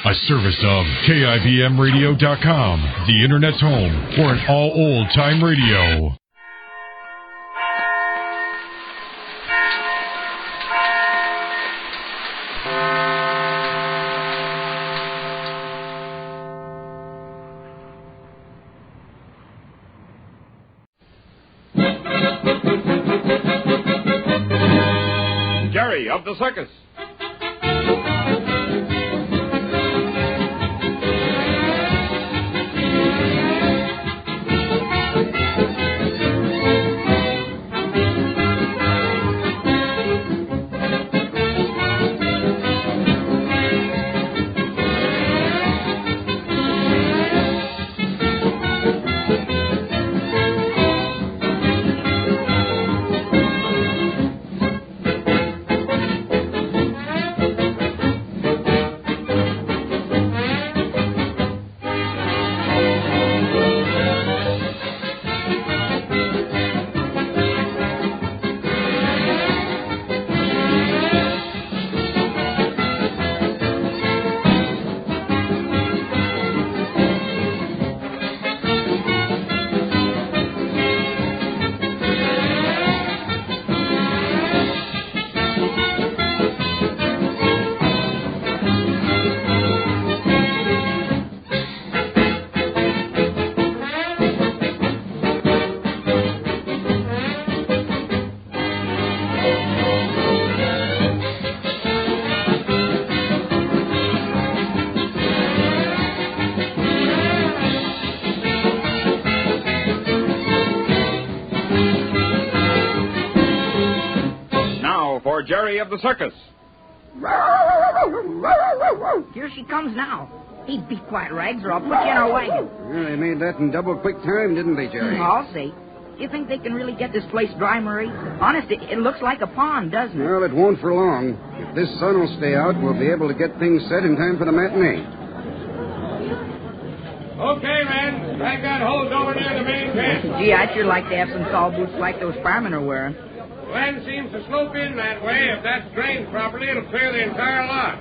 A service of KIBMradio.com, the Internet's home for an all old-time radio. Jerry of the Circus. Jerry of the Circus. Here she comes now. Hey, be quiet, Rags, or I'll put you in our wagon. Well, they made that in double quick time, didn't they, Jerry? I'll say. Do you think they can really get this place dry, Murray? Honest, it looks like a pond, doesn't it? Well, it won't for long. If this sun will stay out, we'll be able to get things set in time for the matinee. Okay, men. Drag that hose over near the main tent. Gee, I'd sure like to have some tall boots like those firemen are wearing. The land seems to slope in that way. If that's drained properly, it'll clear the entire lot.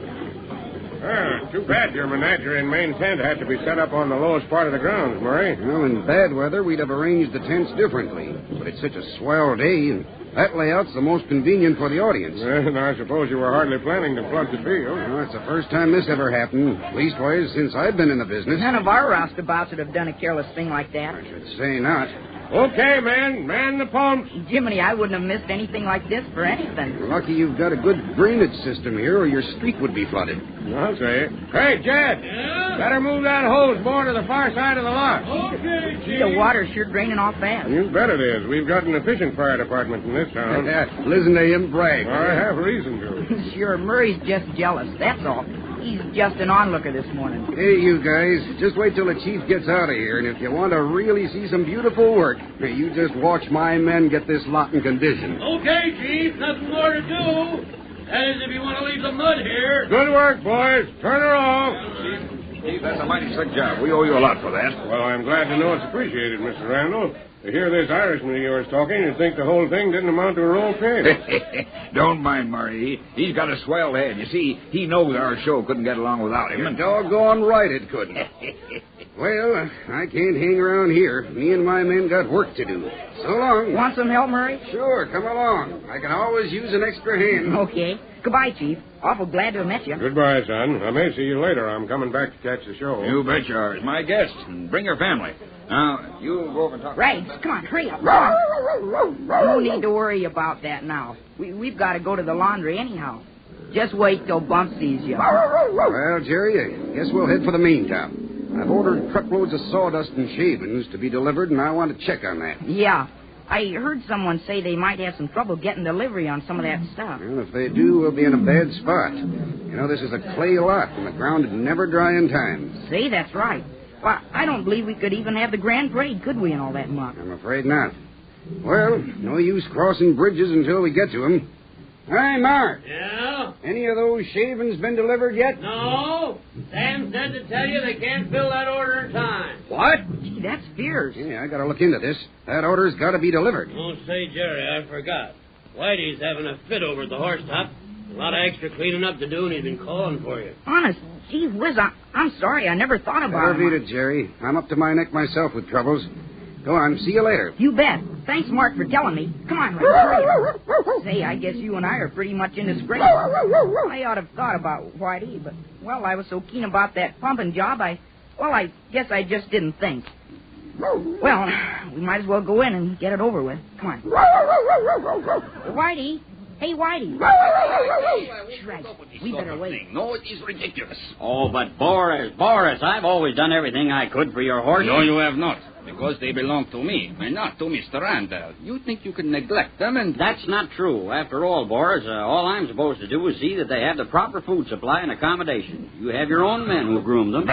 Too bad your menagerie and main tent had to be set up on the lowest part of the grounds, Murray. Well, in bad weather, we'd have arranged the tents differently. But it's such a swell day, and that layout's the most convenient for the audience. And I suppose you were hardly planning to flood the field. Well, it's the first time this ever happened. Leastwise, since I've been in the business. None of our roustabouts would have done a careless thing like that. I should say not. Okay, men. Man the pumps. Jiminy, I wouldn't have missed anything like this for anything. Lucky you've got a good drainage system here, or your street would be flooded. I'll say. Hey, Jed. Yeah? Better move that hose more to the far side of the lot. Okay, Gee, the water's sure draining off fast. You bet it is. We've got an efficient fire department in this town. Listen to him brag. I have reason to. Sure, Murray's just jealous, that's all. He's just an onlooker this morning. Hey, you guys, just wait till the chief gets out of here, and if you want to really see some beautiful work, you just watch my men get this lot in condition. Okay, Chief, nothing more to do. That is, if you want to leave the mud here. Good work, boys. Turn her off. Chief, that's a mighty slick job. We owe you a lot for that. Well, I'm glad to know it's appreciated, Mr. Randall. To hear this Irishman of yours talking, you'd think the whole thing didn't amount to a roll pin. Don't mind Murray. He's got a swell head. You see, he knows our show couldn't get along without him. You're doggone right it couldn't. Well, I can't hang around here. Me and my men got work to do. So long. Want some help, Murray? Sure, come along. I can always use an extra hand. Okay. Goodbye, Chief. Awful glad to have met you. Goodbye, son. I may see you later. I'm coming back to catch the show. You bet you are. It's my guest. And bring your family. Now, you go over and talk. Rags, come on, hurry up. Come on. No need to worry about that now. We've got to go to the laundry anyhow. Just wait till Bump sees you. Well, Jerry, I guess we'll head for the main town. I've ordered truckloads of sawdust and shavings to be delivered, and I want to check on that. Yeah. I heard someone say they might have some trouble getting delivery on some of that stuff. Well, if they do, we'll be in a bad spot. You know, this is a clay lot, and the ground would never dry in time. Say, that's right. Well, I don't believe we could even have the grand parade, could we, in all that muck? I'm afraid not. Well, no use crossing bridges until we get to them. Hey, Mark. Yeah? Any of those shavings been delivered yet? No. Sam said to tell you they can't fill that order in time. What? Gee, that's fierce. Yeah, I got to look into this. That order's got to be delivered. Oh, say, Jerry, I forgot. Whitey's having a fit over at the horse top. A lot of extra cleaning up to do, and he's been calling for you. Honest, gee whiz, I'm sorry. I never thought about Beat it, Jerry. I'm up to my neck myself with troubles. Go on, see you later. You bet. Thanks, Mark, for telling me. Come on, Rancho. Say, I guess you and I are pretty much in disgrace. I ought to have thought about Whitey, but, well, I was so keen about that pumping job, I guess I just didn't think. Well, we might as well go in and get it over with. Come on. Whitey. Hey, Whitey. Right. We better wait. No, it is ridiculous. Oh, but Boris, I've always done everything I could for your horse. No, you have not. Because they belong to me, and not to Mr. Randall. You think you can neglect them and... That's not true. After all, Boris, all I'm supposed to do is see that they have the proper food supply and accommodation. You have your own men who groom them.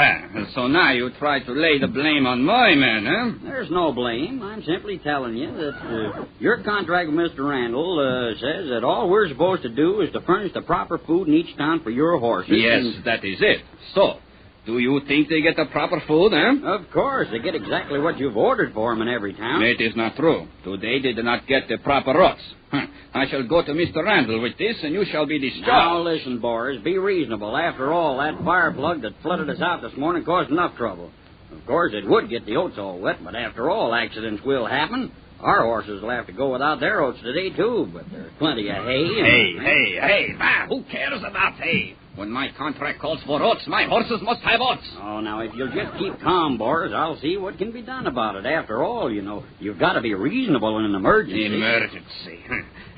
So now you try to lay the blame on my men, huh? There's no blame. I'm simply telling you that your contract with Mr. Randall says that all we're supposed to do is to furnish the proper food in each town for your horses. Yes, that is it. So... do you think they get the proper food, huh? Of course. They get exactly what you've ordered for them in every town. It is not true. Today they did not get the proper rots. I shall go to Mr. Randall with this, and you shall be discharged. Now, listen, Boris. Be reasonable. After all, that fire plug that flooded us out this morning caused enough trouble. Of course, it would get the oats all wet, but after all, accidents will happen. Our horses will have to go without their oats today, too, but there's plenty of hay. Hey. Who cares about hay? When my contract calls for oats, my horses must have oats. Oh, now, if you'll just keep calm, Boris, I'll see what can be done about it. After all, you know, you've got to be reasonable in an emergency. Emergency.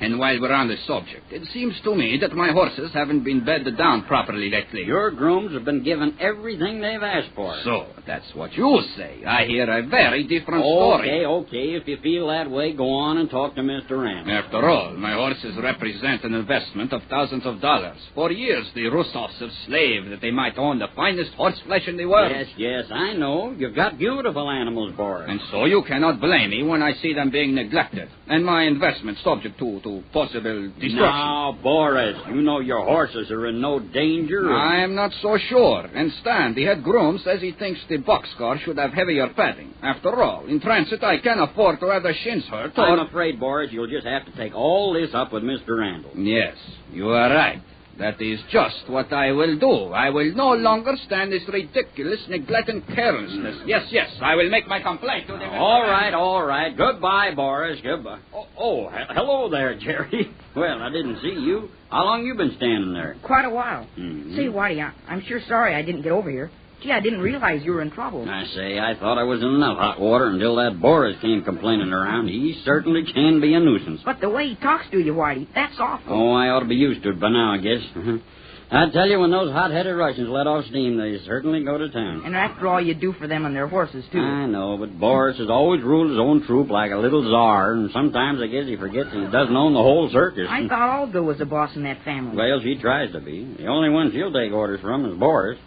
And while we're on the subject, it seems to me that my horses haven't been bedded down properly lately. Your grooms have been given everything they've asked for. So, that's what you say. I hear a very different story. Okay. If you feel that way, go on and talk to Mr. Randall. After all, my horses represent an investment of thousands of dollars. For years, the Russoffs have slaved that they might own the finest horse flesh in the world. Yes, I know. You've got beautiful animals, Boris. And so you cannot blame me when I see them being neglected, and my investment subject to possible destruction. Now, Boris, you know your horses are in no danger. I am not so sure. And Stan, the head groom, says he thinks the boxcar should have heavier padding. After all, in transit, I can't afford to have the shins hurt. I'm afraid, Boris, you'll just have to take all this up with Mr. Randall. Yes, you are right. That is just what I will do. I will no longer stand this ridiculous neglect and carelessness. Yes, I will make my complaint to them. All right. Goodbye, Boris. Goodbye. Hello there, Jerry. Well, I didn't see you. How long you been standing there? Quite a while. Mm-hmm. Say, Whitey, I'm sure sorry I didn't get over here. Gee, I didn't realize you were in trouble. I thought I was in enough hot water until that Boris came complaining around. He certainly can be a nuisance. But the way he talks to you, Whitey, that's awful. Oh, I ought to be used to it by now, I guess. I tell you, when those hot-headed Russians let off steam, they certainly go to town. And after all, you do for them and their horses, too. I know, but Boris has always ruled his own troop like a little czar, and sometimes I guess he forgets he doesn't own the whole circus. I thought Olga was the boss in that family. Well, she tries to be. The only one she'll take orders from is Boris.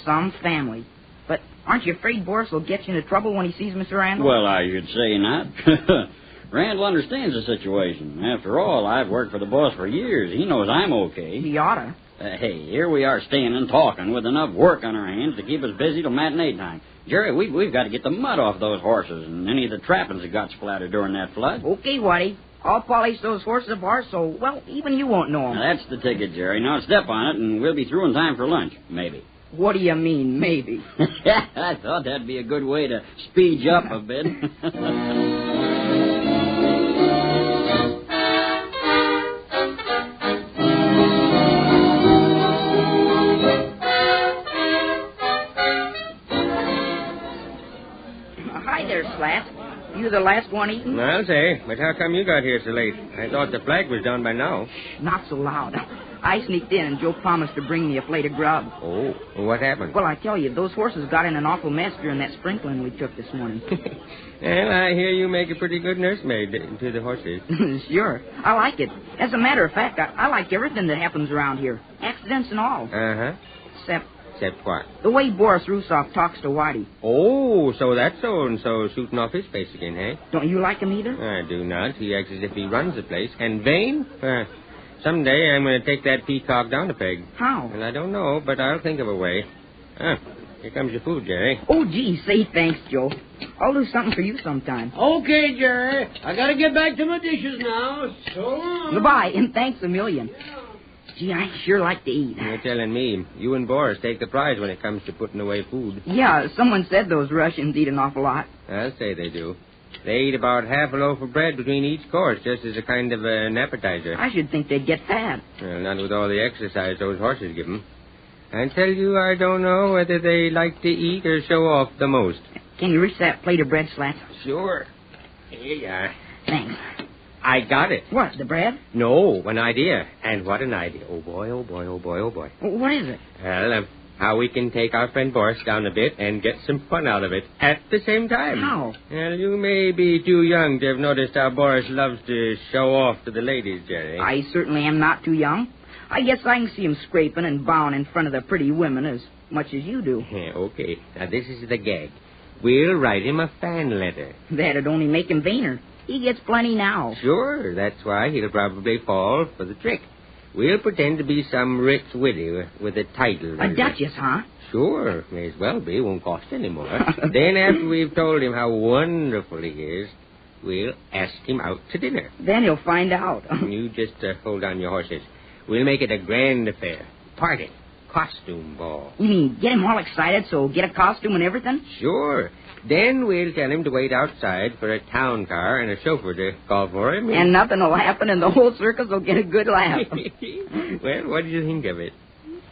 Some family. But aren't you afraid Boris will get you into trouble when he sees Mr. Randall? Well, I should say not. Randall understands the situation. After all, I've worked for the boss for years. He knows I'm okay. He oughta. Hey, here we are staying and talking with enough work on our hands to keep us busy till matinee time. Jerry, we've got to get the mud off those horses and any of the trappings that got splattered during that flood. Okay, Whitey. I'll polish those horses of ours so, well, even you won't know them. Now, that's the ticket, Jerry. Now step on it and we'll be through in time for lunch, maybe. What do you mean, maybe? I thought that'd be a good way to speed you up a bit. Hi there, Slat. You the last one eating? I'll say, but how come you got here so late? I thought the flag was down by now. Not so loud. I sneaked in, and Joe promised to bring me a plate of grub. Oh, well, what happened? Well, I tell you, those horses got in an awful mess during that sprinkling we took this morning. Well, I hear you make a pretty good nursemaid to the horses. Sure. I like it. As a matter of fact, I like everything that happens around here. Accidents and all. Uh-huh. Except what? The way Boris Russoff talks to Whitey. Oh, so that's so-and-so shooting off his face again, eh? Don't you like him either? I do not. He acts as if he runs the place. And vain? Someday I'm going to take that peacock down a peg. How? Well, I don't know, but I'll think of a way. Here comes your food, Jerry. Oh, gee, say thanks, Joe. I'll do something for you sometime. Okay, Jerry. I got to get back to my dishes now. So long. Goodbye, and thanks a million. Gee, I sure like to eat. You're telling me. You and Boris take the prize when it comes to putting away food. Yeah, someone said those Russians eat an awful lot. I'll say they do. They eat about half a loaf of bread between each course, just as a kind of an appetizer. I should think they'd get fat. Well, not with all the exercise those horses give them. I tell you, I don't know whether they like to eat or show off the most. Can you reach that plate of bread, Slats? Sure. Here you are. Thanks. I got it. What, the bread? No, an idea. And what an idea. Oh, boy, oh, boy, oh, boy, oh, boy. What is it? Well, how we can take our friend Boris down a bit and get some fun out of it at the same time. How? Well, you may be too young to have noticed how Boris loves to show off to the ladies, Jerry. I certainly am not too young. I guess I can see him scraping and bowing in front of the pretty women as much as you do. Okay. Now, this is the gag. We'll write him a fan letter. That'd only make him vainer. He gets plenty now. Sure, that's why he'll probably fall for the trick. We'll pretend to be some rich widow with a title. A duchess, huh? Sure, may as well be. Won't cost any more. Then after we've told him how wonderful he is, we'll ask him out to dinner. Then he'll find out. You just hold on your horses. We'll make it a grand affair. Party. Costume ball. You mean get him all excited so get a costume and everything? Sure. Then we'll tell him to wait outside for a town car and a chauffeur to call for him. And nothing will happen and the whole circus will get a good laugh. Well, what do you think of it?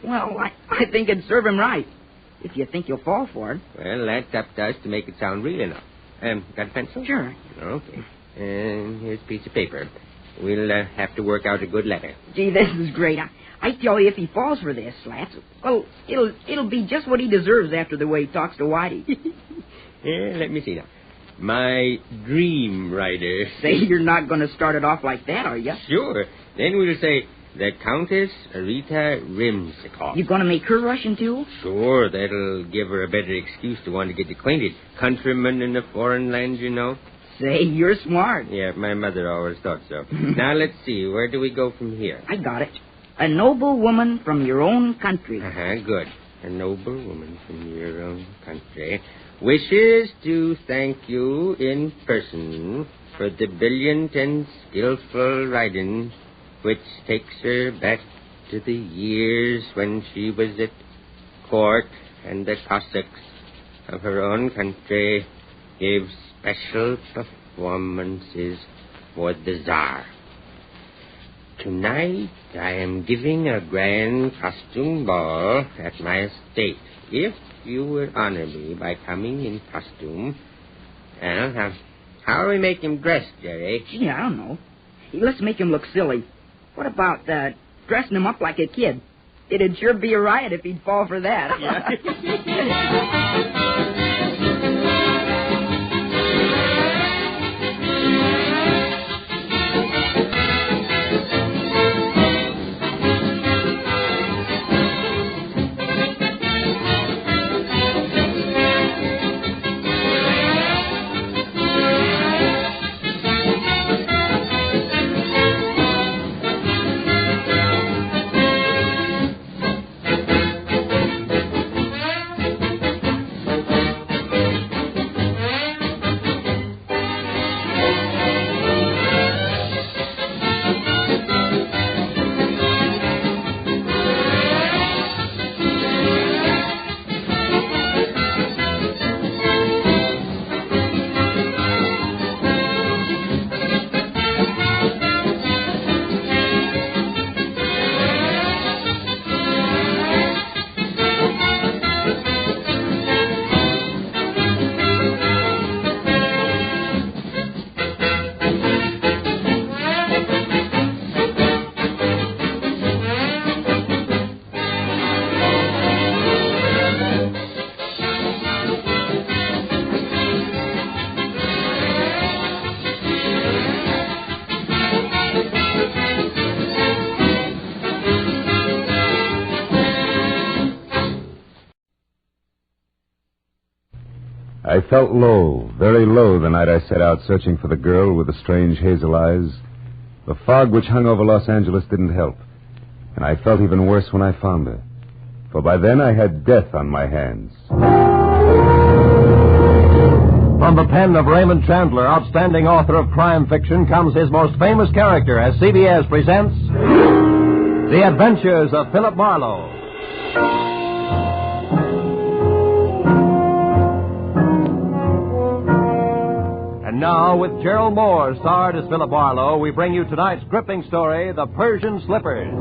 Well, I think it'd serve him right. If you think you'll fall for it. Well, that's up to us to make it sound real enough. Got a pencil? Sure. Okay. And here's a piece of paper. We'll have to work out a good letter. Gee, this is great. I tell you, if he falls for this, Slats, well, it'll be just what he deserves after the way he talks to Whitey. Yeah, let me see now. My dream rider. Say, you're not going to start it off like that, are you? Sure. Then we'll say, the Countess Rita Rimsikoff. You going to make her Russian, too? Sure, that'll give her a better excuse to want to get acquainted. Countrymen in a foreign land, you know. Say, you're smart. Yeah, my mother always thought so. Now, let's see. Where do we go from here? I got it. A noble woman from your own country. Good. A noble woman from your own country wishes to thank you in person for the brilliant and skillful riding which takes her back to the years when she was at court and the Cossacks of her own country gave special performances for the Tsar. Tonight I am giving a grand costume ball at my estate. If you would honor me by coming in costume. Well, how do we make him dress, Jerry? Gee, I don't know. Let's make him look silly. What about dressing him up like a kid? It'd sure be a riot if he'd fall for that. Yeah. I felt low, very low, the night I set out searching for the girl with the strange hazel eyes. The fog which hung over Los Angeles didn't help, and I felt even worse when I found her. For by then I had death on my hands. From the pen of Raymond Chandler, outstanding author of crime fiction, comes his most famous character as CBS presents The Adventures of Philip Marlowe. And now, with Gerald Moore starred as Philip Marlowe, we bring you tonight's gripping story, The Persian Slippers.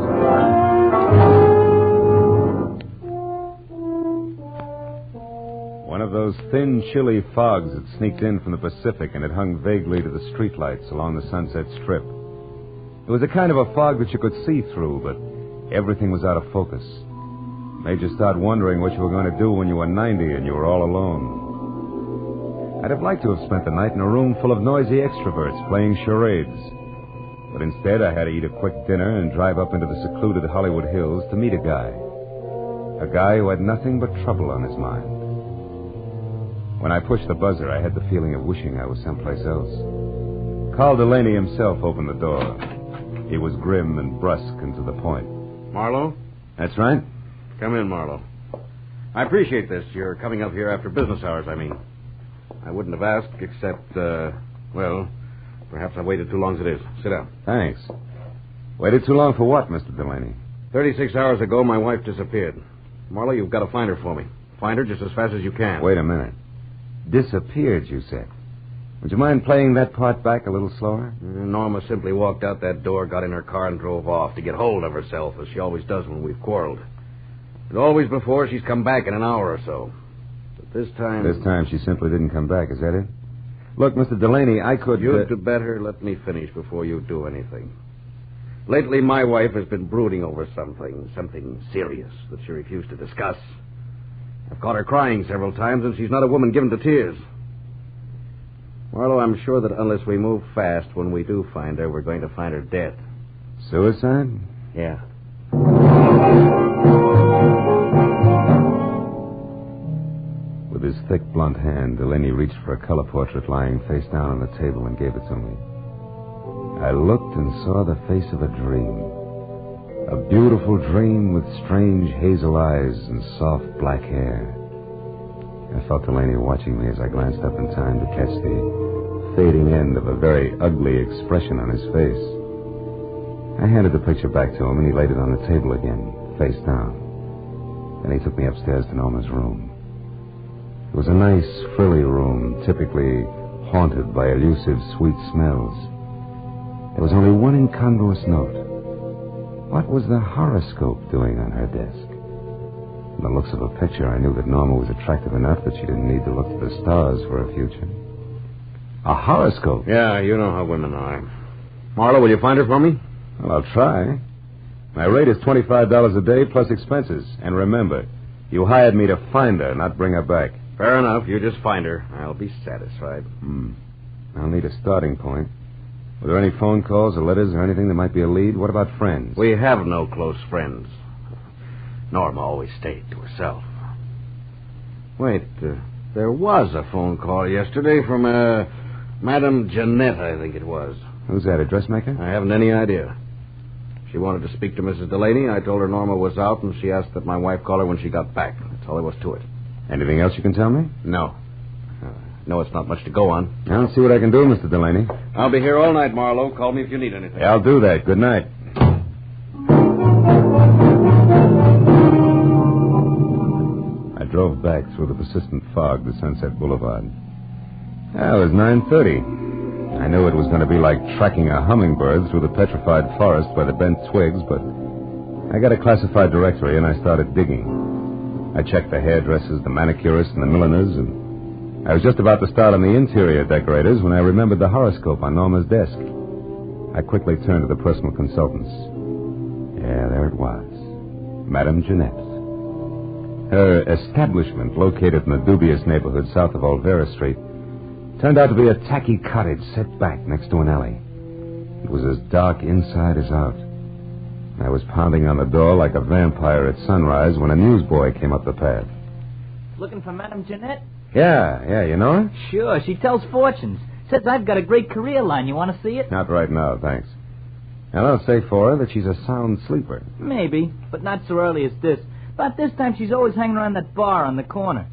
One of those thin, chilly fogs had sneaked in from the Pacific, and it hung vaguely to the streetlights along the Sunset Strip. It was a kind of a fog that you could see through, but everything was out of focus. It made you start wondering what you were going to do when you were 90 and you were all alone. I'd have liked to have spent the night in a room full of noisy extroverts playing charades. But instead, I had to eat a quick dinner and drive up into the secluded Hollywood Hills to meet a guy. A guy who had nothing but trouble on his mind. When I pushed the buzzer, I had the feeling of wishing I was someplace else. Carl Delaney himself opened the door. He was grim and brusque and to the point. Marlowe? That's right. Come in, Marlowe. I appreciate this. You're coming up here after business hours, I mean. I wouldn't have asked except, perhaps I waited too long as it is. Sit down. Thanks. Waited too long for what, Mr. Delaney? 36 hours ago, my wife disappeared. Marlowe, you've got to find her for me. Find her just as fast as you can. Wait a minute. Disappeared, you said. Would you mind playing that part back a little slower? Norma simply walked out that door, got in her car, and drove off to get hold of herself, as she always does when we've quarreled. And always before, she's come back in an hour or so. But this time... This time she simply didn't come back, is that it? Look, Mr. Delaney, I could... You'd better let me finish before you do anything. Lately, my wife has been brooding over something serious that she refused to discuss. I've caught her crying several times, and she's not a woman given to tears. Marlowe, I'm sure that unless we move fast, when we do find her, we're going to find her dead. Suicide? Yeah. With his thick, blunt hand, Delaney reached for a color portrait lying face down on the table and gave it to me. I looked and saw the face of a dream. A beautiful dream with strange hazel eyes and soft black hair. I felt Delaney watching me as I glanced up in time to catch the fading end of a very ugly expression on his face. I handed the picture back to him, and he laid it on the table again, face down. Then he took me upstairs to Norma's room. It was a nice, frilly room, typically haunted by elusive, sweet smells. There was only one incongruous note. What was the horoscope doing on her desk? From the looks of a picture, I knew that Norma was attractive enough that she didn't need to look to the stars for a future. A horoscope? Yeah, you know how women are. Marlowe, will you find her for me? Well, I'll try. My rate is $25 a day plus expenses. And remember, you hired me to find her, not bring her back. Fair enough. You just find her. I'll be satisfied. I'll need a starting point. Were there any phone calls or letters or anything that might be a lead? What about friends? We have no close friends. Norma always stayed to herself. Wait, there was a phone call yesterday from, Madame Jeanette, I think it was. Who's that, a dressmaker? I haven't any idea. She wanted to speak to Mrs. Delaney. I told her Norma was out, and she asked that my wife call her when she got back. That's all there was to it. Anything else you can tell me? No. No, it's not much to go on. I'll see what I can do, Mr. Delaney. I'll be here all night, Marlowe. Call me if you need anything. Yeah, I'll do that. Good night. I drove back through the persistent fog to Sunset Boulevard. It was 9:30. I knew it was going to be like tracking a hummingbird through the petrified forest by the bent twigs, but I got a classified directory and I started digging. I checked the hairdressers, the manicurists, and the milliners, and I was just about to start on the interior decorators when I remembered the horoscope on Norma's desk. I quickly turned to the personal consultants. Yeah, there it was. Madame Jeanette. Her establishment, located in a dubious neighborhood south of Olvera Street, turned out to be a tacky cottage set back next to an alley. It was as dark inside as out. I was pounding on the door like a vampire at sunrise when a newsboy came up the path. Looking for Madame Jeanette? Yeah, you know her? Sure, she tells fortunes. Says I've got a great career line. You want to see it? Not right now, thanks. And I'll say for her that she's a sound sleeper. Maybe, but not so early as this. About this time, she's always hanging around that bar on the corner.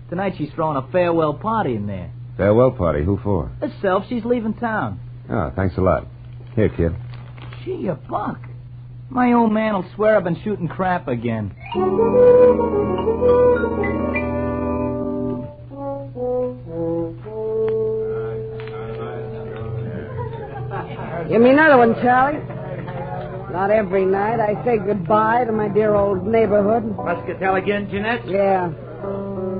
Tonight, she's throwing a farewell party in there. Farewell party? Who for? Herself. She's leaving town. Oh, thanks a lot. Here, kid. Gee, a buck. My old man will swear I've been shooting crap again. Give me another one, Charlie. Not every night I say goodbye to my dear old neighborhood. Muscatel again, Jeanette? Yeah.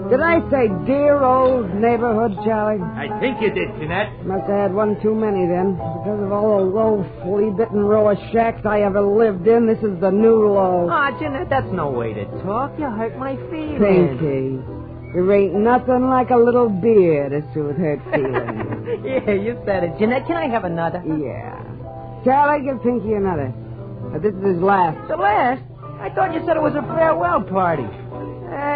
Did I say dear old neighborhood, Charlie? I think you did, Jeanette. Must have had one too many then. Because of all the low, flea-bitten row of shacks I ever lived in, this is the new low. Jeanette, that's no way to talk. You hurt my feelings. Pinky, there ain't nothing like a little beer to soothe hurt feelings. Yeah, you said it. Jeanette, can I have another? Yeah. Charlie, give Pinky another. But this is his last. The last? I thought you said it was a farewell party.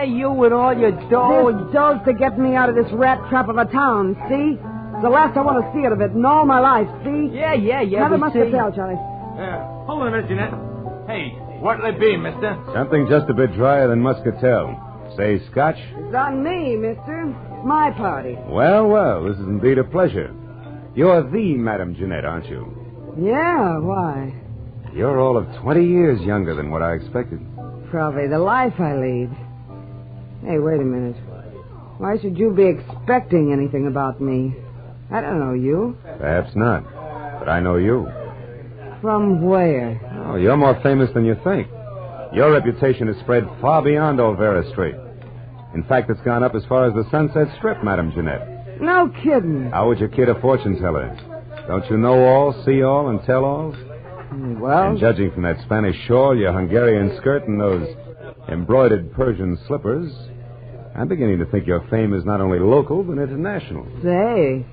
You with all your dough. This dough's to get me out of this rat trap of a town, see? It's the last I want to see it of it in all my life, see? Yeah. Another muscatel, Charlie. Hold on a minute, Jeanette. Hey, what'll it be, mister? Something just a bit drier than muscatel. Say scotch? It's on me, mister. It's my party. Well, this is indeed a pleasure. You're the Madame Jeanette, aren't you? Yeah, why? You're all of 20 years younger than what I expected. Probably the life I lead. Hey, wait a minute. Why should you be expecting anything about me? I don't know you. Perhaps not, but I know you. From where? Oh, you're more famous than you think. Your reputation has spread far beyond Olvera Street. In fact, it's gone up as far as the Sunset Strip, Madame Jeanette. No kidding. How would you kid a fortune teller? Don't you know all, see all, and tell all? Well... And judging from that Spanish shawl, your Hungarian skirt, and those embroidered Persian slippers, I'm beginning to think your fame is not only local, but international. Say,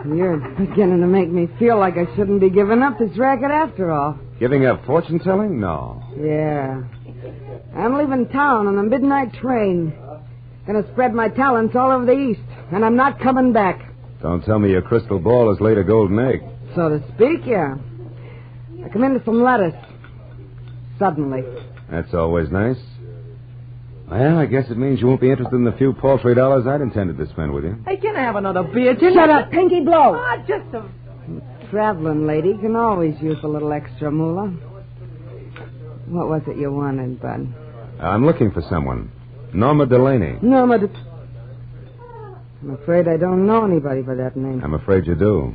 you're beginning to make me feel like I shouldn't be giving up this racket after all. Giving up fortune-telling? No. Yeah. I'm leaving town on a midnight train. Gonna spread my talents all over the East, and I'm not coming back. Don't tell me your crystal ball has laid a golden egg. So to speak, yeah. I come into some lettuce. Suddenly. That's always nice. Well, I guess it means you won't be interested in the few paltry dollars I'd intended to spend with you. Hey, can I have another beer? Shut up, Pinky, blow. Just a... Traveling lady can always use a little extra moolah. What was it you wanted, Bud? I'm looking for someone. Norma Delaney. I'm afraid I don't know anybody by that name. I'm afraid you do.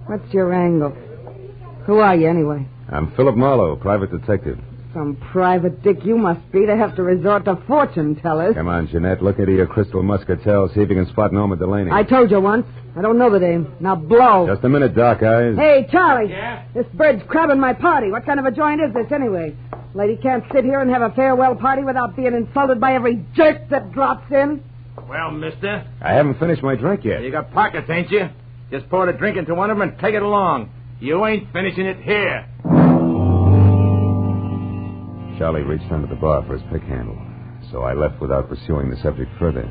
What's your angle? Who are you, anyway? I'm Philip Marlowe, private detective. Some private dick you must be to have to resort to fortune tellers. Come on, Jeanette. Look into your crystal muscatel. See if you can spot Norma Delaney. I told you once. I don't know the name. Now blow. Just a minute, Doc Eyes. Hey, Charlie. Yeah? This bird's crabbing my party. What kind of a joint is this, anyway? Lady can't sit here and have a farewell party without being insulted by every jerk that drops in. Well, mister. I haven't finished my drink yet. You got pockets, ain't you? Just pour the drink into one of them and take it along. You ain't finishing it here. Charlie reached under the bar for his pick handle, so I left without pursuing the subject further.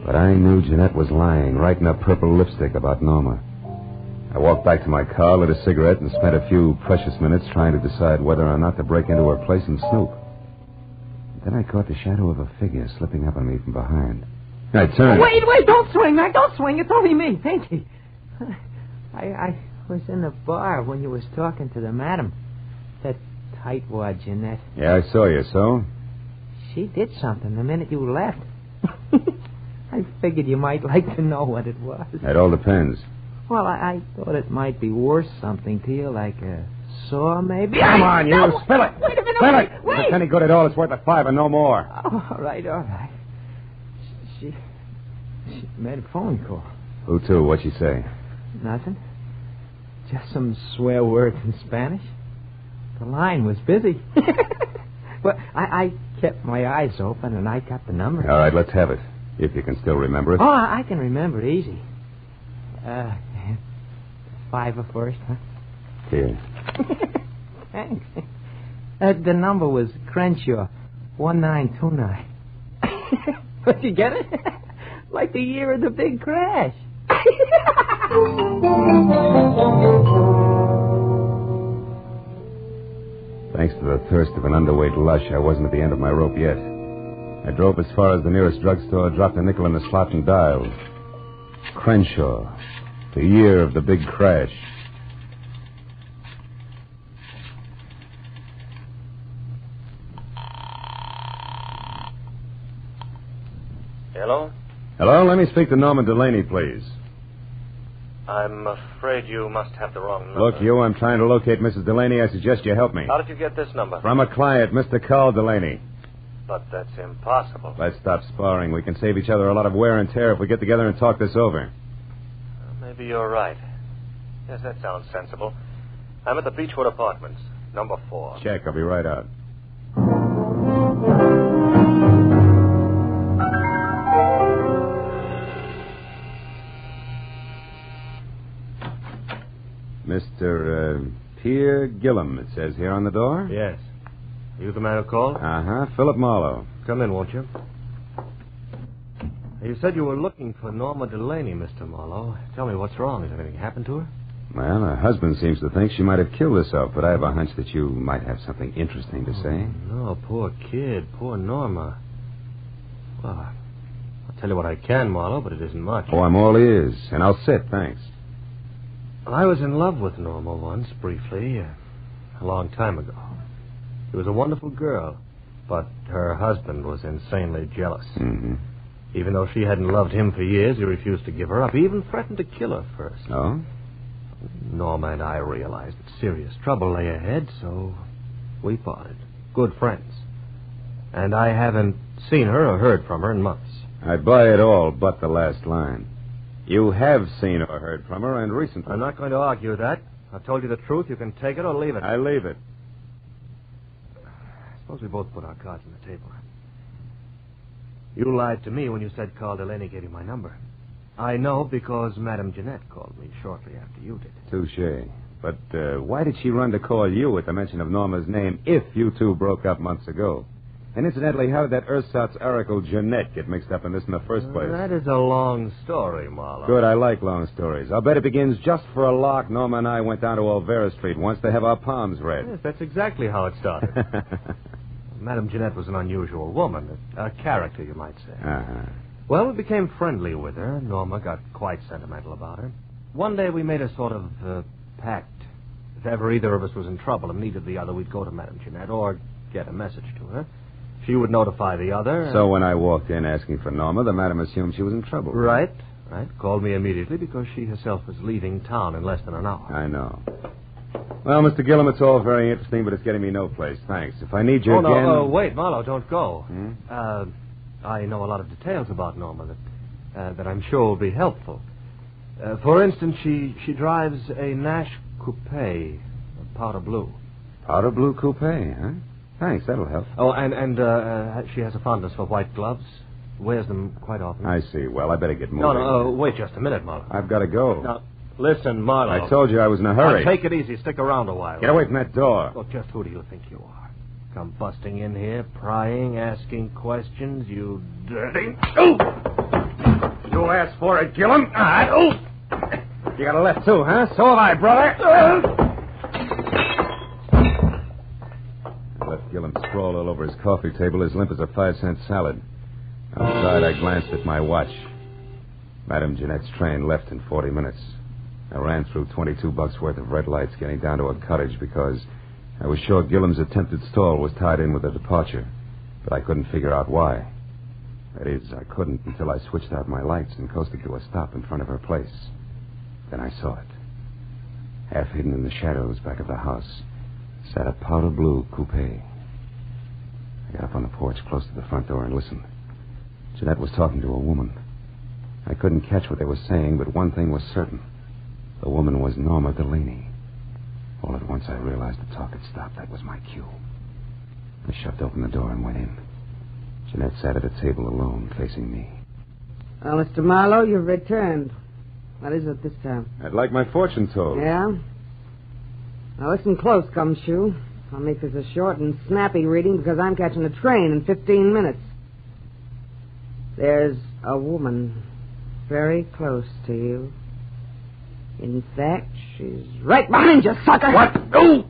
But I knew Jeanette was lying, right in her purple lipstick about Norma. I walked back to my car, lit a cigarette, and spent a few precious minutes trying to decide whether or not to break into her place and snoop. Then I caught the shadow of a figure slipping up on me from behind. I turned. Wait, don't swing, man. Don't swing. It's only me, Pinky. I was in the bar when you was talking to the madam. That tightwad, Jeanette. Yeah, I saw you, so? She did something the minute you left. I figured you might like to know what it was. It all depends. Well, I thought it might be worth something to you, like a saw, maybe. Come on, you. No, Spill it. Wait a minute. Spill it. Wait. If it's any good at all, it's worth a $5 and no more. Oh, all right. She made a phone call. Who to? What'd she say? Nothing. Just some swear words in Spanish. The line was busy. But I kept my eyes open, and I got the number. All right, let's have it, if you can still remember it. Oh, I can remember it easy. 5 first, huh? Here. Thanks. The number was Crenshaw, 1929. But you get it? Like the year of the big crash. Thanks to the thirst of an underweight lush, I wasn't at the end of my rope yet. I drove as far as the nearest drugstore, dropped a nickel in the slot, and dialed. Crenshaw, the year of the big crash. Hello? Hello, let me speak to Norma Delaney, please. I'm afraid you must have the wrong number. Look, I'm trying to locate Mrs. Delaney. I suggest you help me. How did you get this number? From a client, Mr. Carl Delaney. But that's impossible. Let's stop sparring. We can save each other a lot of wear and tear if we get together and talk this over. Maybe you're right. Yes, that sounds sensible. I'm at the Beechwood Apartments, number 4. Check. I'll be right out. Mr. Pierre Gillum, it says here on the door. Yes. Are you the man who called? Uh-huh. Philip Marlowe. Come in, won't you? You said you were looking for Norma Delaney, Mr. Marlowe. Tell me what's wrong. Has anything happened to her? Well, her husband seems to think she might have killed herself, but I have a hunch that you might have something interesting to say. No, poor kid. Poor Norma. Well, I'll tell you what I can, Marlowe, but it isn't much. Oh, I'm all ears, and I'll sit, thanks. I was in love with Norma once, briefly, a long time ago. She was a wonderful girl, but her husband was insanely jealous. Mm-hmm. Even though she hadn't loved him for years, he refused to give her up. He even threatened to kill her first. Oh? Norma and I realized that serious trouble lay ahead, so we parted. Good friends. And I haven't seen her or heard from her in months. I buy it all but the last line. You have seen or heard from her, and recently. I'm not going to argue that. I've told you the truth. You can take it or leave it. I leave it. Suppose we both put our cards on the table. You lied to me when you said Carl Delaney gave you my number. I know because Madame Jeanette called me shortly after you did. Touché. But why did she run to call you at the mention of Norma's name if you two broke up months ago? And incidentally, how did that ersatz oracle Jeanette get mixed up in this in the first place? That is a long story, Marlowe. Good, I like long stories. I'll bet it begins just for a lark. Norma and I went down to Olvera Street once to have our palms read. Yes, that's exactly how it started. Madame Jeanette was an unusual woman, a character, you might say. Uh-huh. Well, we became friendly with her. Norma got quite sentimental about her. One day we made a sort of pact. If ever either of us was in trouble and needed the other, we'd go to Madame Jeanette or get a message to her. She would notify the other. So when I walked in asking for Norma, the madam assumed she was in trouble. Right. Called me immediately because she herself was leaving town in less than an hour. I know. Well, Mr. Gillum, it's all very interesting, but it's getting me no place. Thanks. If I need you again... No, wait, Marlowe, don't go. I know a lot of details about Norma that I'm sure will be helpful. For instance, she drives a Nash coupe, powder blue. Powder blue coupe, huh? Thanks, that'll help. Oh, and she has a fondness for white gloves. Wears them quite often. I see. Well, I better get moving. No, wait just a minute, Marlowe. I've got to go. Now, listen, Marlowe. I told you I was in a hurry. Now, take it easy. Stick around a while. Get away from that door. Look, just who do you think you are? Come busting in here, prying, asking questions, you dirty... Oh! You asked for it, Gillum. Oh! You got a left, too, huh? So have I, brother. I left Gillum sprawled all over his coffee table, as limp as a 5-cent salad. Outside, I glanced at my watch. Madame Jeanette's train left in 40 minutes. I ran through $22 worth of red lights, getting down to a cottage because I was sure Gillum's attempted stall was tied in with a departure, but I couldn't figure out why. That is, I couldn't until I switched out my lights and coasted to a stop in front of her place. Then I saw it. Half hidden in the shadows back of the house sat a powder blue coupe. I got up on the porch close to the front door and listened. Jeanette was talking to a woman. I couldn't catch what they were saying, but one thing was certain. The woman was Norma Delaney. All at once I realized the talk had stopped. That was my cue. I shoved open the door and went in. Jeanette sat at a table alone, facing me. Well, Mr. Marlowe, you've returned. What is it this time? I'd like my fortune told. Yeah? Now listen close, Gumshoe. I'll make this a short and snappy reading because I'm catching a train in 15 minutes. There's a woman very close to you. In fact, she's right behind you, sucker! What? Oh!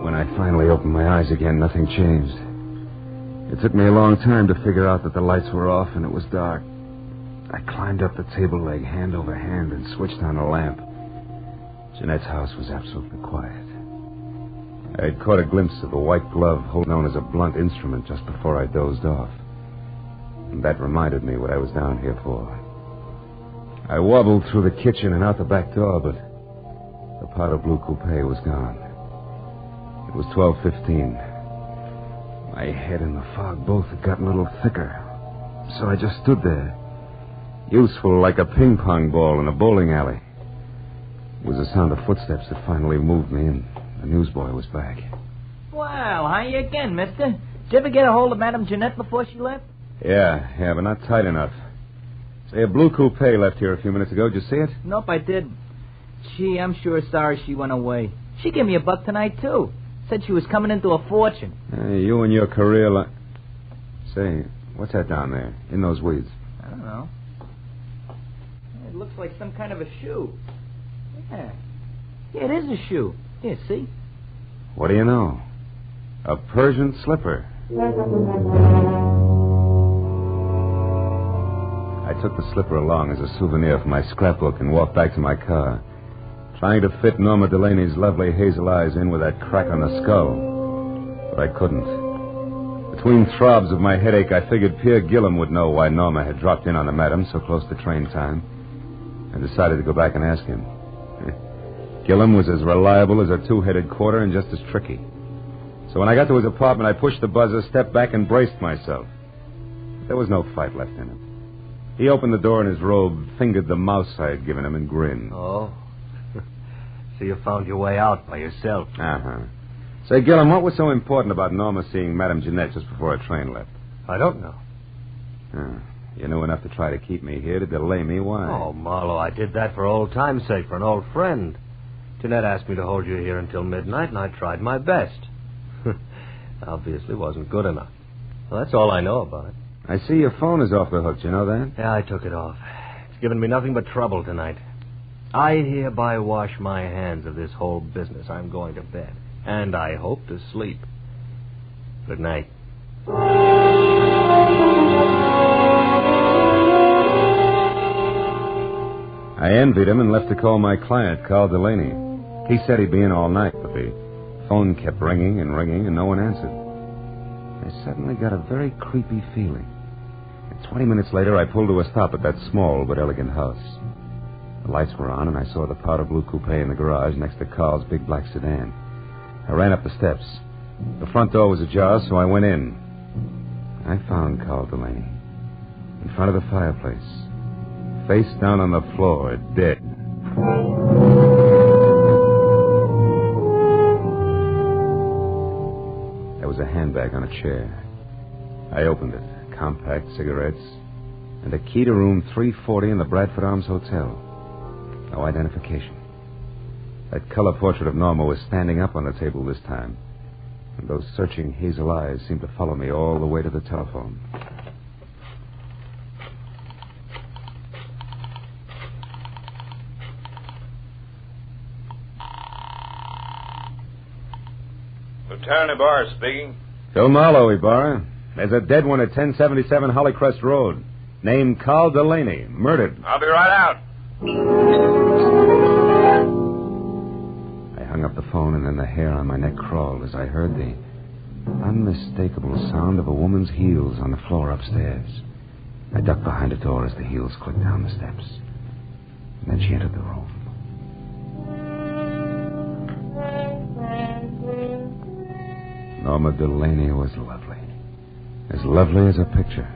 When I finally opened my eyes again, nothing changed. It took me a long time to figure out that the lights were off and it was dark. I climbed up the table leg hand over hand and switched on a lamp. Jeanette's house was absolutely quiet. I had caught a glimpse of a white glove known as a blunt instrument just before I dozed off. And that reminded me what I was down here for. I wobbled through the kitchen and out the back door, but the powder blue coupe was gone. It was 12:15. My head and the fog both had gotten a little thicker. So I just stood there, useful like a ping pong ball in a bowling alley. It was the sound of footsteps that finally moved me, and the newsboy was back. Well, how you again, mister? Did you ever get a hold of Madame Jeanette before she left? Yeah, but not tight enough. Say, a blue coupe left here a few minutes ago. Did you see it? Nope, I did. Gee, I'm sure sorry she went away. She gave me a buck tonight, too. Said she was coming into a fortune. Hey, you and your career... Say, what's that down there, in those weeds? I don't know. It looks like some kind of a shoe. Yeah, it is a shoe. Here, see? What do you know? A Persian slipper. I took the slipper along as a souvenir from my scrapbook and walked back to my car, trying to fit Norma Delaney's lovely hazel eyes in with that crack on the skull. But I couldn't. Between throbs of my headache, I figured Pierre Gillum would know why Norma had dropped in on the madam so close to train time. I decided to go back and ask him. Gillum was as reliable as a two-headed quarter and just as tricky. So when I got to his apartment, I pushed the buzzer, stepped back, and braced myself. There was no fight left in him. He opened the door in his robe, fingered the mouse I had given him, and grinned. Oh. So you found your way out by yourself. Uh-huh. Say, Gillum, what was so important about Norma seeing Madame Jeanette just before her train left? I don't know. You knew enough to try to keep me here, to delay me. Why? Oh, Marlowe, I did that for old time's sake, for an old friend. Jeanette asked me to hold you here until midnight, and I tried my best. Obviously wasn't good enough. Well, that's all I know about it. I see your phone is off the hook. You know that? Yeah, I took it off. It's given me nothing but trouble tonight. I hereby wash my hands of this whole business. I'm going to bed. And I hope to sleep. Good night. I envied him and left to call my client, Carl Delaney. He said he'd be in all night, but the phone kept ringing and ringing, and no one answered. I suddenly got a very creepy feeling. And 20 minutes later, I pulled to a stop at that small but elegant house. The lights were on, and I saw the powder blue coupe in the garage next to Carl's big black sedan. I ran up the steps. The front door was ajar, so I went in. I found Carl Delaney in front of the fireplace, face down on the floor, dead. There was a handbag on a chair. I opened it. Compact cigarettes and a key to room 340 in the Bradford Arms Hotel. No identification. That color portrait of Norma was standing up on the table this time, and those searching hazel eyes seemed to follow me all the way to the telephone. Lieutenant Ibarra speaking. Phil Marlowe, Ibarra. There's a dead one at 1077 Hollycrest Road, named Carl Delaney, murdered. I'll be right out. I hung up the phone, and then the hair on my neck crawled as I heard the unmistakable sound of a woman's heels on the floor upstairs. I ducked behind a door as the heels clicked down the steps. And then she entered the room. Norma Delaney was lovely. As lovely as a picture.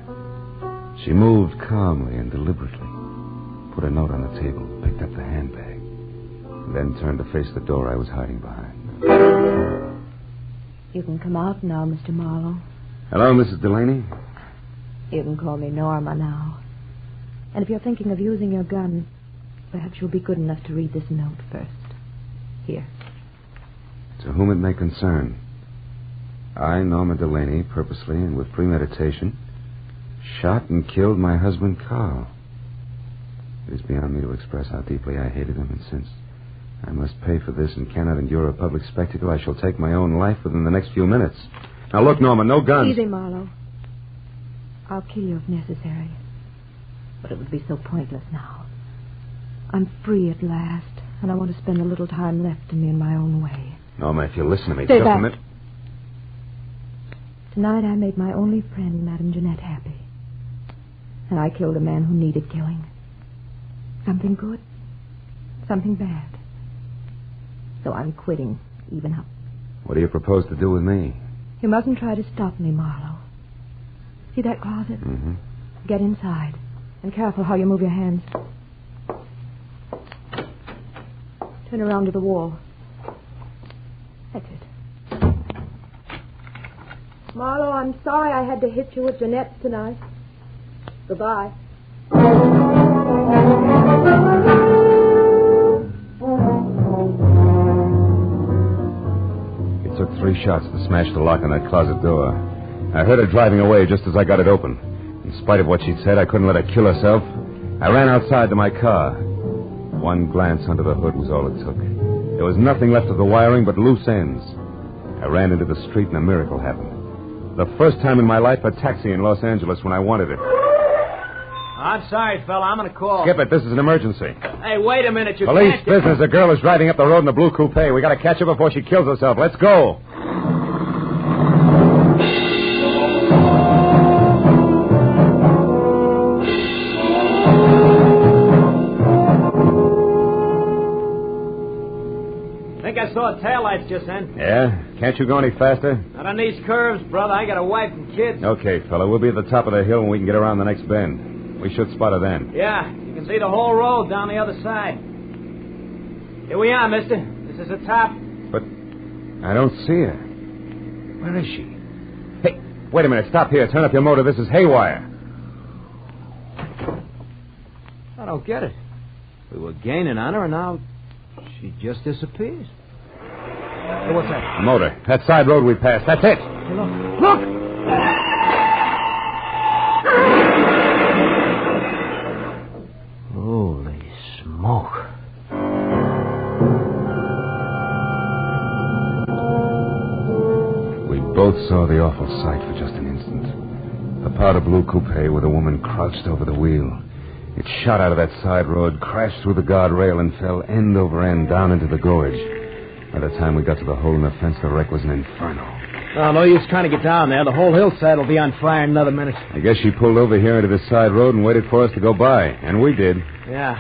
She moved calmly and deliberately, put a note on the table, picked up the handbag, and then turned to face the door I was hiding behind. You can come out now, Mr. Marlowe. Hello, Mrs. Delaney. You can call me Norma now. And if you're thinking of using your gun, perhaps you'll be good enough to read this note first. Here. To whom it may concern. I, Norma Delaney, purposely and with premeditation, shot and killed my husband, Carl. It is beyond me to express how deeply I hated him, and since I must pay for this and cannot endure a public spectacle, I shall take my own life within the next few minutes. Now, look, Norma, no guns. Easy, Marlowe. I'll kill you if necessary. But it would be so pointless now. I'm free at last, and I want to spend a little time left to me in my own way. Norma, if you'll listen to me Stay just back. a minute. Tonight I made my only friend, Madame Jeanette, happy. And I killed a man who needed killing. Something good, something bad. So I'm quitting, even up. What do you propose to do with me? You mustn't try to stop me, Marlowe. See that closet? Mm-hmm. Get inside. And careful how you move your hands. Turn around to the wall. That's it. Marlowe, I'm sorry I had to hit you with Jeanette tonight. Goodbye. It took 3 shots to smash the lock on that closet door. I heard her driving away just as I got it open. In spite of what she'd said, I couldn't let her kill herself. I ran outside to my car. One glance under the hood was all it took. There was nothing left of the wiring but loose ends. I ran into the street and a miracle happened. The first time in my life a taxi in Los Angeles when I wanted it. I'm sorry, fella. I'm going to call. Skip it. This is an emergency. Hey, wait a minute. You Police can't... business. A girl is driving up the road in a blue coupe. We got to catch her before she kills herself. Let's go. I think I saw taillights just then. Yeah? Can't you go any faster? Not on these curves, brother. I got a wife and kids. Okay, fella. We'll be at the top of the hill when we can get around the next bend. We should spot her then. Yeah, you can see the whole road down the other side. Here we are, mister. This is the top. But I don't see her. Where is she? Hey, wait a minute. Stop here. Turn up your motor. This is haywire. I don't get it. We were gaining on her, and now she just disappears. Hey, what's that? A motor. That side road we passed. That's it. Hey, look! Holy smoke. We both saw the awful sight for just an instant. The powder blue coupe with a woman crouched over the wheel. It shot out of that side road, crashed through the guardrail, and fell end over end down into the gorge. By the time we got to the hole in the fence, the wreck was an inferno. Oh, no use trying to get down there. The whole hillside will be on fire in another minute. I guess she pulled over here into this side road and waited for us to go by. And we did. Yeah.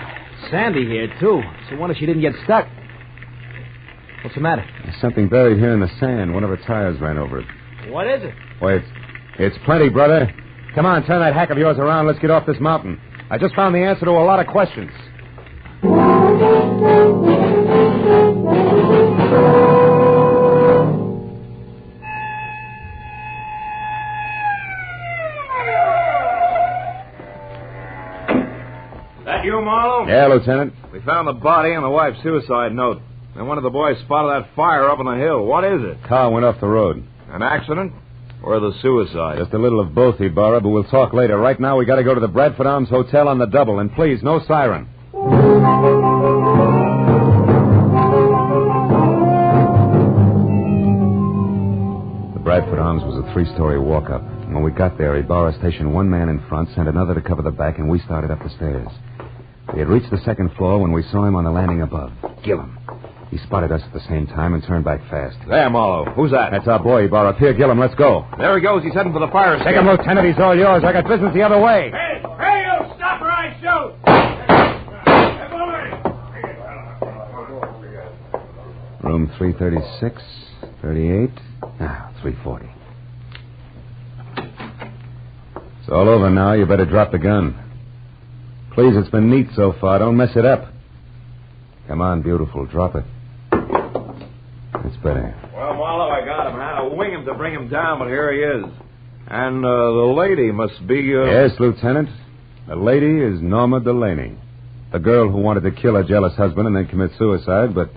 Sandy here, too. So wonder she didn't get stuck. What's the matter? There's something buried here in the sand. One of her tires ran over it. What is it? Wait. It's plenty, brother. Come on, turn that hack of yours around. Let's get off this mountain. I just found the answer to a lot of questions. That you, Marlowe? Yeah, Lieutenant. We found the body and the wife's suicide note. And one of the boys spotted that fire up on the hill. What is it? Car went off the road. An accident? Or the suicide? Just a little of both, Ibarra, but we'll talk later. Right now, we got to go to the Bradford Arms Hotel on the double. And please, no siren. The Bradford Arms was a 3-story walk-up. When we got there, Ibarra stationed one man in front, sent another to cover the back, and we started up the stairs. We had reached the second floor when we saw him on the landing above. Gillum. He spotted us at the same time and turned back fast. There, Marlowe. Who's that? That's our boy, Ibarra. Here, Gillum, let's go. There he goes. He's heading for the fire escape. Take him, Lieutenant. He's all yours. I got business the other way. Hey, you! Stop or I shoot! Room 336, 38, 340. It's all over now. You better drop the gun. Please, it's been neat so far. Don't mess it up. Come on, beautiful. Drop it. It's better. Well, Marlowe, I got him. I had to wing him to bring him down, but here he is. And the lady must be... Yes, Lieutenant. The lady is Norma Delaney. The girl who wanted to kill her jealous husband and then commit suicide, but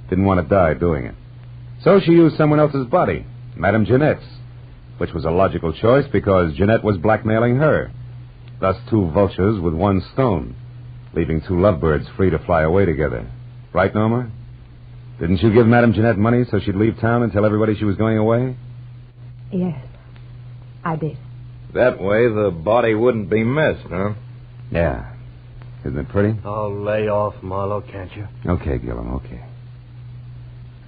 didn't want to die doing it. So she used someone else's body, Madame Jeanette's, which was a logical choice because Jeanette was blackmailing her. Thus, 2 vultures with 1 stone, leaving 2 lovebirds free to fly away together. Right, Norma? Didn't you give Madame Jeanette money so she'd leave town and tell everybody she was going away? Yes, I did. That way the body wouldn't be missed, huh? Yeah. Isn't it pretty? Oh, lay off, Marlowe, can't you? Okay, Gillum, okay.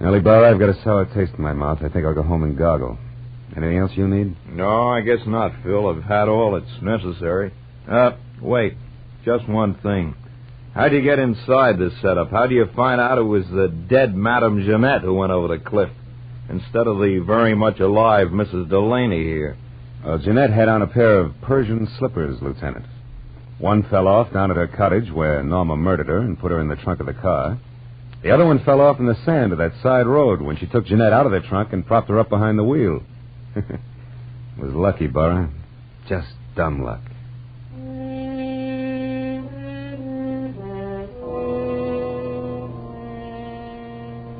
Ellie Bar, I've got a sour taste in my mouth. I think I'll go home and goggle. Anything else you need? No, I guess not, Phil. I've had all that's necessary. Wait. Just one thing. How'd you get inside this setup? How do you find out it was the dead Madame Jeanette who went over the cliff instead of the very much alive Mrs. Delaney here? Well, Jeanette had on a pair of Persian slippers, Lieutenant. One fell off down at her cottage where Norma murdered her and put her in the trunk of the car. The other one fell off in the sand of that side road when she took Jeanette out of the trunk and propped her up behind the wheel. It was lucky, Burra. Just dumb luck.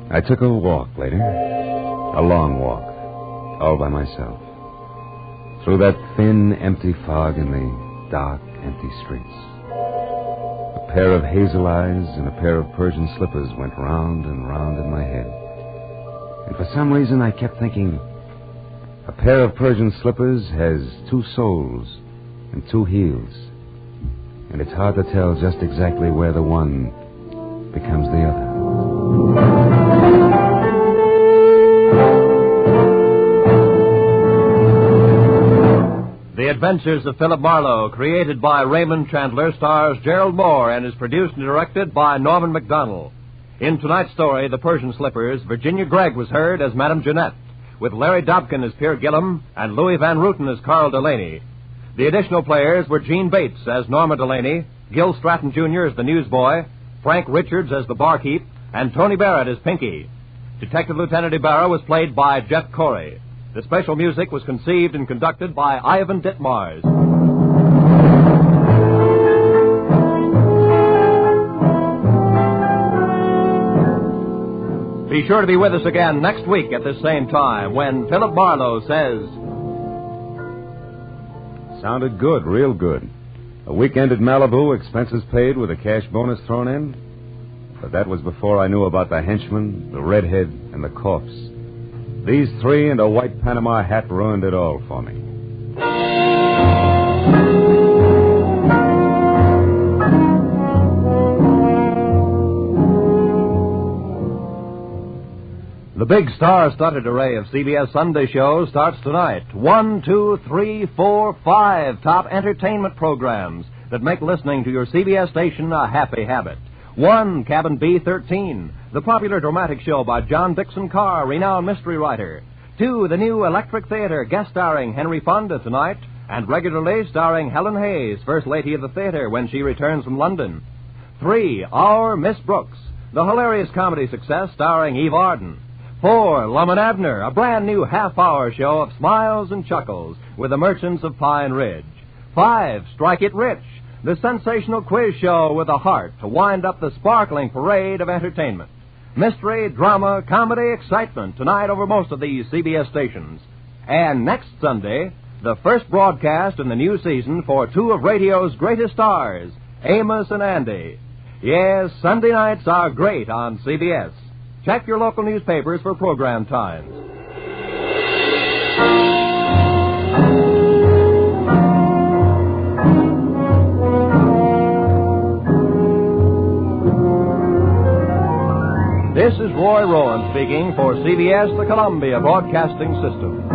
I took a walk later. A long walk. All by myself. Through that thin, empty fog in the dark, empty streets. A pair of hazel eyes and a pair of Persian slippers went round and round in my head. And for some reason I kept thinking, a pair of Persian slippers has two soles and two heels. And it's hard to tell just exactly where the one becomes the other. The Adventures of Philip Marlowe, created by Raymond Chandler, stars Gerald Moore and is produced and directed by Norman MacDonald. In tonight's story, The Persian Slippers, Virginia Gregg was heard as Madame Jeanette, with Larry Dobkin as Pierre Gillum and Louis Van Rooten as Carl Delaney. The additional players were Gene Bates as Norma Delaney, Gil Stratton Jr. as the newsboy, Frank Richards as the barkeep, and Tony Barrett as Pinky. Detective Lieutenant Ibarra was played by Jeff Corey. The special music was conceived and conducted by Ivan Ditmars. Be sure to be with us again next week at this same time when Philip Marlowe says... Sounded good, real good. A weekend at Malibu, expenses paid with a cash bonus thrown in. But that was before I knew about the henchman, the redhead, and the corpse. These three and a white Panama hat ruined it all for me. The big star-studded array of CBS Sunday shows starts tonight. 1, 2, 3, 4, 5 top entertainment programs that make listening to your CBS station a happy habit. 1, Cabin B-13, the popular dramatic show by John Dixon Carr, renowned mystery writer. 2, the new Electric Theater, guest starring Henry Fonda tonight, and regularly starring Helen Hayes, First Lady of the Theater, when she returns from London. 3, Our Miss Brooks, the hilarious comedy success starring Eve Arden. 4, Lum and Abner, a brand new half-hour show of smiles and chuckles with the merchants of Pine Ridge. 5, Strike It Rich, the sensational quiz show with a heart to wind up the sparkling parade of entertainment. Mystery, drama, comedy, excitement tonight over most of these CBS stations. And next Sunday, the first broadcast in the new season for two of radio's greatest stars, Amos and Andy. Yes, Sunday nights are great on CBS. Check your local newspapers for program times. This is Roy Rowan speaking for CBS, the Columbia Broadcasting System.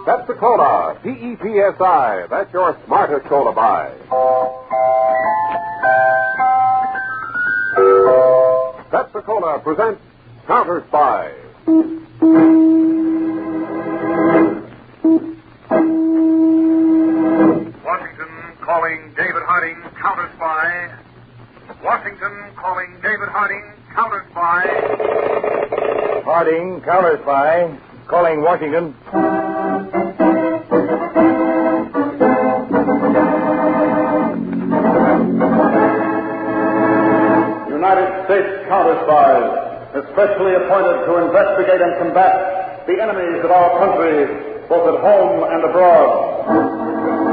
Pepsi-Cola, P-E-P-S-I. That's your smartest cola buy. Pepsi-Cola presents Counterspy. Washington calling David Harding, Counterspy. Washington calling David Harding, Counterspy. Harding, Counterspy. Calling Washington. United States counterspies, especially appointed to investigate and combat the enemies of our country, both at home and abroad.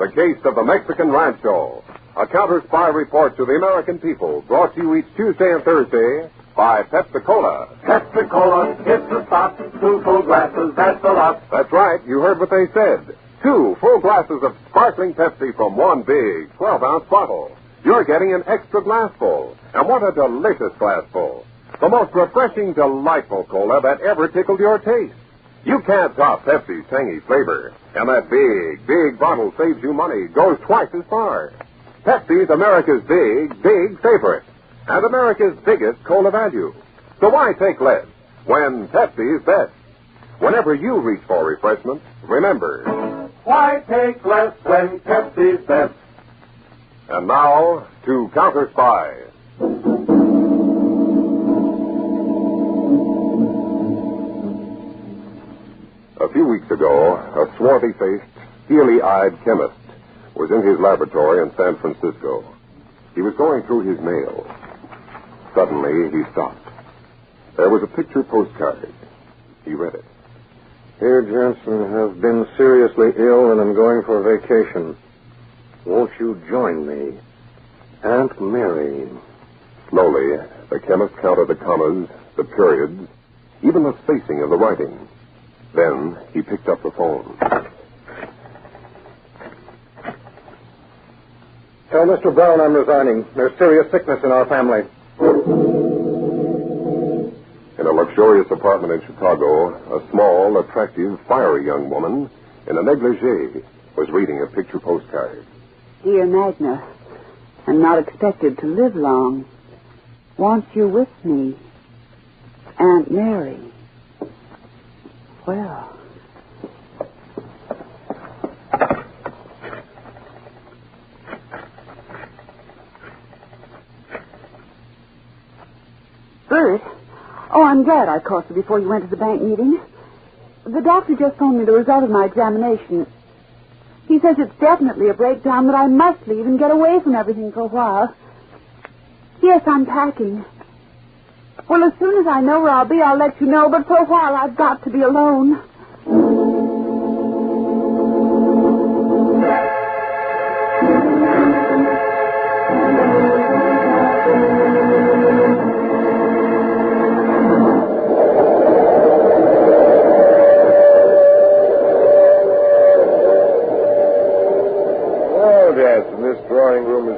The Case of the Mexican Rancho. A Counterspy report to the American people, brought to you each Tuesday and Thursday by Pepsi-Cola. Pepsi-Cola, it's the stop. 2 full glasses, that's a lot. That's right. You heard what they said. 2 full glasses of sparkling Pepsi from one big 12-ounce bottle. You're getting an extra glassful. And what a delicious glassful. The most refreshing, delightful cola that ever tickled your taste. You can't top Pepsi's tangy flavor. And that big bottle saves you money, goes twice as far. Pepsi's America's big favorite. And America's biggest cola value. So why take less when Pepsi's best? Whenever you reach for refreshment, remember, Why take less when Pepsi's best? And now, to Counterspy. A few weeks ago, a swarthy-faced, steely-eyed chemist was in his laboratory in San Francisco. He was going through his mail. Suddenly, he stopped. There was a picture postcard. He read it. Dear Jensen, have been seriously ill and am going for vacation. Won't you join me? Aunt Mary. Slowly, the chemist counted the commas, the periods, even the spacing of the writing. Then he picked up the phone. Tell Mr. Brown I'm resigning. There's serious sickness in our family. In a luxurious apartment in Chicago, a small, attractive, fiery young woman in a negligee was reading a picture postcard. Dear Magna, I'm not expected to live long. Want you with me. Aunt Mary. Well. Bert? Oh, I'm glad I caught you before you went to the bank meeting. The doctor just phoned me the result of my examination. He says it's definitely a breakdown, that I must leave and get away from everything for a while. Yes, I'm packing. Well, as soon as I know where I'll be, I'll let you know, but for a while I've got to be alone.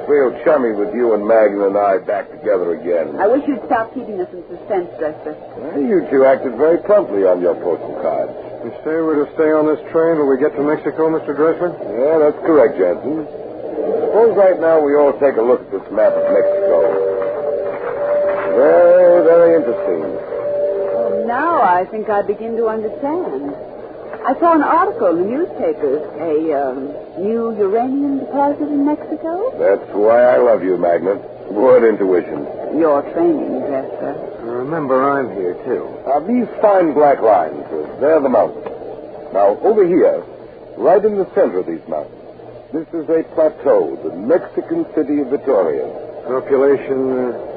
Real chummy with you and Magna and I back together again. I wish you'd stop keeping us in suspense, Lester. Well, you two acted very promptly on your postal cards. You say we're to stay on this train till we get to Mexico, Mr. Dressler? Yeah, that's correct, Jensen. Suppose right now we all take a look at this map of Mexico. Very, very interesting. Well, now I think I begin to understand. I saw an article in the newspapers. A new uranium deposit in Mexico? That's why I love you, Magna. What intuition. Your training, Lester. Remember, I'm here, too. These fine black lines, they're the mountains. Now, over here, right in the center of these mountains, this is a plateau, the Mexican city of Vitoria. Population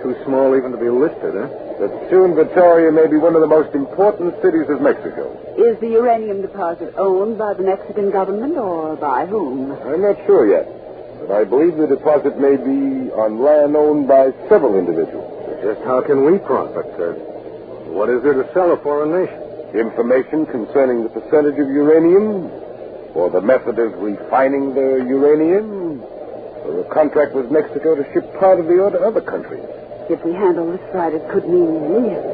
too small even to be listed, huh? But soon Vitoria may be one of the most important cities of Mexico. Is the uranium deposit owned by the Mexican government or by whom? I'm not sure yet, but I believe the deposit may be on land owned by several individuals. Just how can we profit? What is there to sell a foreign nation? Information concerning the percentage of uranium, or the method of refining the uranium, or a contract with Mexico to ship part of the ore to other countries. If we handle this right, it could mean millions.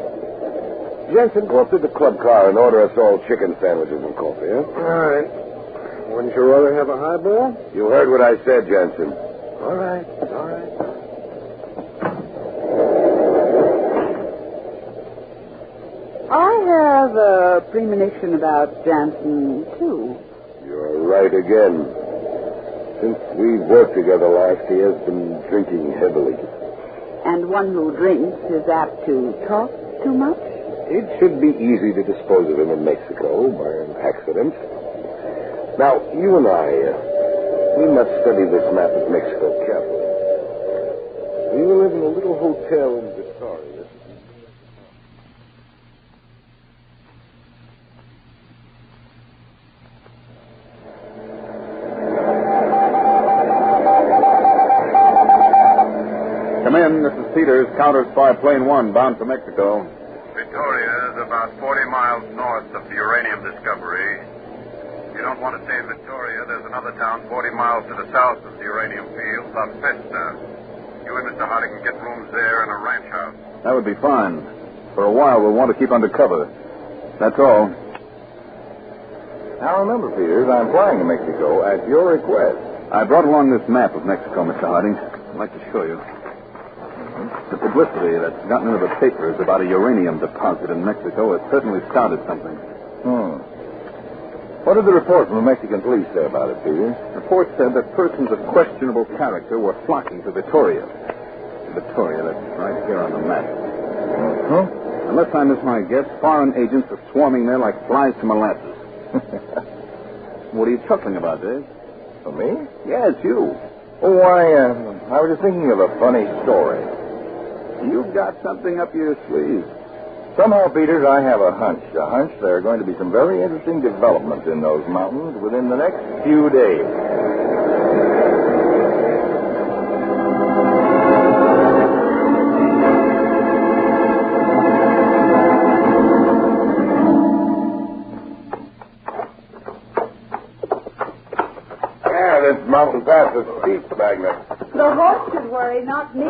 Jensen, go up to the club car and order us all chicken sandwiches and coffee, huh? All right. Wouldn't you rather have a highball? You heard what I said, Jensen. All right, all right. I have a premonition about Jansen, too. You're right again. Since we've worked together last, he has been drinking heavily. And one who drinks is apt to talk too much? It should be easy to dispose of him in Mexico by an accident. Now, you and I, we must study this map of Mexico carefully. We will live in a little hotel in Victoria. Peters, Counterspy Plane 1, bound for Mexico. Victoria is about 40 miles north of the uranium discovery. You don't want to stay in Victoria. There's another town 40 miles to the south of the uranium field, La Festa. You and Mr. Hardy can get rooms there in a ranch house. That would be fine. For a while, we'll want to keep under cover. That's all. Now remember, Peters, I'm flying to Mexico at your request. I brought along this map of Mexico, Mr. Harding. I'd like to show you. The publicity that's gotten into the papers about a uranium deposit in Mexico has certainly started something. What did the report from the Mexican police say about it, Peters? The report said that persons of questionable character were flocking to Victoria. Victoria, that's right here on the map. Unless I miss my guess, foreign agents are swarming there like flies to molasses. What are you chuckling about, Dave? For me? Yes, you. Oh, I was just thinking of a funny story. You've got something up your sleeve. Somehow, Peters, I have a hunch there are going to be some very interesting developments in those mountains within the next few days. This mountain pass is steep, Magna. The horse should worry, not me.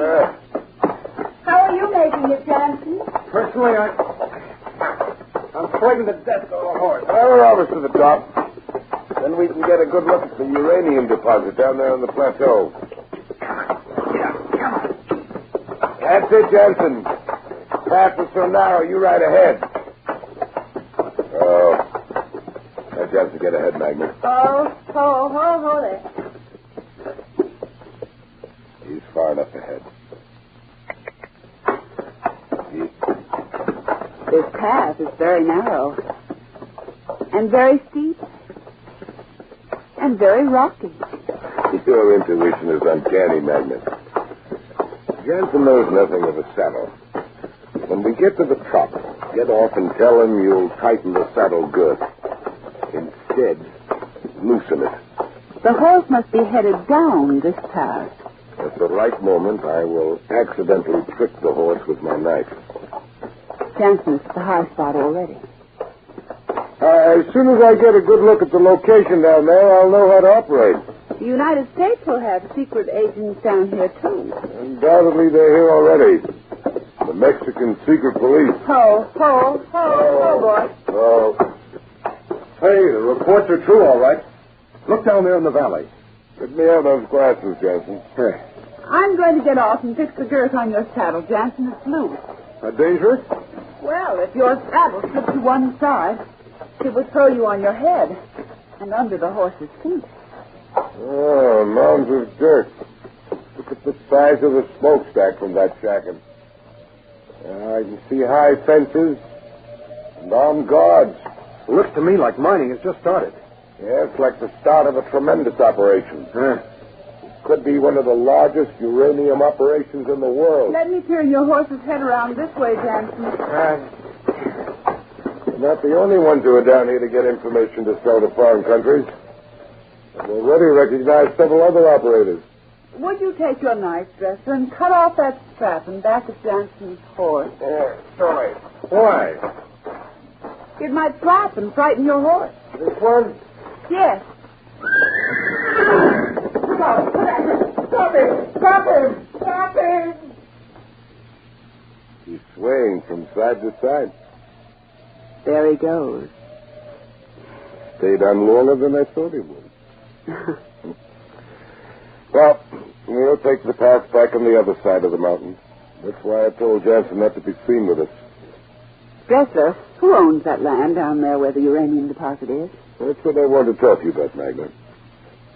How are you making it, Jansen? Personally, I'm frightened to death of a horse. Well, we're almost to the top. Then we can get a good look at the uranium deposit down there on the plateau. Come on. That's it, Jansen. Path is so narrow, you ride ahead. Oh. Let Jansen get ahead, Magna. Oh, there. He's far enough ahead. This path is very narrow. And very steep. And very rocky. Your intuition is uncanny, Magna. Jansen knows nothing of a saddle. When we get to the top, get off and tell him you'll tighten the saddle good. Instead, loosen it. The horse must be headed down this path. At the right moment, I will accidentally prick the horse with my knife. Jansen is at the high spot already. As soon as I get a good look at the location down there, I'll know how to operate. The United States will have secret agents down here, too. Undoubtedly, they're here already. The Mexican secret police. Ho, boy. Oh. Hey, the reports are true, all right. Look down there in the valley. Let me have those glasses, Jansen. Hey. I'm going to get off and fix the girth on your saddle, Jansen. It's loose. That dangerous? Well, if your saddle slipped to one side, it would throw you on your head and under the horse's feet. Oh, mounds of dirt. Look at the size of the smokestack from that shacket. I can see high fences and armed guards. It looks to me like mining has just started. Yeah, it's like the start of a tremendous operation. It could be one of the largest uranium operations in the world. Let me turn your horse's head around this way, Jansen. We're not the only ones who are down here to get information to sell to foreign countries. I've already recognized several other operators. Would you take your knife, Dresser, and cut off that strap and back of Jansen's horse? Yeah, sorry. Why? It might flap and frighten your horse. This one? Yes. Stop him! He's swaying from side to side. There he goes. Stayed on longer than I thought he would. Well, we'll take the path back on the other side of the mountain. That's why I told Jansen not to be seen with us. Dresser, who owns that land down there where the uranium deposit is? That's what I want to talk to you about, Magna.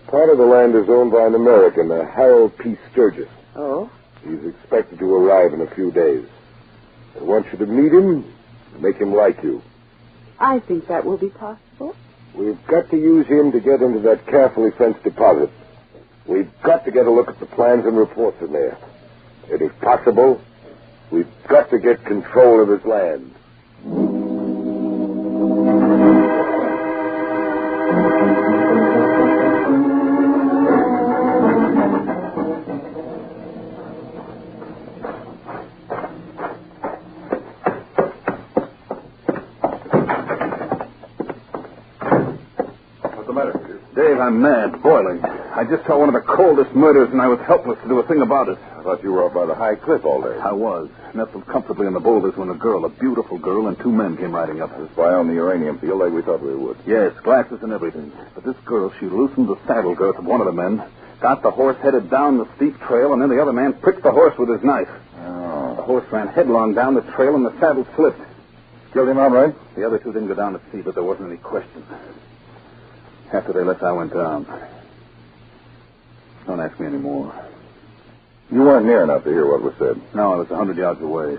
Part of the land is owned by an American, Harold P. Sturgis. Oh? He's expected to arrive in a few days. I want you to meet him and make him like you. I think that will be possible. We've got to use him to get into that carefully fenced deposit. We've got to get a look at the plans and reports in there. And if possible, we've got to get control of his land. Dave, I'm mad, boiling. I just saw one of the coldest murders, and I was helpless to do a thing about it. I thought you were up by the high cliff all day. I was. Nestled comfortably in the boulders when a beautiful girl, and two men came riding up. This spy on the uranium field like we thought we would. Yes, glasses and everything. But this girl, she loosened the saddle girth of one of the men, got the horse headed down the steep trail, and then the other man pricked the horse with his knife. Oh. The horse ran headlong down the trail, and the saddle slipped. Killed him outright? The other two didn't go down to see, but there wasn't any question. After they left, I went down. Don't ask me any more. You weren't near enough to hear what was said. No, I was 100 yards away.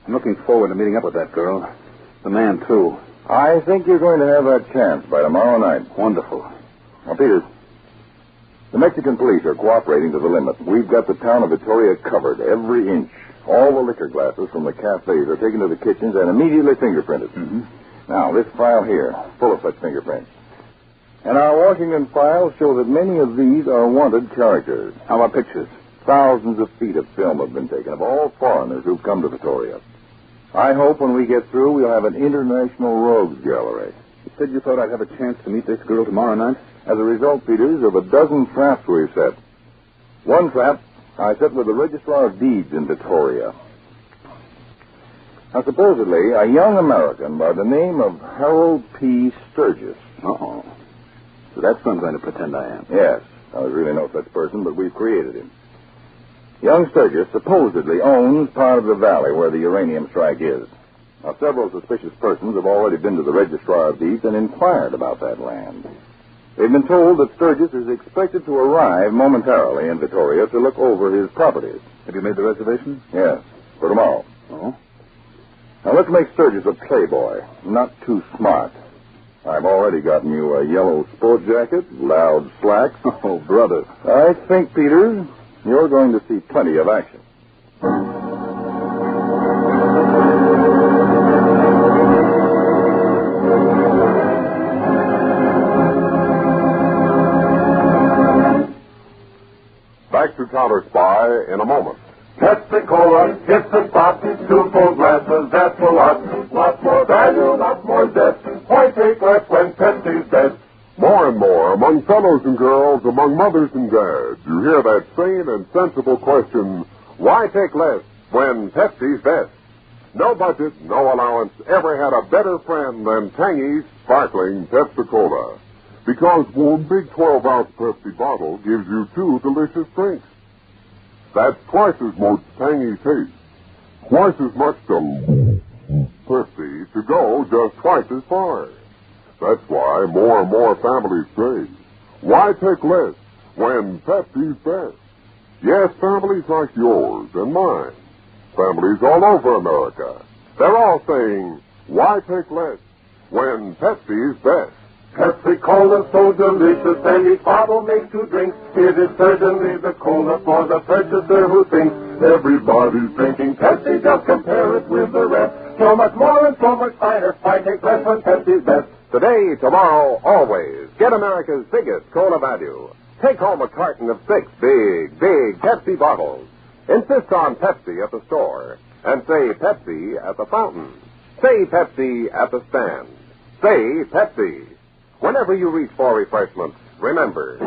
I'm looking forward to meeting up with that girl. The man, too. I think you're going to have that chance by tomorrow night. Wonderful. Now, Peters, the Mexican police are cooperating to the limit. We've got the town of Victoria covered, every inch. All the liquor glasses from the cafes are taken to the kitchens and immediately fingerprinted. Mm-hmm. Now, this file here, full of such fingerprints. And our Washington files show that many of these are wanted characters. How about pictures? Thousands of feet of film have been taken of all foreigners who've come to Victoria. I hope when we get through, we'll have an international rogues gallery. You said you thought I'd have a chance to meet this girl tomorrow night? As a result, Peters, of a dozen traps we've set. One trap I set with the Registrar of Deeds in Victoria. Now, supposedly, a young American by the name of Harold P. Sturgis. Uh-oh. So that's who I'm going to pretend I am. Yes. Now, there's really no such person, but we've created him. Young Sturgis supposedly owns part of the valley where the uranium strike is. Now, several suspicious persons have already been to the Registrar of Deeds and inquired about that land. They've been told that Sturgis is expected to arrive momentarily in Victoria to look over his properties. Have you made the reservation? Yes, for tomorrow. Oh? Now, let's make Sturgis a playboy, not too smart. I've already gotten you a yellow sport jacket, loud slacks. Oh, brother. I think, Peters, you're going to see plenty of action. Back to Counterspy in a moment. Pepsi-Cola, hits the spot, 2 full glasses, that's a lot. Lots more value, lots more zest. Why take less when Pepsi's best? More and more, among fellows and girls, among mothers and dads, you hear that sane and sensible question, why take less when Pepsi's best? No budget, no allowance ever had a better friend than tangy, sparkling Pepsi-Cola. Because one big 12-ounce Pepsi bottle gives you 2 delicious drinks. That's twice as much tangy taste, twice as much Pepsi to go just twice as far. That's why more and more families say, why take less when Pepsi's best? Yes, families like yours and mine, families all over America, they're all saying, why take less when Pepsi's best? Pepsi-Cola so delicious, and each bottle makes 2 drinks. It is certainly the cola for the purchaser who thinks everybody's drinking Pepsi. Just compare it with the rest. So much more and so much finer. Why take less when Pepsi's best? Today, tomorrow, always. Get America's biggest cola value. Take home a carton of 6 big Pepsi bottles. Insist on Pepsi at the store. And say Pepsi at the fountain. Say Pepsi at the stand. Say Pepsi. Whenever you reach for refreshment, remember,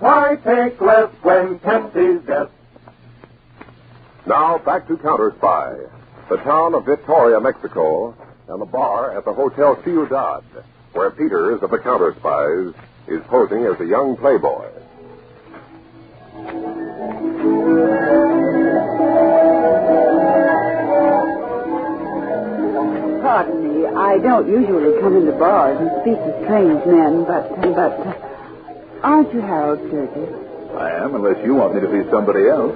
why take less when Pepsi's best? Now, back to Counterspy, the town of Victoria, Mexico, and the bar at the Hotel Ciudad, where Peters of the Counterspies is posing as a young playboy. Pardon me, I don't usually come into bars and speak to strange men, but aren't you Harold Sturgis? I am, unless you want me to be somebody else.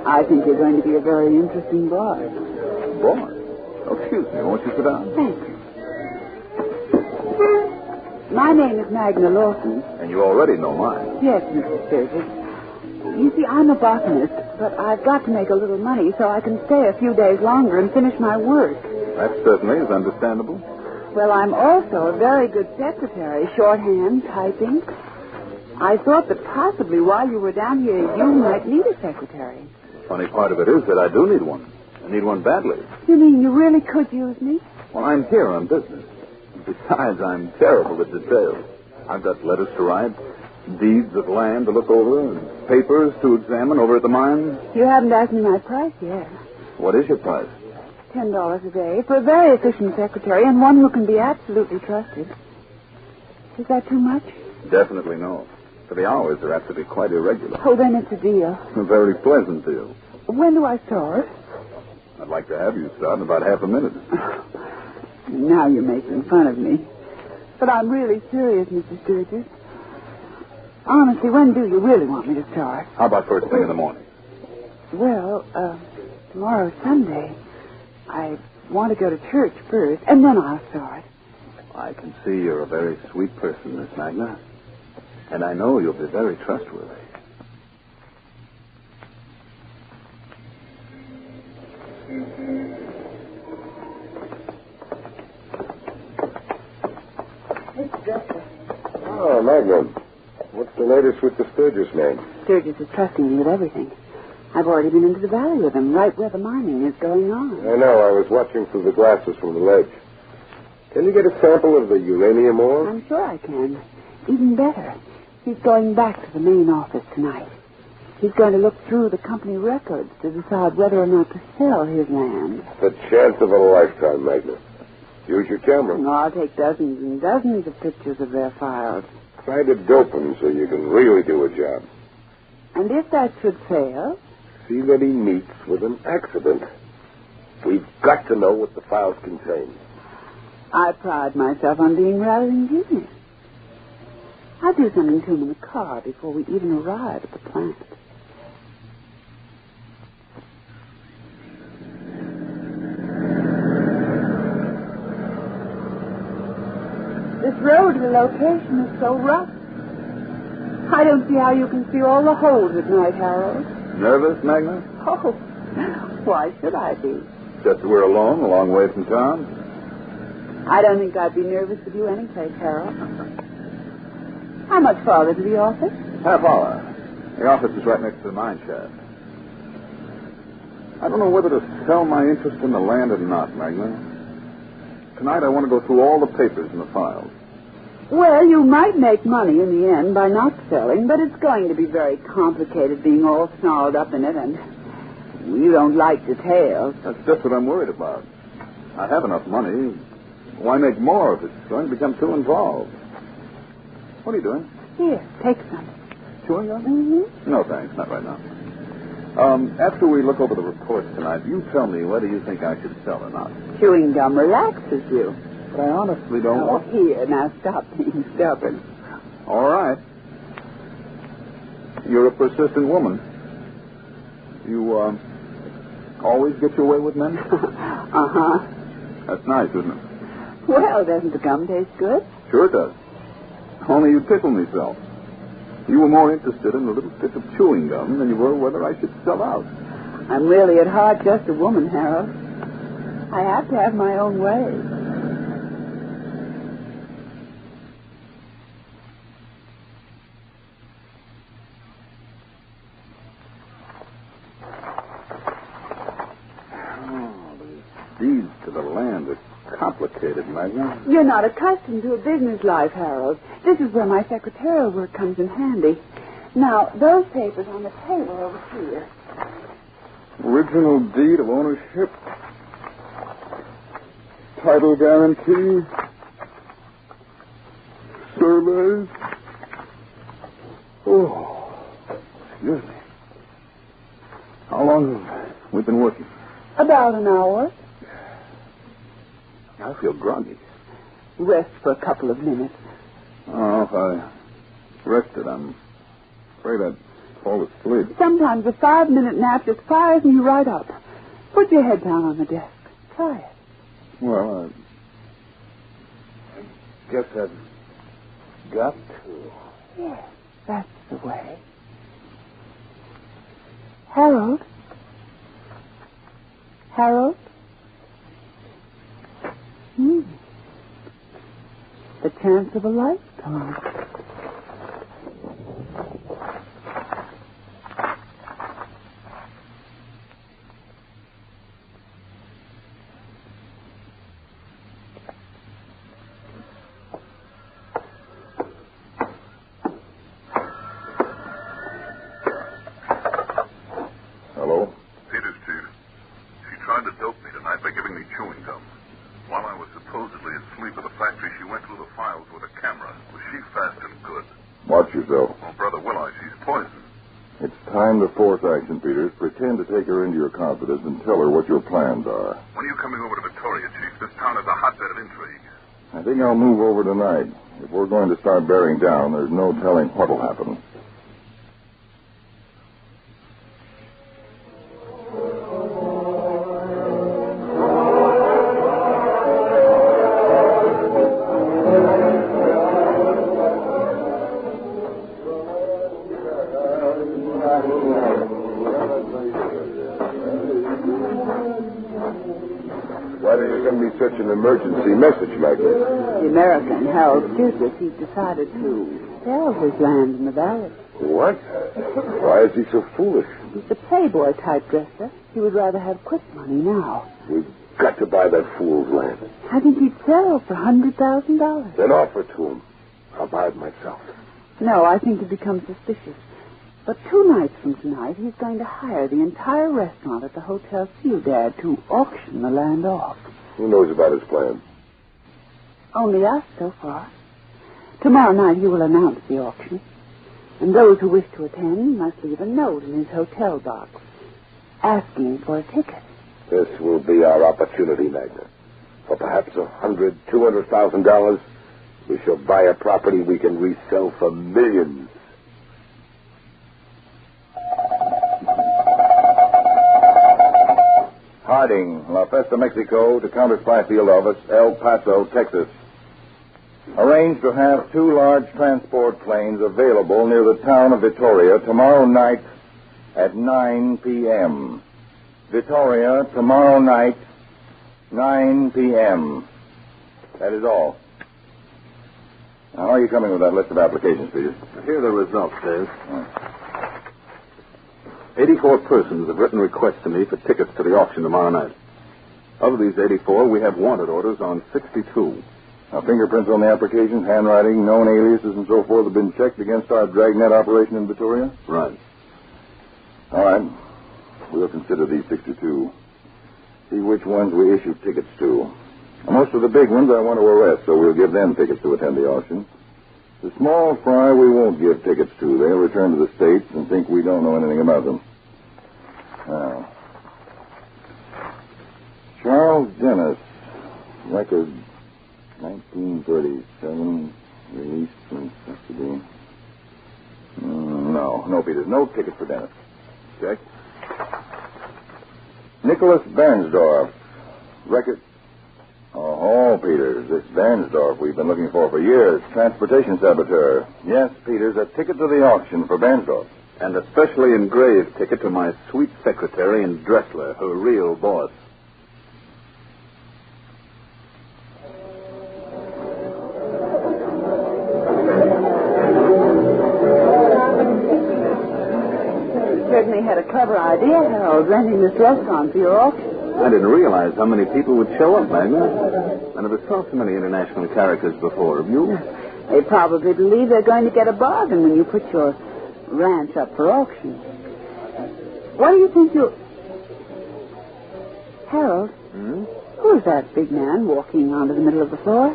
I think you're going to be a very interesting boy. Boy? Oh, excuse me, won't you sit down? Thank you. My name is Magna Lawson. And you already know mine. Yes, Mr. Sturgis. You see, I'm a botanist, but I've got to make a little money so I can stay a few days longer and finish my work. That certainly is understandable. Well, I'm also a very good secretary, shorthand, typing. I thought that possibly while you were down here, you might need a secretary. The funny part of it is that I do need one. I need one badly. You mean you really could use me? Well, I'm here on business. Besides, I'm terrible at details. I've got letters to write, deeds of land to look over, and papers to examine over at the mine. You haven't asked me my price yet. What is your price? $10 a day for a very efficient secretary and one who can be absolutely trusted. Is that too much? Definitely no. For the hours, they're apt to be quite irregular. Oh, then it's a deal. A very pleasant deal. When do I start? I'd like to have you start in about half a minute. Now you're making fun of me. But I'm really serious, Mr. Sturgis. Honestly, when do you really want me to start? How about first thing in the morning? Well, tomorrow's Sunday. I want to go to church first, and then I'll start. I can see you're a very sweet person, Miss Magna. And I know you'll be very trustworthy. Oh, Magnum. What's the latest with the Sturgis man? Sturgis is trusting me with everything. I've already been into the valley with him, right where the mining is going on. I know. I was watching through the glasses from the ledge. Can you get a sample of the uranium ore? I'm sure I can. Even better. He's going back to the main office tonight. He's going to look through the company records to decide whether or not to sell his land. The chance of a lifetime, Magna. Use your camera. No, I'll take dozens and dozens of pictures of their files. Try to dope him so you can really do a job. And if that should fail? See that he meets with an accident. We've got to know what the files contain. I pride myself on being rather ingenious. I'll do something to him in the car before we even arrive at the plant. This road to the location is so rough. I don't see how you can see all the holes at night, Harold. Nervous, Magna? Oh, why should I be? Just we're alone, a long way from town. I don't think I'd be nervous with you anyplace, Harold. How much farther to the office? Half hour. The office is right next to the mine shaft. I don't know whether to sell my interest in the land or not, Magna. Tonight I want to go through all the papers and the files. Well, you might make money in the end by not selling, but it's going to be very complicated being all snarled up in it, and you don't like details. That's just what I'm worried about. I have enough money. Why make more if it's going to become too involved? What are you doing? Here, take some. Chewing gum? Mm-hmm. No, thanks. Not right now. After we look over the reports tonight, you tell me whether you think I should sell or not. Chewing gum relaxes you. But I honestly don't want... Here, now stop being stubborn. All right. You're a persistent woman. You, always get your way with men? Uh-huh. That's nice, isn't it? Well, doesn't the gum taste good? Sure it does. Only you tickle me so. You were more interested in a little stick of chewing gum than you were whether I should sell out. I'm really at heart just a woman, Harold. I have to have my own way. Deeds to the land are complicated, Magna. You're not accustomed to a business life, Harold. This is where my secretarial work comes in handy. Now, those papers on the table over here. Original deed of ownership. Title guarantee. Surveys. Oh, excuse me. How long have we been working? About an hour. I feel groggy. Rest for a couple of minutes. Oh, if I rested, I'm afraid I'd fall asleep. Sometimes a 5-minute nap just fires me right up. Put your head down on the desk. Try it. Well, I guess I've got to. Yes, that's the way. Harold? Harold? The chance of a lifetime. course action, Peters. Pretend to take her into your confidence and tell her what your plans are. When are you coming over to Victoria, Chief? This town is a hotbed of intrigue. I think I'll move over tonight. If we're going to start bearing down, there's no telling what'll happen. Such an emergency message, Maggie. The American, Harold Circus, he's decided to sell his land in the valley. What? Why is he so foolish? He's a playboy type dresser. He would rather have quick money now. We've got to buy that fool's land. I think he'd sell for $100,000. Then offer it to him. I'll buy it myself. No, I think he'd become suspicious. But 2 nights from tonight, he's going to hire the entire restaurant at the Hotel Ciudad to auction the land off. Who knows about his plan? Only us so far. Tomorrow night he will announce the auction. And those who wish to attend must leave a note in his hotel box asking for a ticket. This will be our opportunity, Magna. For perhaps $100,000, $200,000, we shall buy a property we can resell for millions. Harding, La Festa, Mexico, to Counterspy Field Office, El Paso, Texas. Arranged to have 2 large transport planes available near the town of Victoria tomorrow night at 9 p.m. Victoria, tomorrow night, 9 p.m. That is all. Now, how are you coming with that list of applications, Peters? Here are the results, Dave. 84 persons have written requests to me for tickets to the auction tomorrow night. Of these 84, we have wanted orders on 62. Now, fingerprints on the applications, handwriting, known aliases, and so forth have been checked against our dragnet operation in Victoria? Right. All right. We'll consider these 62. See which ones we issue tickets to. Now, most of the big ones I want to arrest, so we'll give them tickets to attend the auction. The small fry we won't give tickets to. They'll return to the States and think we don't know anything about them. Now, Charles Dennis, record 1937, released from custody. No, Peters, no tickets for Dennis. Check. Nicholas Bernsdorf, record. Oh, Peters, this Bernsdorf we've been looking for years. Transportation saboteur. Yes, Peters, a ticket to the auction for Bernsdorf. And a specially engraved ticket to my sweet secretary and Dressler, her real boss. You certainly had a clever idea, Harold, renting this restaurant for your auction. I didn't realize how many people would show up, Magna. I never saw so many international characters before. Have you? They probably believe they're going to get a bargain when you put your ranch up for auction. What do you think you... Harold? Who's that big man walking onto the middle of the floor?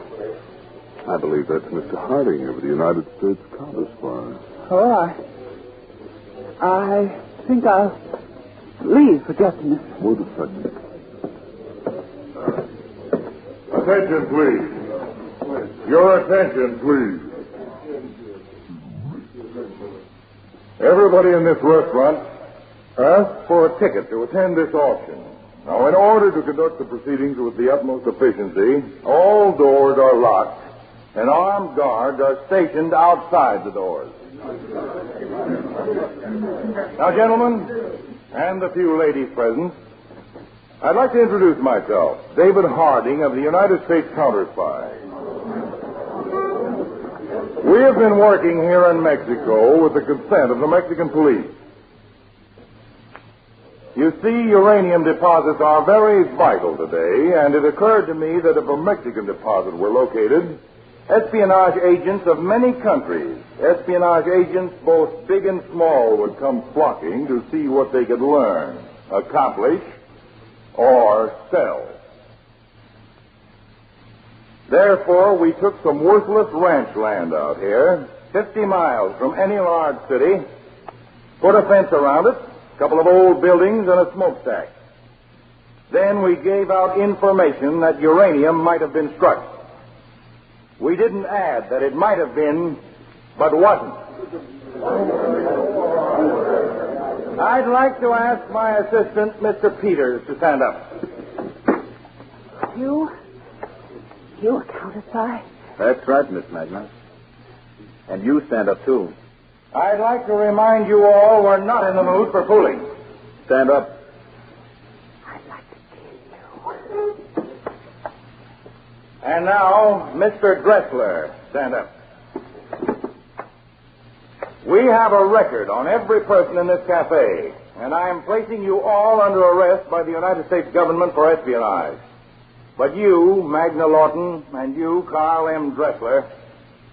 I believe that's Mr. Harding of the United States Counterspy. Oh, I think I'll leave for just a minute. Wait a second. Attention, please. Your attention, please. Everybody in this restaurant asked for a ticket to attend this auction. Now, in order to conduct the proceedings with the utmost efficiency, all doors are locked and armed guards are stationed outside the doors. Now, gentlemen, and the few ladies present, I'd like to introduce myself, David Harding of the United States Counterspy. We have been working here in Mexico with the consent of the Mexican police. You see, uranium deposits are very vital today, and it occurred to me that if a Mexican deposit were located, espionage agents of many countries, espionage agents both big and small, would come flocking to see what they could learn, accomplish, or sell. Therefore, we took some worthless ranch land out here, 50 miles from any large city, put a fence around it, a couple of old buildings, and a smokestack. Then we gave out information that uranium might have been struck. We didn't add that it might have been, but wasn't. I'd like to ask my assistant, Mr. Peters, to stand up. You a counterspy? That's right, Miss Magna. And you stand up, too. I'd like to remind you all we're not in the mood for fooling. Stand up. And now, Mr. Dressler, stand up. We have a record on every person in this cafe, and I am placing you all under arrest by the United States government for espionage. But you, Magna Lawton, and you, Carl M. Dressler,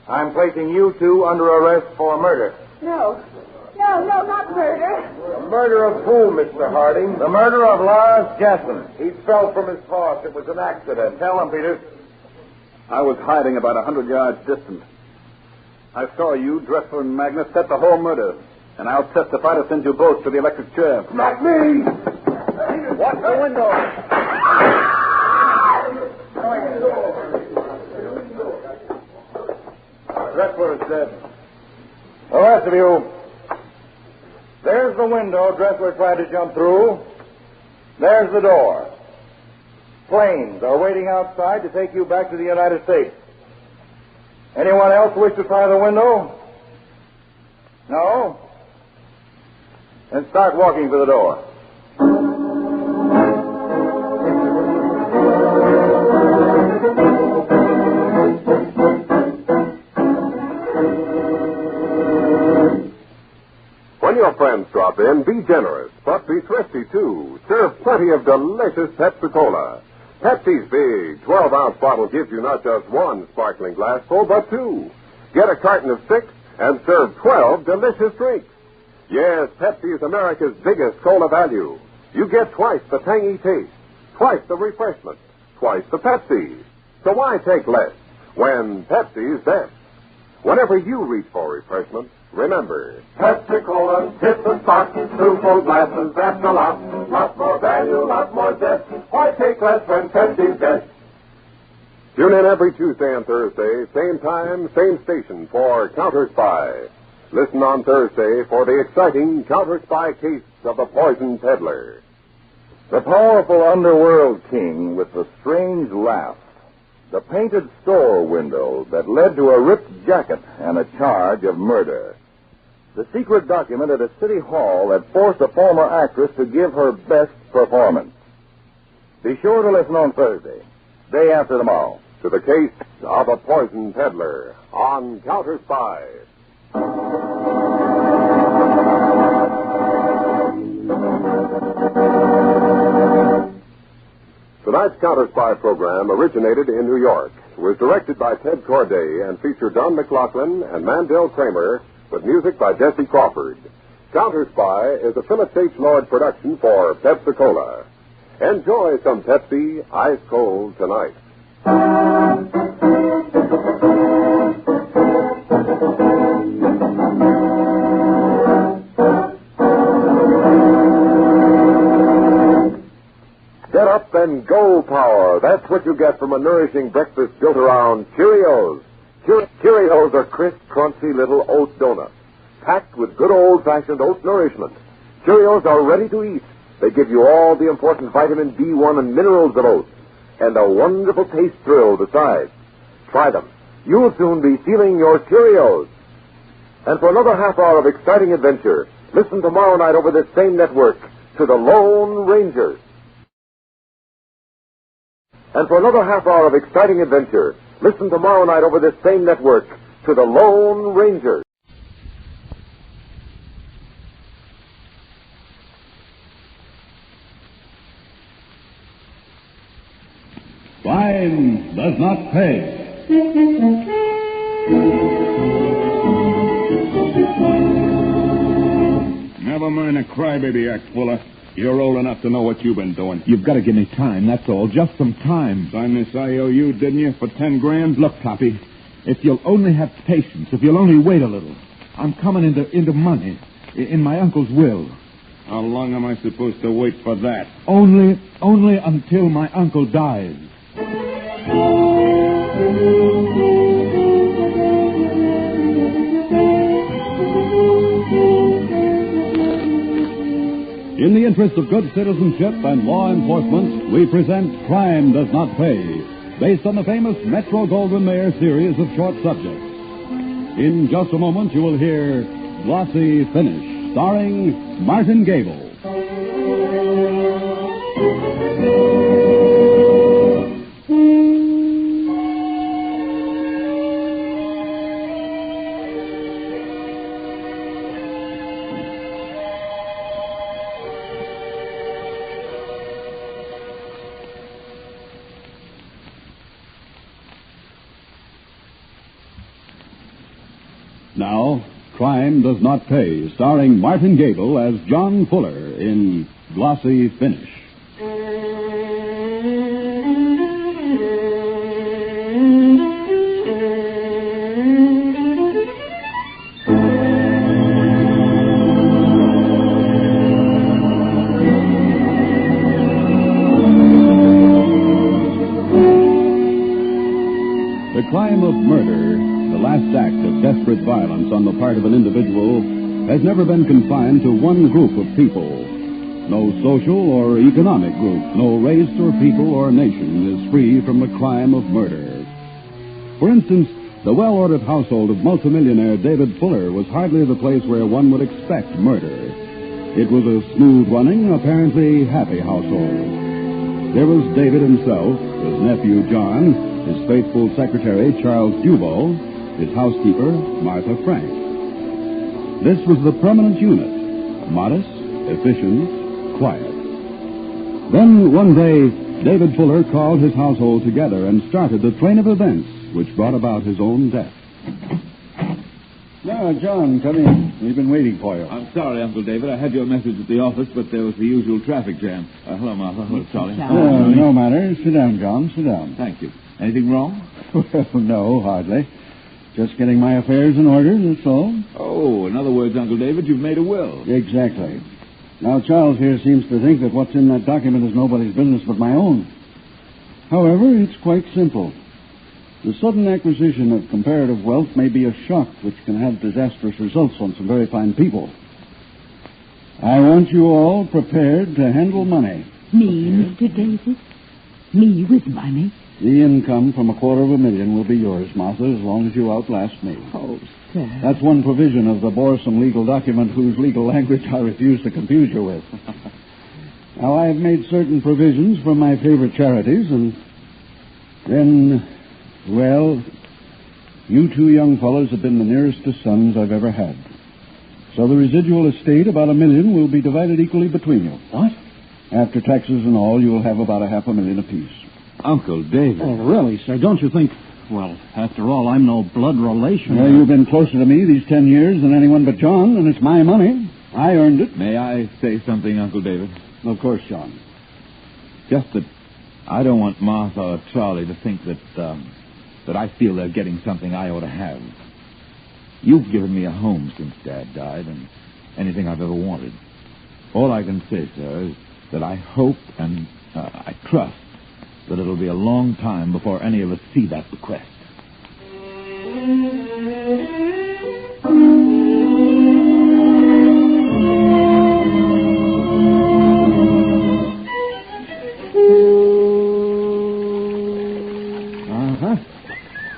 I'm placing you two under arrest for murder. No, not murder. The murder of who, Mr. Harding? The murder of Lars Jasson. He fell from his horse. It was an accident. Tell him, Peters. I was hiding about 100 yards distant. I saw you, Dressler and Magna, set the whole murder. And I'll testify to send you both to the electric chair. Not me! Watch the window! Dressler is dead. The rest of you, there's the window Dressler tried to jump through. There's the door. Planes are waiting outside to take you back to the United States. Anyone else wish to try the window? No? Then start walking for the door. When your friends drop in, be generous, but be thrifty, too. Serve plenty of delicious Pepsi-Cola. Pepsi's big 12-ounce bottle gives you not just one sparkling glassful, but two. Get a carton of 6 and serve 12 delicious drinks. Yes, Pepsi is America's biggest cola value. You get twice the tangy taste, twice the refreshment, twice the Pepsi. So why take less when Pepsi's best? Whenever you reach for refreshment, remember, Pepsi-Cola, hit the spots, 2 full glasses, that's a lot. Lot more value, lot more zest. Why take less when Pepsi's best? Tune in every Tuesday and Thursday, same time, same station for Counterspy. Listen on Thursday for the exciting Counterspy case of the Poison Peddler. The powerful underworld king with the strange laugh. The painted store window that led to a ripped jacket and a charge of murder. The secret document at a city hall that forced a former actress to give her best performance. Be sure to listen on Thursday, day after tomorrow, to the case of a poison peddler on Counterspy. Tonight's Counterspy program originated in New York, was directed by Ted Corday, and featured Don McLaughlin and Mandel Kramer, with music by Jesse Crawford. Counterspy is a Phillips H. Lord production for Pepsi-Cola. Enjoy some Pepsi ice cold tonight. Get up and go power. That's what you get from a nourishing breakfast built around Cheerios. Cheerios are crisp, crunchy little oat donuts, packed with good old-fashioned oat nourishment. Cheerios are ready to eat. They give you all the important vitamin B1 and minerals of oats, and a wonderful taste thrill besides. Try them. You'll soon be feeling your Cheerios. And for another half hour of exciting adventure, listen tomorrow night over this same network to The Lone Ranger. And for another half hour of exciting adventure, listen tomorrow night over this same network to The Lone Ranger. Crime does not pay. Never mind a crybaby act, Fuller. You're old enough to know what you've been doing. You've got to give me time, that's all. Just some time. Signed this IOU, didn't you, for 10 grand? Look, Toppy, if you'll only have patience, if you'll only wait a little, I'm coming into money in my uncle's will. How long am I supposed to wait for that? Only until my uncle dies. In the interest of good citizenship and law enforcement, we present Crime Does Not Pay, based on the famous Metro-Goldwyn-Mayer series of short subjects. In just a moment, you will hear Glossy Finish, starring Martin Gable. Now, Crime Does Not Pay, starring Martin Gable as John Fuller in Glossy Finish. The crime of murder, the last act of desperate violence on the part of an individual, has never been confined to one group of people. No social or economic group, no race or people or nation is free from the crime of murder. For instance, the well-ordered household of multimillionaire David Fuller was hardly the place where one would expect murder. It was a smooth-running, apparently happy household. There was David himself, his nephew John, his faithful secretary Charles Dubo, his housekeeper, Martha Frank. This was the permanent unit, modest, efficient, quiet. Then, one day, David Fuller called his household together and started the train of events which brought about his own death. Now, John, come in. We've been waiting for you. I'm sorry, Uncle David. I had your message at the office, but there was the usual traffic jam. Hello, Martha. Hello, Charlie. No matter. Sit down, John. Sit down. Thank you. Anything wrong? Well, no, hardly. Just getting my affairs in order, that's all. Oh, in other words, Uncle David, you've made a will. Exactly. Now, Charles here seems to think that what's in that document is nobody's business but my own. However, it's quite simple. The sudden acquisition of comparative wealth may be a shock which can have disastrous results on some very fine people. I want you all prepared to handle money. Me, Mr. David? Me with money? The income from $250,000 will be yours, Martha, as long as you outlast me. Oh, sir. That's one provision of the boresome legal document whose legal language I refuse to confuse you with. Now, I have made certain provisions for my favorite charities, and then, well, you two young fellows have been the nearest to sons I've ever had. So the residual estate, about $1 million, will be divided equally between you. What? After taxes and all, you'll have about $500,000 apiece. Uncle David. Oh, really, sir? Don't you think... Well, after all, I'm no blood relation. Well, you've been closer to me these 10 years than anyone but John, and it's my money. I earned it. May I say something, Uncle David? Of course, John. Just that I don't want Martha or Charlie to think that I feel they're getting something I ought to have. You've given me a home since Dad died, and anything I've ever wanted. All I can say, sir, is that I hope and I trust that it'll be a long time before any of us see that bequest.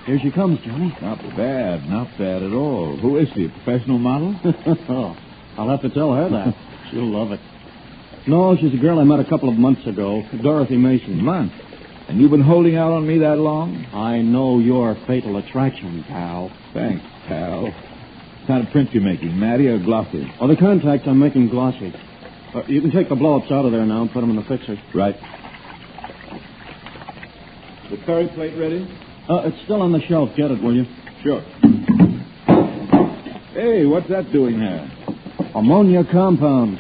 Here she comes, Johnny. Not bad at all. Who is she, a professional model? I'll have to tell her that. She'll love it. No, she's a girl I met a couple of months ago, Dorothy Mason. Months? And you've been holding out on me that long? I know your fatal attraction, pal. Thanks, pal. What kind of print you making, Matty or glossy? Oh, the contacts I'm making glossy. You can take the blow-ups out of there now and put them in the fixer. Right. The curry plate ready? It's still on the shelf. Get it, will you? Sure. Hey, what's that doing there? Ammonia compound.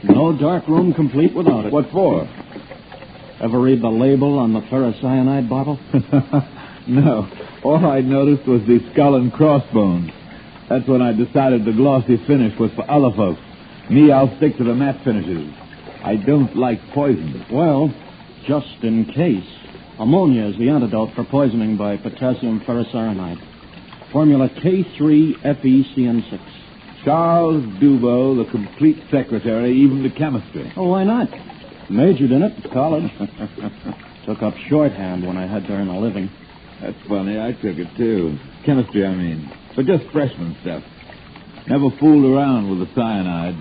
No dark room complete without it. What for? Ever read the label on the ferrocyanide bottle? No. All I noticed was the skull and crossbones. That's when I decided the glossy finish was for other folks. Me, I'll stick to the matte finishes. I don't like poison. Well, just in case, ammonia is the antidote for poisoning by potassium ferrocyanide. Formula K3FeCN6. Charles Dubo, the complete secretary, even to chemistry. Oh, why not? Majored in it at college. Took up shorthand when I had to earn a living. That's funny. I took it, too. Chemistry, I mean. But just freshman stuff. Never fooled around with the cyanide.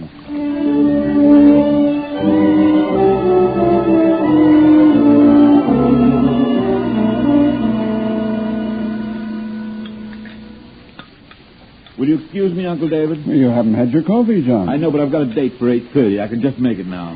Will you excuse me, Uncle David? You haven't had your coffee, John. I know, but I've got a date for 8:30. I can just make it now.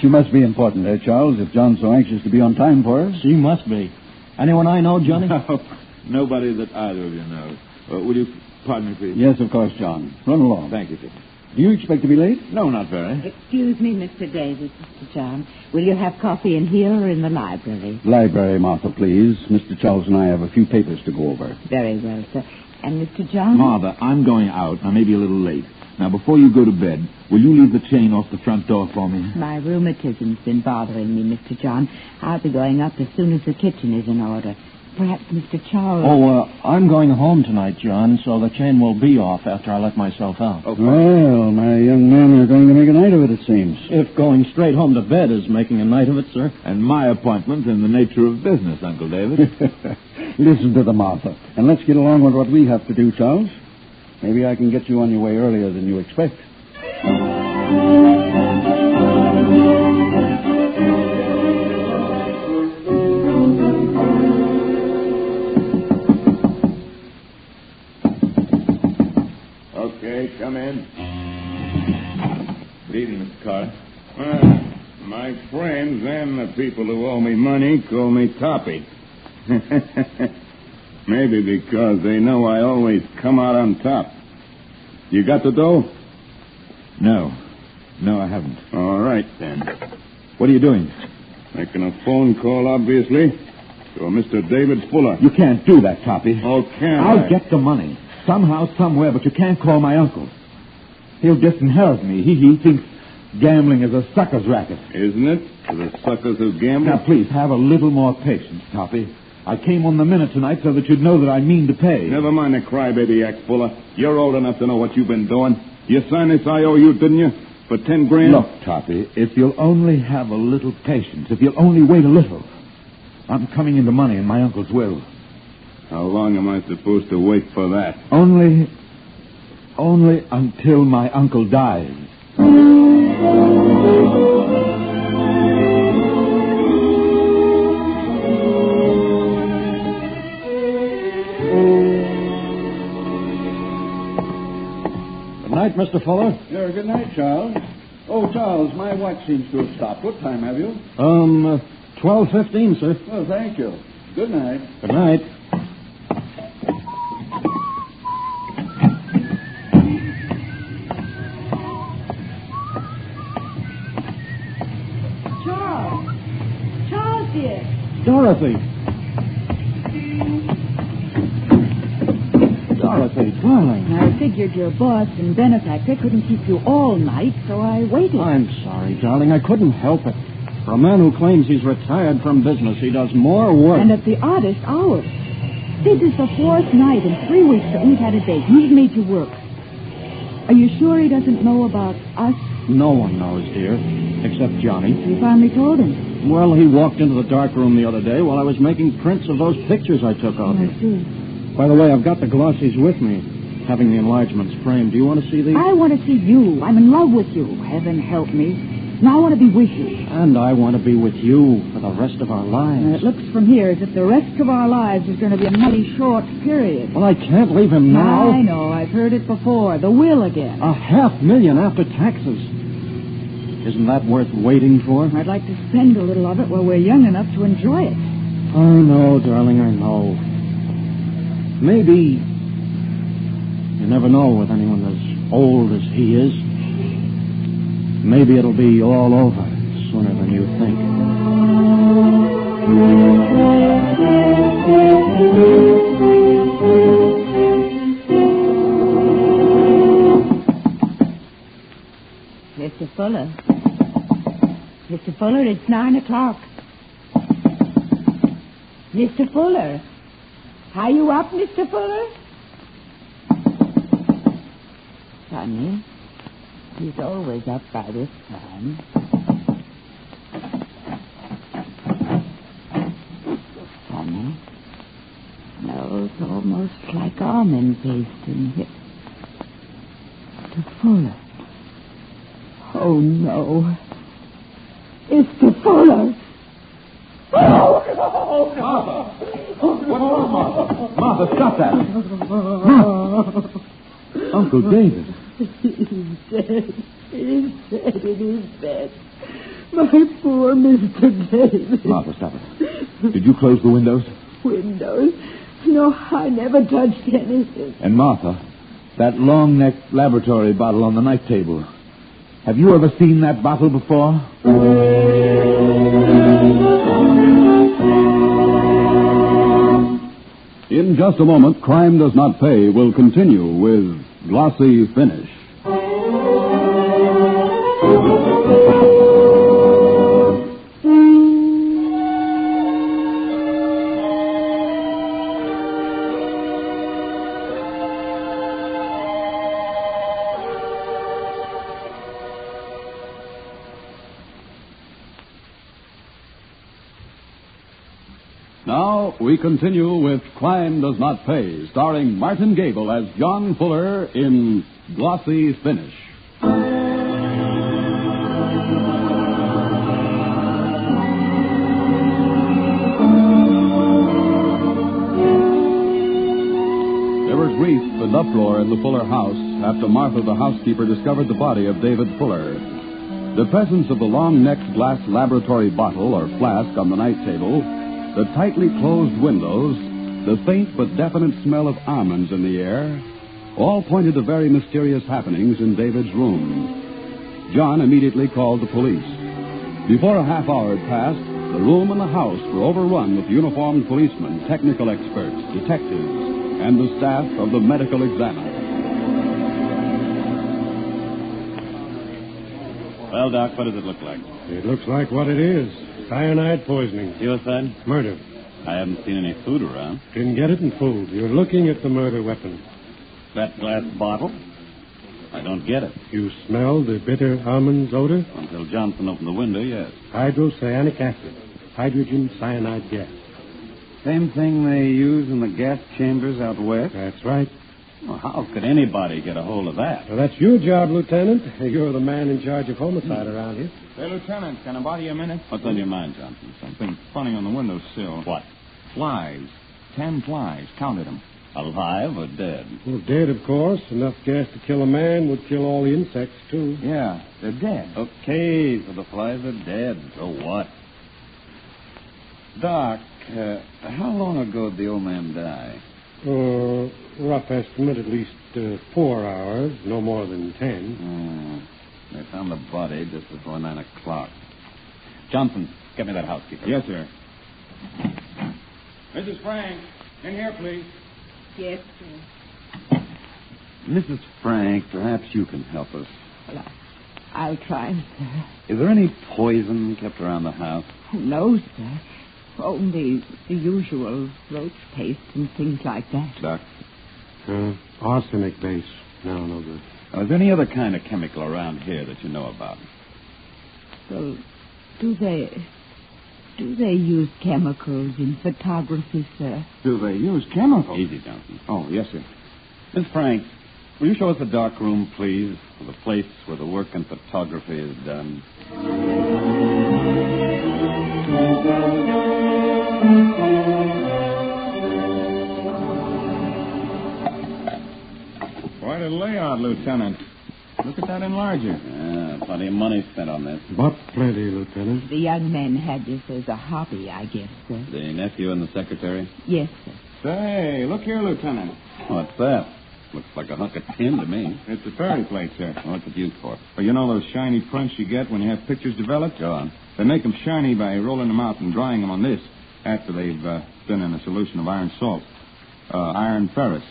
She must be important, Charles, if John's so anxious to be on time for her. She must be. Anyone I know, Johnny? No, nobody that either of you knows. Will you pardon me, please? Yes, of course, John. Run along. Thank you, sir. Do you expect to be late? No, not very. Excuse me, Mr. Davis, Mr. John. Will you have coffee in here or in the library? Library, Martha, please. Mr. Charles and I have a few papers to go over. Very well, sir. And Mr. John? Martha, I'm going out. I may be a little late. Now, before you go to bed, will you leave the chain off the front door for me? My rheumatism's been bothering me, Mr. John. I'll be going up as soon as the kitchen is in order. Perhaps Mr. Charles... Oh, I'm going home tonight, John, so the chain will be off after I let myself out. Oh, well, my young man, you're going to make a night of it, it seems. If going straight home to bed is making a night of it, sir. And my appointment's in the nature of business, Uncle David. Listen to the Martha, and let's get along with what we have to do, Charles. Maybe I can get you on your way earlier than you expect. Okay, come in. Good evening, Mr. Carter. My friends and the people who owe me money call me Toppy. Maybe because they know I always come out on top. You got the dough? No, I haven't. All right, then. What are you doing? Making a phone call, obviously, to a Mr. David Fuller. You can't do that, Toppy. Oh, can't I'll I? get the money. Somehow, somewhere, but you can't call my uncle. He'll disinherit me. He thinks gambling is a sucker's racket. Isn't it? For the suckers who gamble? Now, please, have a little more patience, Toppy. I came on the minute tonight so that you'd know that I mean to pay. Never mind the crybaby act, Fuller. You're old enough to know what you've been doing. You signed this IOU, didn't you? For 10 grand? Look, Toppy, if you'll only have a little patience, if you'll only wait a little. I'm coming into money in my uncle's will. How long am I supposed to wait for that? Only until my uncle dies. Good night, Mr. Fuller. Yeah, good night, Charles. Oh, Charles, my watch seems to have stopped. What time have you? 12:15, sir. Oh, thank you. Good night. Good night. Charles, dear. Dorothy, darling. I figured your boss and benefactor couldn't keep you all night, so I waited. I'm sorry, darling. I couldn't help it. For a man who claims he's retired from business, he does more work. And at the oddest hours. This is the 4th night in 3 weeks that we've had a date. He's made you work. Are you sure he doesn't know about us? No one knows, dear, except Johnny. You finally told him. Well, he walked into the dark room the other day while I was making prints of those pictures I took of I him. see. By the way, I've got the glossies with me, having the enlargements framed. Do you want to see these? I want to see you. I'm in love with you. Heaven help me. Now I want to be with you. And I want to be with you for the rest of our lives. It looks from here as if the rest of our lives is going to be a mighty short period. Well, I can't leave him now. I know. I've heard it before. The will again. $500,000 after taxes. Isn't that worth waiting for? I'd like to spend a little of it while we're young enough to enjoy it. I know, darling, I know. Maybe... You never know with anyone as old as he is. Maybe it'll be all over sooner than you think. Fuller. Mr. Fuller, it's 9 o'clock. Mr. Fuller. Are you up, Mr. Fuller? Funny. He's always up by this time. Funny. Smells almost like almond paste in here. Mr. Fuller. Oh, no. Mr. Fuller. Oh, no. Martha, stop that. Martha. Uncle David. He's dead. He's dead in his bed. My poor Mr. David. Martha, stop it. Did you close the windows? Windows? No, I never touched anything. And Martha, that long-necked laboratory bottle on the night table. Have you ever seen that bottle before? In just a moment, Crime Does Not Pay will continue with Glossy Finish. Now, we continue with Crime Does Not Pay, starring Martin Gable as John Fuller in Glossy Finish. There was grief and uproar in the Fuller house after Martha, the housekeeper, discovered the body of David Fuller. The presence of the long-necked glass laboratory bottle or flask on the night table, the tightly closed windows, the faint but definite smell of almonds in the air, all pointed to very mysterious happenings in David's room. John immediately called the police. Before a half hour had passed, the room and the house were overrun with uniformed policemen, technical experts, detectives, and the staff of the medical examiner. Well, Doc, what does it look like? It looks like what it is. Cyanide poisoning. Suicide? Murder. I haven't seen any food around. Didn't get it in food. You're looking at the murder weapon. That glass bottle? I don't get it. You smell the bitter almonds odor? Until Johnson opened the window, yes. Hydrocyanic acid. Hydrogen cyanide gas. Same thing they use in the gas chambers out west? That's right. Well, how could anybody get a hold of that? Well, that's your job, Lieutenant. You're the man in charge of homicide around here. Hey, Lieutenant, can I bother you a minute? What's on your mind, Johnson? Something funny on the windowsill. What? Flies. 10 flies. Counted them. Alive or dead? Well, dead, of course. Enough gas to kill a man would kill all the insects, too. Yeah, they're dead. Okay, so the flies are dead. So what? Doc, how long ago did the old man die? Rough estimate, at least 4 hours, no more than 10. They found the body just before 9 o'clock. Johnson, get me that housekeeper. Yes, sir. Mrs. Frank, in here, please. Yes, sir. Mrs. Frank, perhaps you can help us. Well, I'll try, sir. Is there any poison kept around the house? No, sir. Only the usual roach paste and things like that. Doc? Arsenic base. No good. Is there any other kind of chemical around here that you know about? Well, do they use chemicals in photography, sir? Do they use chemicals? Easy, Johnson. Oh, yes, sir. Miss Frank, will you show us the dark room, please? The place where the work in photography is done. Quite a layout, Lieutenant. Look at that enlarger. Yeah, plenty of money spent on this. But plenty, Lieutenant. The young man had this as a hobby, I guess, sir. The nephew and the secretary? Yes, sir. Say, look here, Lieutenant. What's that? Looks like a hunk of tin to me. It's a ferry plate, sir. What's it used for? Well, you know those shiny prints you get when you have pictures developed? Go on. They make them shiny by rolling them out and drying them on this after they've been in a solution of iron salt. Iron ferrous.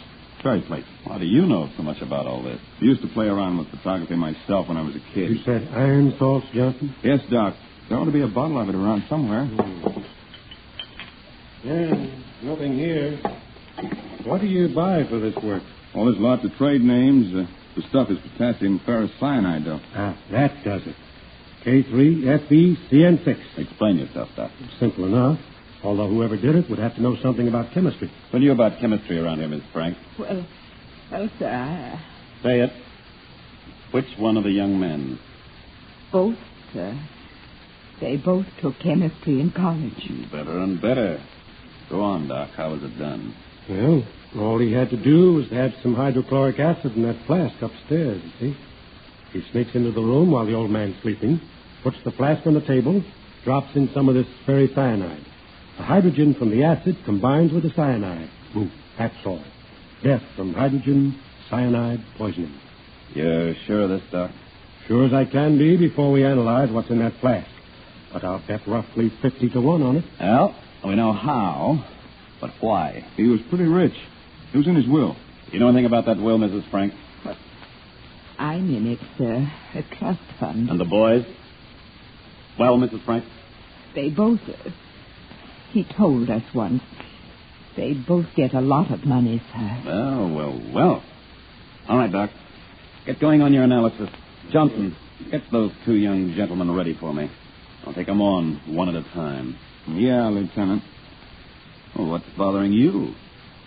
Very plate. How do you know so much about all this? I used to play around with photography myself when I was a kid. You said iron salts, Johnson? Yes, Doc. There ought to be a bottle of it around somewhere. Yeah, nothing here. What do you buy for this work? Well, there's lots of trade names. The stuff is potassium ferrocyanide, though. Ah, that does it. K3FeCN6. Explain yourself, Doc. Simple enough. Although whoever did it would have to know something about chemistry. What do you about chemistry around here, Miss Frank? Well, sir, Say it. Which one of the young men? both, sir. They both took chemistry in college. Better and better. Go on, Doc. How was it done? Well, all he had to do was to add some hydrochloric acid in that flask upstairs, you see. He sneaks into the room while the old man's sleeping, puts the flask on the table, drops in some of this ferrocyanide. The hydrogen from the acid combines with the cyanide. Boom. That's all. Death from hydrogen cyanide poisoning. You're sure of this, Doc? Sure as I can be before we analyze what's in that flask. But I'll bet roughly 50-1 on it. Well, we know how, but why? He was pretty rich. It was in his will. You know anything about that will, Mrs. Frank? I'm in it, sir. A trust fund. And the boys? Well, Mrs. Frank? They both... he told us once. They both get a lot of money, sir. Well. All right, Doc. Get going on your analysis. Johnson, get those two young gentlemen ready for me. I'll take them on one at a time. Yeah, Lieutenant. Well, what's bothering you?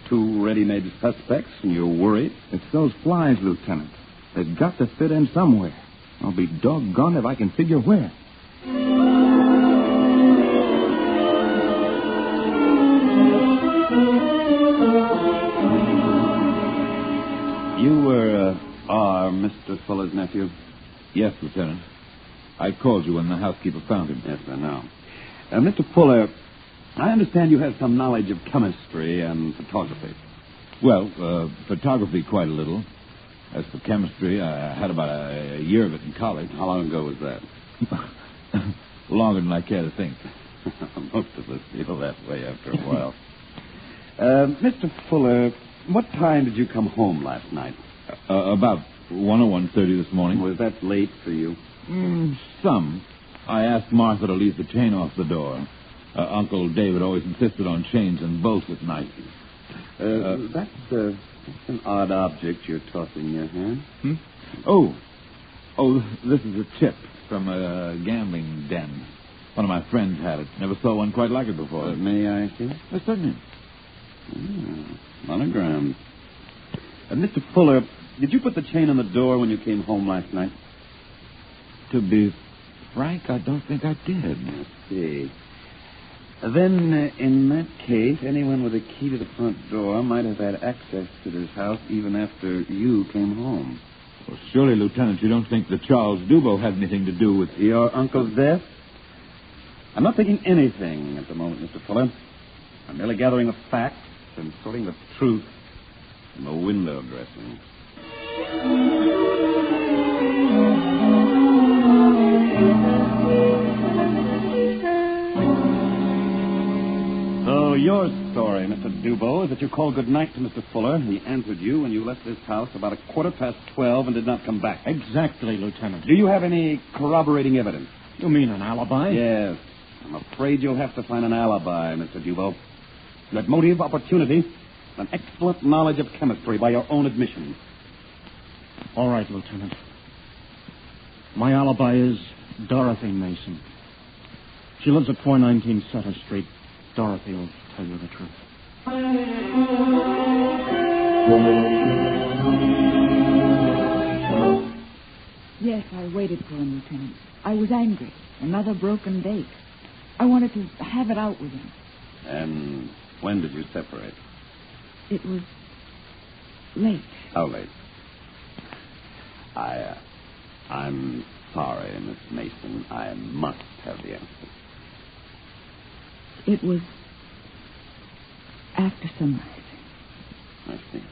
Two ready-made suspects, and you're worried? It's those flies, Lieutenant. They've got to fit in somewhere. I'll be doggone if I can figure where. You are Mr. Fuller's nephew? Yes, Lieutenant. I called you when the housekeeper found him. Yes, I know. Mr. Fuller, I understand you have some knowledge of chemistry and photography. Well, photography quite a little. As for chemistry, I had about a year of it in college. How long ago was that? Longer than I care to think. Most of us feel that way after a while. Mr. Fuller, what time did you come home last night? About 1 or 1:30 this morning. Was that late for you? Some. I asked Martha to leave the chain off the door. Uncle David always insisted on chains and bolts at night. That's an odd object you're tossing in your hand. Oh, this is a chip from a gambling den. One of my friends had it. Never saw one quite like it before. May I see? Certainly. Monogram. Mr. Fuller, did you put the chain on the door when you came home last night? To be frank, I don't think I did. I see. Then, in that case, anyone with a key to the front door might have had access to this house even after you came home. Well, surely, Lieutenant, you don't think that Charles Dubo had anything to do with... Your uncle's death? I'm not thinking anything at the moment, Mr. Fuller. I'm merely gathering the facts and sorting the truth from the window dressing. So your story, Mr. Dubo, is that you called good night to Mr. Fuller. He answered you when you left this house about 12:15 and did not come back. Exactly, Lieutenant. Do you have any corroborating evidence? You mean an alibi? Yes. I'm afraid you'll have to find an alibi, Mr. Dubo. You had motive, opportunity, an excellent knowledge of chemistry by your own admission. All right, Lieutenant. My alibi is Dorothy Mason. She lives at 419 Sutter Street. Dorothy will tell you the truth. Yes, I waited for him, Lieutenant. I was angry. Another broken date. I wanted to have it out with him. And when did you separate? It was late. How late? I'm sorry, Miss Mason. I must have the answer. It was after sunrise. I see.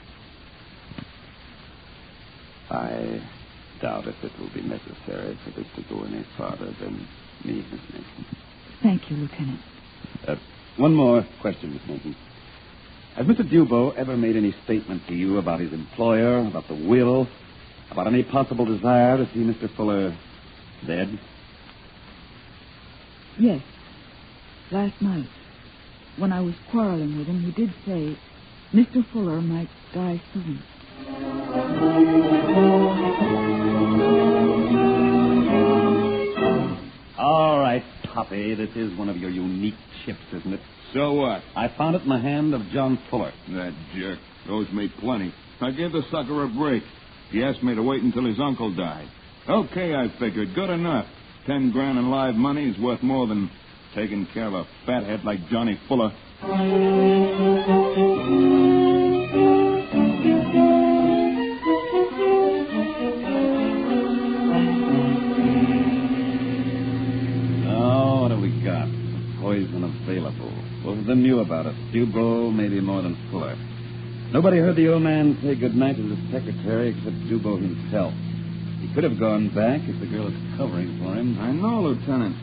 I doubt if it will be necessary for this to go any farther than me, Miss Mason. Thank you, Lieutenant. One more question, Miss Mason. Has Mr. Dubois ever made any statement to you about his employer, about the will, about any possible desire to see Mr. Fuller dead? Yes. Last night, when I was quarreling with him, he did say Mr. Fuller might die soon. All right, Poppy, this is one of your unique chips, isn't it? So what? I found it in the hand of John Fuller. That jerk owes me plenty. I gave the sucker a break. He asked me to wait until his uncle died. Okay, I figured. Good enough. 10 grand in live money is worth more than taking care of a fathead like Johnny Fuller. Oh, what have we got? Poison available. Both of them knew about it. Dubois, maybe more than Fuller. Nobody heard the old man say goodnight to the secretary except Dubois himself. He could have gone back if the girl is covering for him. I know, Lieutenant.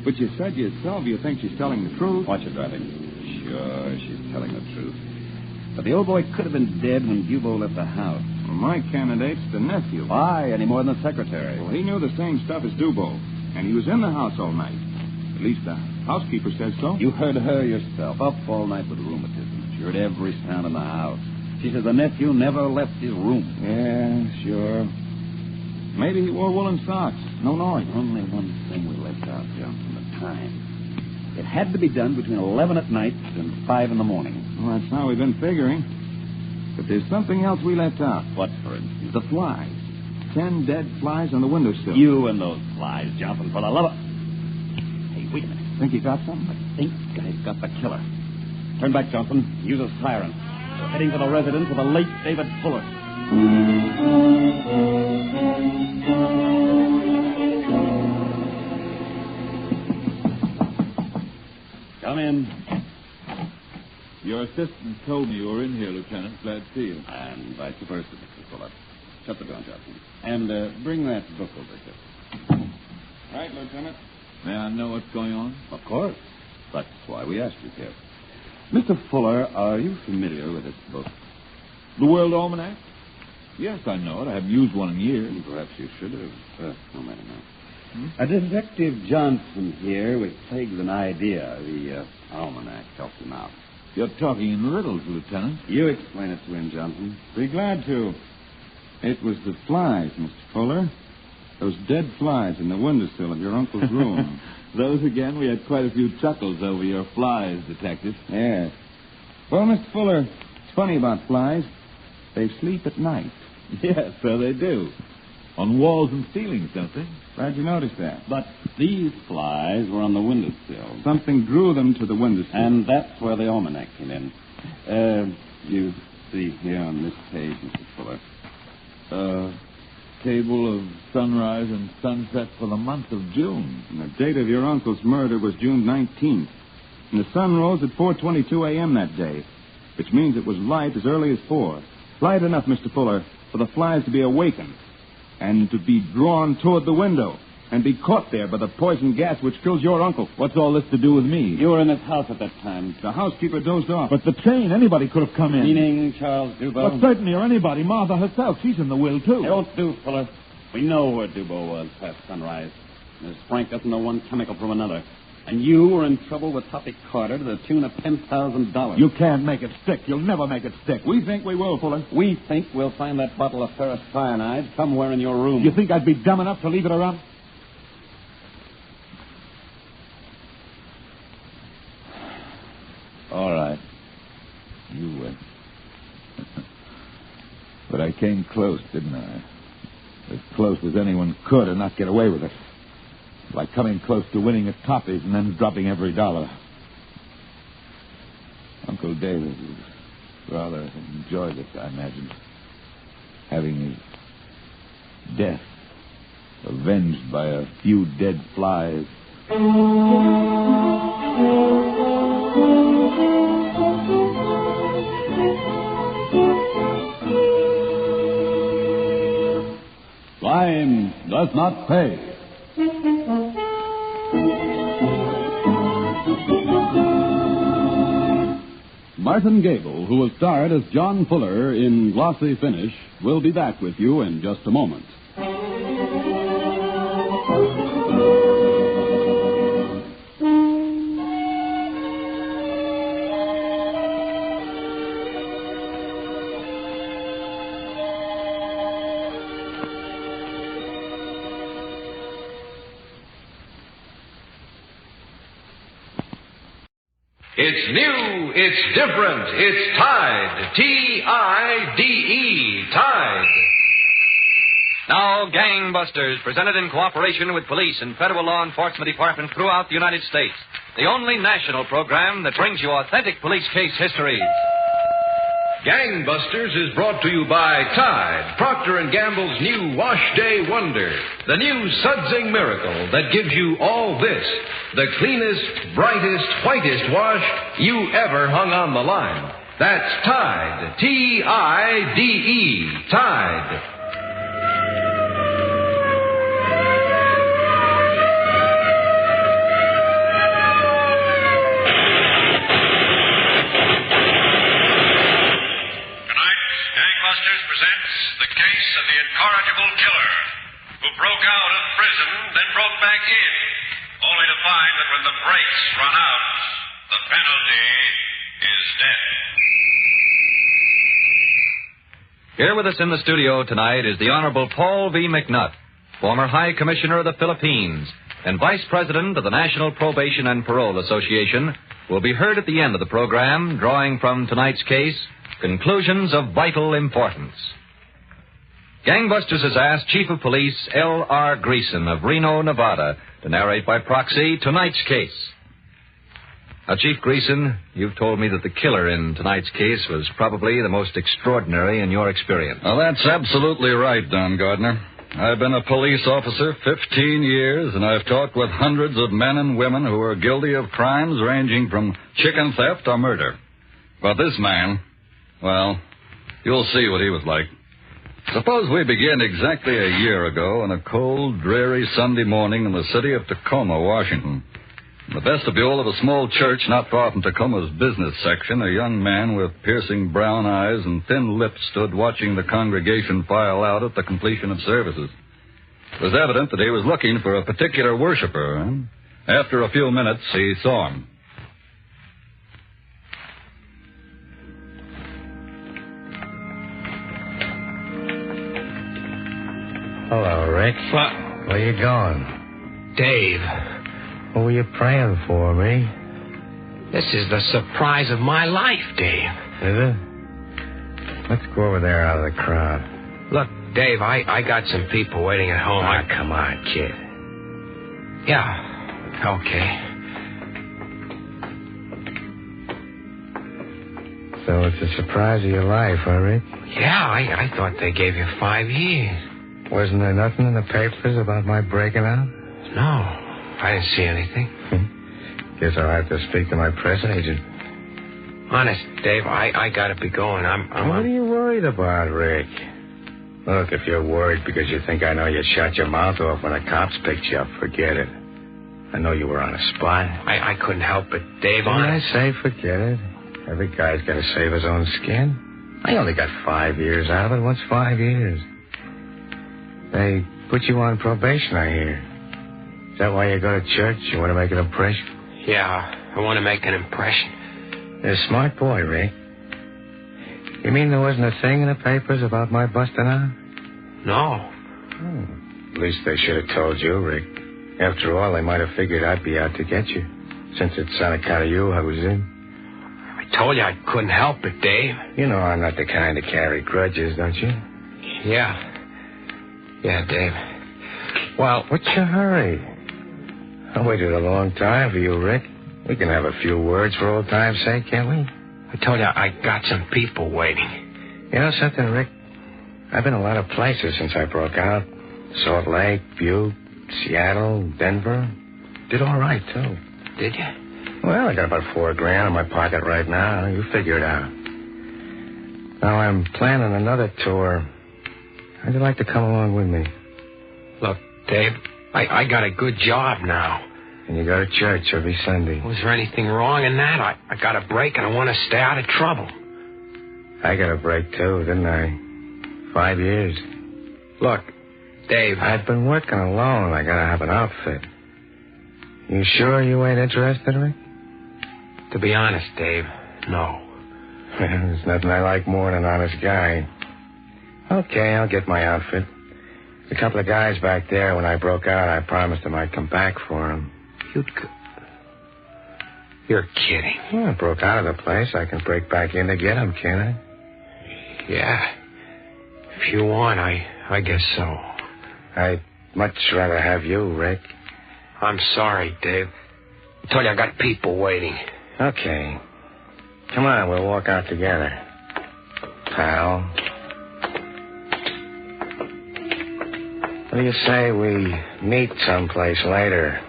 But you said yourself you think she's telling the truth. Watch it, driving. Sure, she's telling the truth. But the old boy could have been dead when Dubois left the house. Well, my candidate's the nephew. Why? Any more than the secretary? Well, he knew the same stuff as Dubois. And he was in the house all night. At least the housekeeper says so. You heard her yourself. Up all night with rheumatism. She heard every sound in the house. She says the nephew never left his room. Yeah, sure. Maybe he wore woolen socks. No noise. Only one thing we left out, Johnson, the time. It had to be done between 11 at night and 5 in the morning. Well, that's how we've been figuring. But there's something else we left out. What, for instance? The flies. 10 dead flies on the windowsill. You and those flies, Johnson, for the love of... Hey, wait a minute. Think you got something? I think I've got the killer. Turn back, Johnson. Use a siren. We're heading for the residence of the late David Fuller. Come in. Your assistant told me you were in here, Lieutenant. Glad to see you. And vice versa, Mr. Fuller. Shut the door, Johnson. And bring that book over here. Right, Lieutenant. May I know what's going on? Of course. That's why we asked you here. Mr. Fuller, are you familiar with this book? The World Almanac? Yes, I know it. I haven't used one in years. Perhaps you should have. No matter now. Detective Johnson here with pegs an idea. The almanac helped him out. You're talking in riddles, Lieutenant. You explain it to him, Johnson. Be glad to. It was the flies, Mr. Fuller. Those dead flies in the windowsill of your uncle's room. Those again? We had quite a few chuckles over your flies, Detective. Yes. Well, Mr. Fuller, it's funny about flies. They sleep at night. Yes, so they do. On walls and ceilings, don't they? Glad you noticed that. But these flies were on the windowsill. Something drew them to the windowsill. And that's where the almanac came in. You see here on this page, Mr. Fuller. Table of sunrise and sunset for the month of June. And the date of your uncle's murder was June 19th. And the sun rose at 4:22 a.m. that day, which means it was light as early as 4. Light enough, Mr. Fuller, for the flies to be awakened and to be drawn toward the window and be caught there by the poison gas which kills your uncle. What's all this to do with me? You were in this house at that time. The housekeeper dozed off. But the train, anybody could have come in. Meaning Charles Dubois? Well, certainly, or anybody. Martha herself, she's in the will, too. It won't do, Fuller. We know where Dubois was past sunrise. Miss Frank doesn't know one chemical from another. And you were in trouble with Hoppy Carter to the tune of $10,000. You can't make it stick. You'll never make it stick. We think we will, Fuller. We think we'll find that bottle of ferrous cyanide somewhere in your room. You think I'd be dumb enough to leave it around? All right. You win. But I came close, didn't I? As close as anyone could and not get away with it. Like coming close to winning at Toppy's and then dropping every dollar. Uncle David would rather enjoyed it, I imagine. Having his death avenged by a few dead flies. Crime does not pay. Martin Gable, who was starred as John Fuller in Glossy Finish, will be back with you in just a moment. It's new, it's different, it's Tide. T-I-D-E, Tide. Now, Gangbusters, presented in cooperation with police and federal law enforcement departments throughout the United States. The only national program that brings you authentic police case histories. Gangbusters is brought to you by Tide, Procter & Gamble's new Wash Day Wonder. The new Sudsing Miracle that gives you all this. The cleanest, brightest, whitest wash you ever hung on the line. That's Tide. T-I-D-E. Tide. Presents the case of the Incorrigible killer, who broke out of prison, then broke back in, only to find that when the brakes run out, the penalty is death. Here with us in the studio tonight is the Honorable Paul V. McNutt, former High Commissioner of the Philippines and Vice President of the National Probation and Parole Association, will be heard at the end of the program, drawing from tonight's case conclusions of vital importance. Gangbusters has asked Chief of Police L.R. Greason of Reno, Nevada, to narrate by proxy tonight's case. Now, Chief Greason, you've told me that the killer in tonight's case was probably the most extraordinary in your experience. Well, that's absolutely right, Don Gardner. I've been a police officer 15 years, and I've talked with hundreds of men and women who are guilty of crimes ranging from chicken theft or murder. But this man, well, you'll see what he was like. Suppose we begin exactly a year ago on a cold, dreary Sunday morning in the city of Tacoma, Washington. In the vestibule of a small church not far from Tacoma's business section, a young man with piercing brown eyes and thin lips stood watching the congregation file out at the completion of services. It was evident that he was looking for a particular worshiper, and after a few minutes, he saw him. Hello, Rick. What? Where you going? Dave. What were you praying for, me? This is the surprise of my life, Dave. Is it? Let's go over there out of the crowd. Look, Dave, I got some people waiting at home. Come on, kid. Yeah, okay. So it's a surprise of your life, huh, Rick? Yeah, I thought they gave you 5 years. Wasn't there nothing in the papers about my breaking out? No, I didn't see anything. Guess I'll have to speak to my press agent. Honest, Dave, I gotta be going. What are you worried about, Rick? Look, if you're worried because you think I know you shut your mouth off when the cops picked you up, forget it. I know you were on a spot. I couldn't help it, Dave. I say forget it. Every guy's got to save his own skin. I only got 5 years out of it. What's 5 years? They put you on probation, I hear. Is that why you go to church? You want to make an impression? Yeah, I want to make an impression. You're a smart boy, Rick. You mean there wasn't a thing in the papers about my busting out? No. At least they should have told you, Rick. After all, they might have figured I'd be out to get you, since it's on account of you I was in. I told you I couldn't help it, Dave. You know I'm not the kind to carry grudges, don't you? Yeah. Yeah, Dave. Well, what's your hurry? I waited a long time for you, Rick. We can have a few words for old time's sake, can't we? I told you I got some people waiting. You know something, Rick? I've been a lot of places since I broke out. Salt Lake, Butte, Seattle, Denver. Did all right, too. Did you? Well, I got about $4,000 in my pocket right now. You figure it out. Now I'm planning another tour. How'd you like to come along with me? Look, Dave, I got a good job now. And you go to church every Sunday. Was there anything wrong in that? I got a break and I want to stay out of trouble. I got a break, too, didn't I? 5 years. Look, Dave. I've been working alone. I gotta have an outfit. You sure you ain't interested, Rick? To be honest, Dave, no. There's nothing I like more than an honest guy. Okay, I'll get my outfit. There's a couple of guys back there. When I broke out, I promised them I'd come back for them. You're kidding. Well, I broke out of the place. I can break back in to get them, can't I? Yeah. If you want, I guess so. I'd much rather have you, Rick. I'm sorry, Dave. I told you I got people waiting. Okay. Come on, we'll walk out together. Pal. What do you say we meet someplace later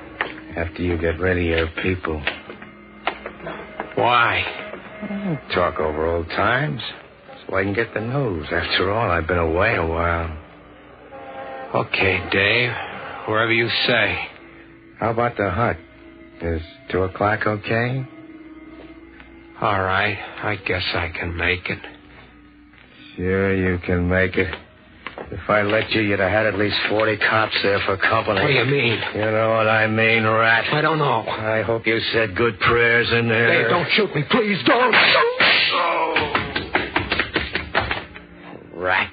after you get rid of your people? Why? Talk over old times so I can get the news. After all, I've been away a while. Okay, Dave. Wherever you say. How about the hut? Is 2 o'clock okay? All right. I guess I can make it. Sure you can make it. If I let you, you'd have had at least 40 cops there for company. What do you mean? You know what I mean, rat. I don't know. I hope you said good prayers in there. Dave, don't shoot me. Please don't. Oh. Rat.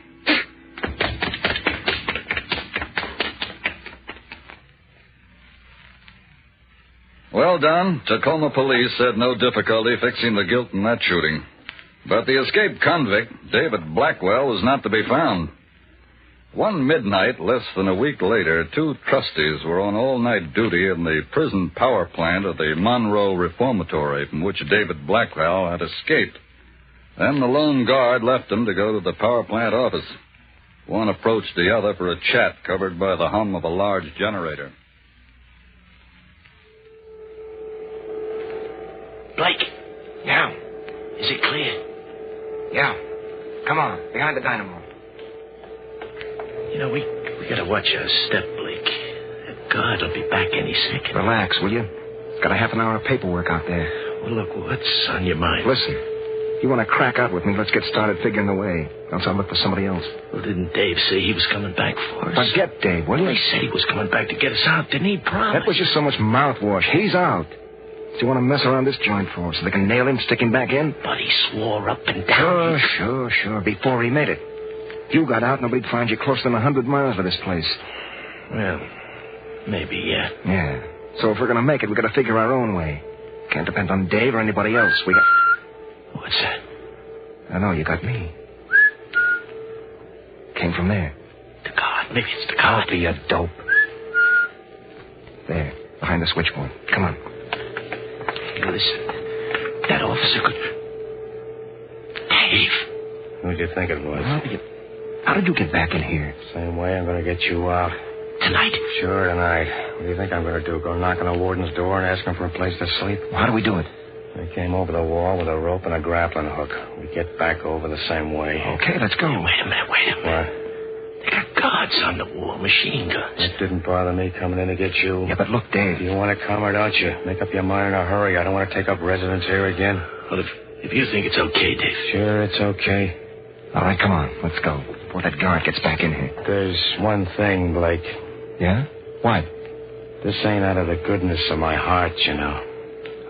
Well done. Tacoma police had no difficulty fixing the guilt in that shooting. But the escaped convict, David Blackwell, was not to be found. One midnight, less than a week later, 2 trustees were on all-night duty in the prison power plant of the Monroe Reformatory, from which David Blackwell had escaped. Then the lone guard left them to go to the power plant office. One approached the other for a chat covered by the hum of a large generator. Blake. Yeah. Is it clear? Yeah. Come on, behind the dynamo. You know, we gotta watch our step, Blake. That guard'll be back any second. Relax, will you? Got a half an hour of paperwork out there. Well, look, what's on your mind? Listen, you want to crack out with me, let's get started figuring the way. Else I'll look for somebody else. Well, didn't Dave say he was coming back for us? Forget Dave, will you? Well, he said he was coming back to get us out, didn't he? Promise. That was just so much mouthwash. He's out. Do you want to mess around this joint for so they can nail him, stick him back in? But he swore up and down. Sure. Before he made it. If you got out, nobody'd find you closer than 100 miles of this place. Well, maybe, yeah. Yeah. So if we're going to make it, we got to figure our own way. Can't depend on Dave or anybody else. We got... What's that? I know, you got me. Came from there. The guard. Maybe it's the guard. Don't be a dope. There, behind the switchboard. Come on. Hey, listen. That officer could... Dave. Who'd you think it was? How did you get back in here? Same way I'm going to get you out. Tonight? Sure, tonight. What do you think I'm going to do? Go knock on the warden's door and ask him for a place to sleep? How do we do it? I came over the wall with a rope and a grappling hook. We get back over the same way. Okay, let's go. Hey, wait a minute. What? They got guards on the wall, machine guns. It didn't bother me coming in to get you. Yeah, but look, Dave. You want to come or don't you? Make up your mind in a hurry. I don't want to take up residence here again. Well, if you think it's okay, Dave. Sure, it's okay. All right, come on. Let's go. Before that guard gets back in here. There's one thing, Blake. Yeah? What? This ain't out of the goodness of my heart, you know.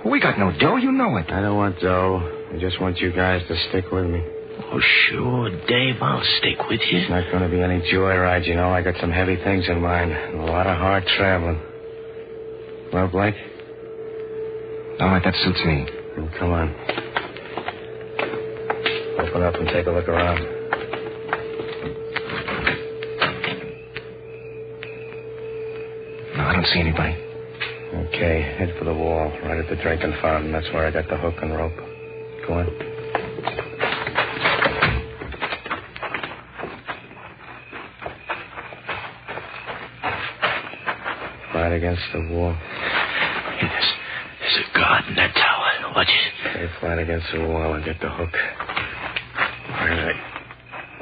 We got no dough, you know it. I don't want dough. I just want you guys to stick with me. Oh, sure, Dave, I'll stick with you. It's not going to be any joyride, you know. I got some heavy things in mind. And a lot of hard traveling. Well, Blake? All right, that suits me. Well, come on. Open up and take a look around. No, I don't see anybody. Okay, head for the wall, right at the drinking fountain. That's where I got the hook and rope. Go on. Right against the wall. There's a guard in that tower. Watch it. Stay flat against the wall and get the hook. All right.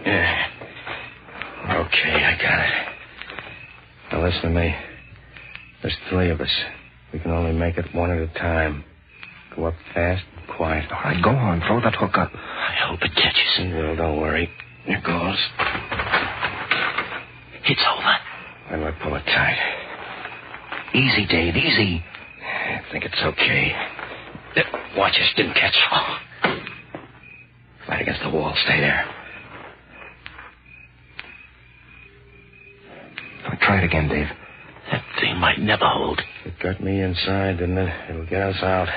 Yeah. Okay, I got it. Now listen to me. There's 3 of us. We can only make it one at a time. Go up fast and quiet. All right, go on. Throw that hook up. I hope it catches. It will, don't worry. Here goes. It's over. Then we'll pull it tight. Easy, Dave, easy. I think it's okay. Watch us, didn't catch. Oh. Flat against the wall. Stay there. Try it again, Dave. That thing might never hold. It got me inside, didn't it? It'll get us out.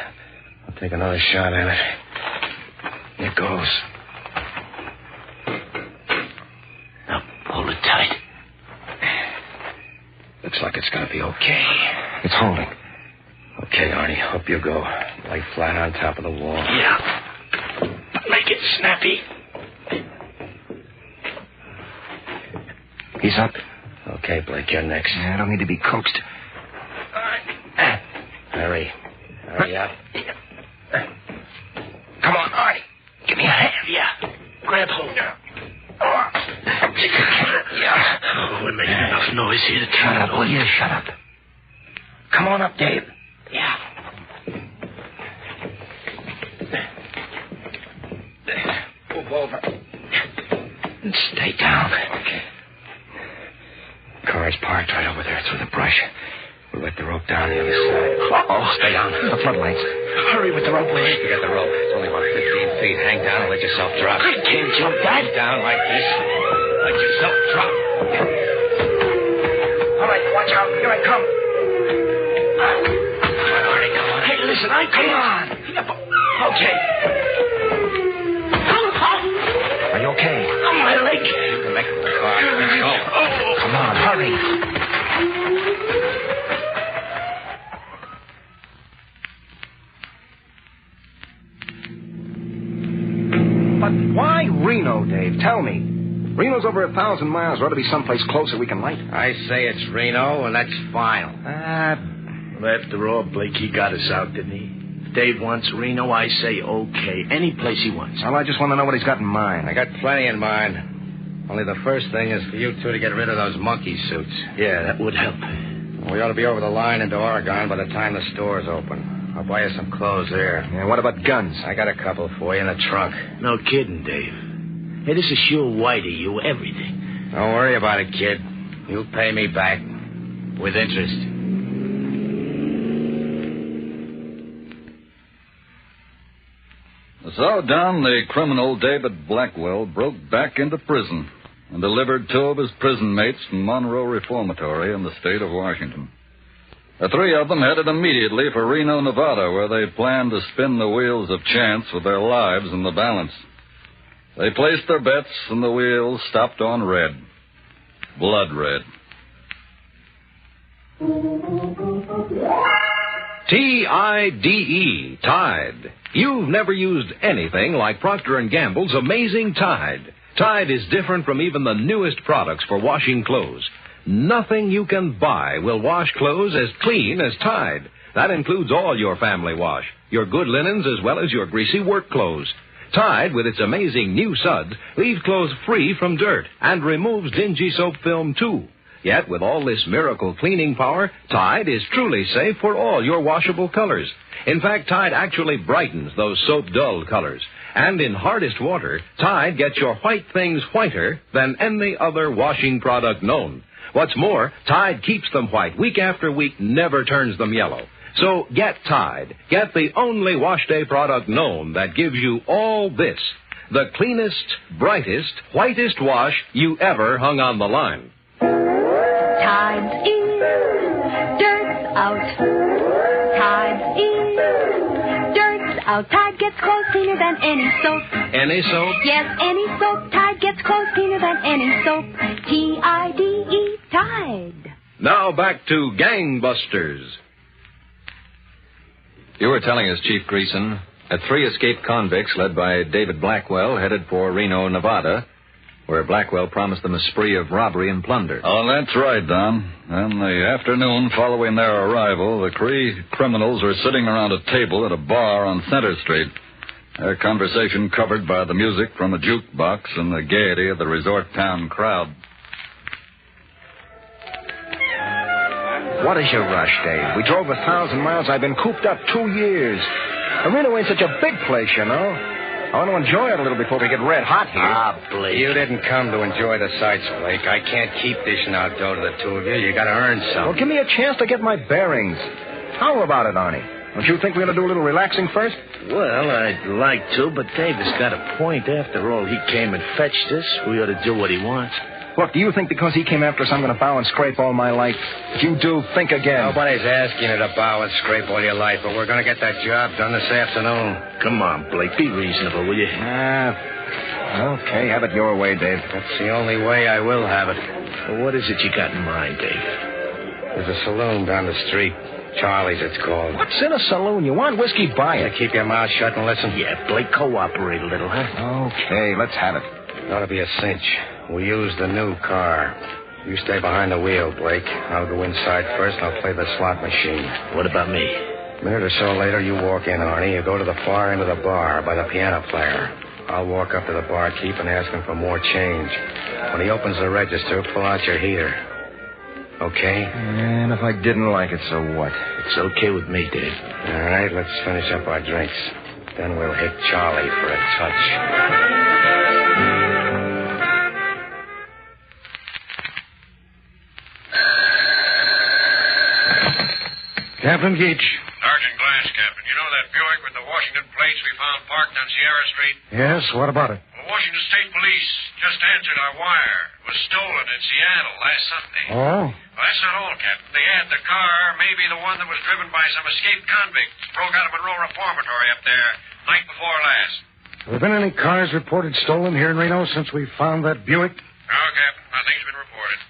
I'll take another shot at it. Here goes. Now, hold it tight. Looks like it's going to be okay. It's holding. Okay, Arnie, up you go. Lay flat on top of the wall. Yeah. But make it snappy. He's up. Okay, Blake, you're next. I don't need to be coaxed. All right. Hurry. Hurry up. Come on, Arnie. Give me a hand. Yeah. Grab hold. Yeah. Oh, we're making enough noise here to turn Shut it up, on. will you? Shut up. Come on up, Dave. Yeah. Move over. And stay down. Okay. Car's parked right over there through the brush. We'll let the rope down the other side. Uh-oh. Stay down. The floodlights. Hurry with the rope, will you? You got the rope. It's only about 15 feet. Hang down and let yourself drop. I can't jump that. Hang down like this. Let yourself drop. All right, watch out. Here I come. Arnie, come on. Hey, listen, I can't. Come on. Okay. Are you okay? On my leg. You can make it with the car. Let's go. Oh. Come on, hurry. But why Reno, Dave? Tell me. Reno's over 1,000 miles. There ought to be someplace closer we can light. I say it's Reno, and that's final. After all, Blake, he got us out, didn't he? If Dave wants Reno, I say okay. Any place he wants. Well, I just want to know what he's got in mind. I got plenty in mind. Only the first thing is for you two to get rid of those monkey suits. Yeah, that would help. We ought to be over the line into Oregon by the time the store's open. I'll buy you some clothes there. Yeah, what about guns? I got a couple for you in the trunk. No kidding, Dave. Hey, this is sure whitey you everything. Don't worry about it, kid. You'll pay me back. With interest. So, Don, the criminal David Blackwell broke back into prison and delivered 2 of his prison mates from Monroe Reformatory in the state of Washington. The 3 of them headed immediately for Reno, Nevada, where they planned to spin the wheels of chance with their lives in the balance. They placed their bets, and the wheels stopped on red. Blood red. T-I-D-E, Tide. You've never used anything like Procter & Gamble's amazing Tide. Tide is different from even the newest products for washing clothes. Nothing you can buy will wash clothes as clean as Tide. That includes all your family wash, your good linens as well as your greasy work clothes. Tide, with its amazing new suds, leaves clothes free from dirt and removes dingy soap film, too. Yet, with all this miracle cleaning power, Tide is truly safe for all your washable colors. In fact, Tide actually brightens those soap-dull colors. And in hardest water, Tide gets your white things whiter than any other washing product known. What's more, Tide keeps them white week after week, never turns them yellow. So get Tide. Get the only wash day product known that gives you all this. The cleanest, brightest, whitest wash you ever hung on the line. Tide's in, dirt's out. Tide's in, dirt's out. Tide gets clothes cleaner than any soap. Any soap? Yes, any soap. Tide gets clothes cleaner than any soap. T-I-D-E, Tide. Now back to Gangbusters. You were telling us, Chief Greason, that 3 escaped convicts led by David Blackwell headed for Reno, Nevada, where Blackwell promised them a spree of robbery and plunder. Oh, that's right, Don. In the afternoon following their arrival, the 3 criminals were sitting around a table at a bar on Center Street. Their conversation covered by the music from a jukebox and the gaiety of the resort town crowd. What is your rush, Dave? We drove 1,000 miles. I've been cooped up 2 years. Reno ain't such a big place, you know. I want to enjoy it a little before we get red hot here. Ah, Blake. You didn't come to enjoy the sights, Blake. I can't keep dishing out dough to the two of you. You got to earn some. Well, give me a chance to get my bearings. How about it, Arnie? Don't you think we ought to do a little relaxing first? Well, I'd like to, but Davis got a point. After all, he came and fetched us. We ought to do what he wants. Look, do you think because he came after us I'm going to bow and scrape all my life? If you do, think again. Nobody's asking you to bow and scrape all your life, but we're going to get that job done this afternoon. Come on, Blake. Be reasonable, will you? Okay, have it your way, Dave. That's the only way I will have it. Well, what is it you got in mind, Dave? There's a saloon down the street. Charlie's, it's called. What's in a saloon? You want whiskey, buy it. Keep your mouth shut and listen. Yeah, Blake, cooperate a little, huh? Okay, let's have it. It ought to be a cinch. We use the new car. You stay behind the wheel, Blake. I'll go inside first and I'll play the slot machine. What about me? A minute or so later, you walk in, Arnie. You go to the far end of the bar by the piano player. I'll walk up to the barkeep and ask him for more change. When he opens the register, pull out your heater. Okay? And if I didn't like it, so what? It's okay with me, Dave. All right, let's finish up our drinks. Then we'll hit Charlie for a touch. Captain Geach. Sergeant Glass, Captain. You know that Buick with the Washington plates we found parked on Sierra Street? Yes, what about it? The Washington State Police just answered our wire. It was stolen in Seattle last Sunday. Oh? Well, that's not all, Captain. They add the car may be the one that was driven by some escaped convicts. Broke out of Monroe Reformatory up there night before last. Have there been any cars reported stolen here in Reno since we found that Buick? No, Captain. Nothing's been reported.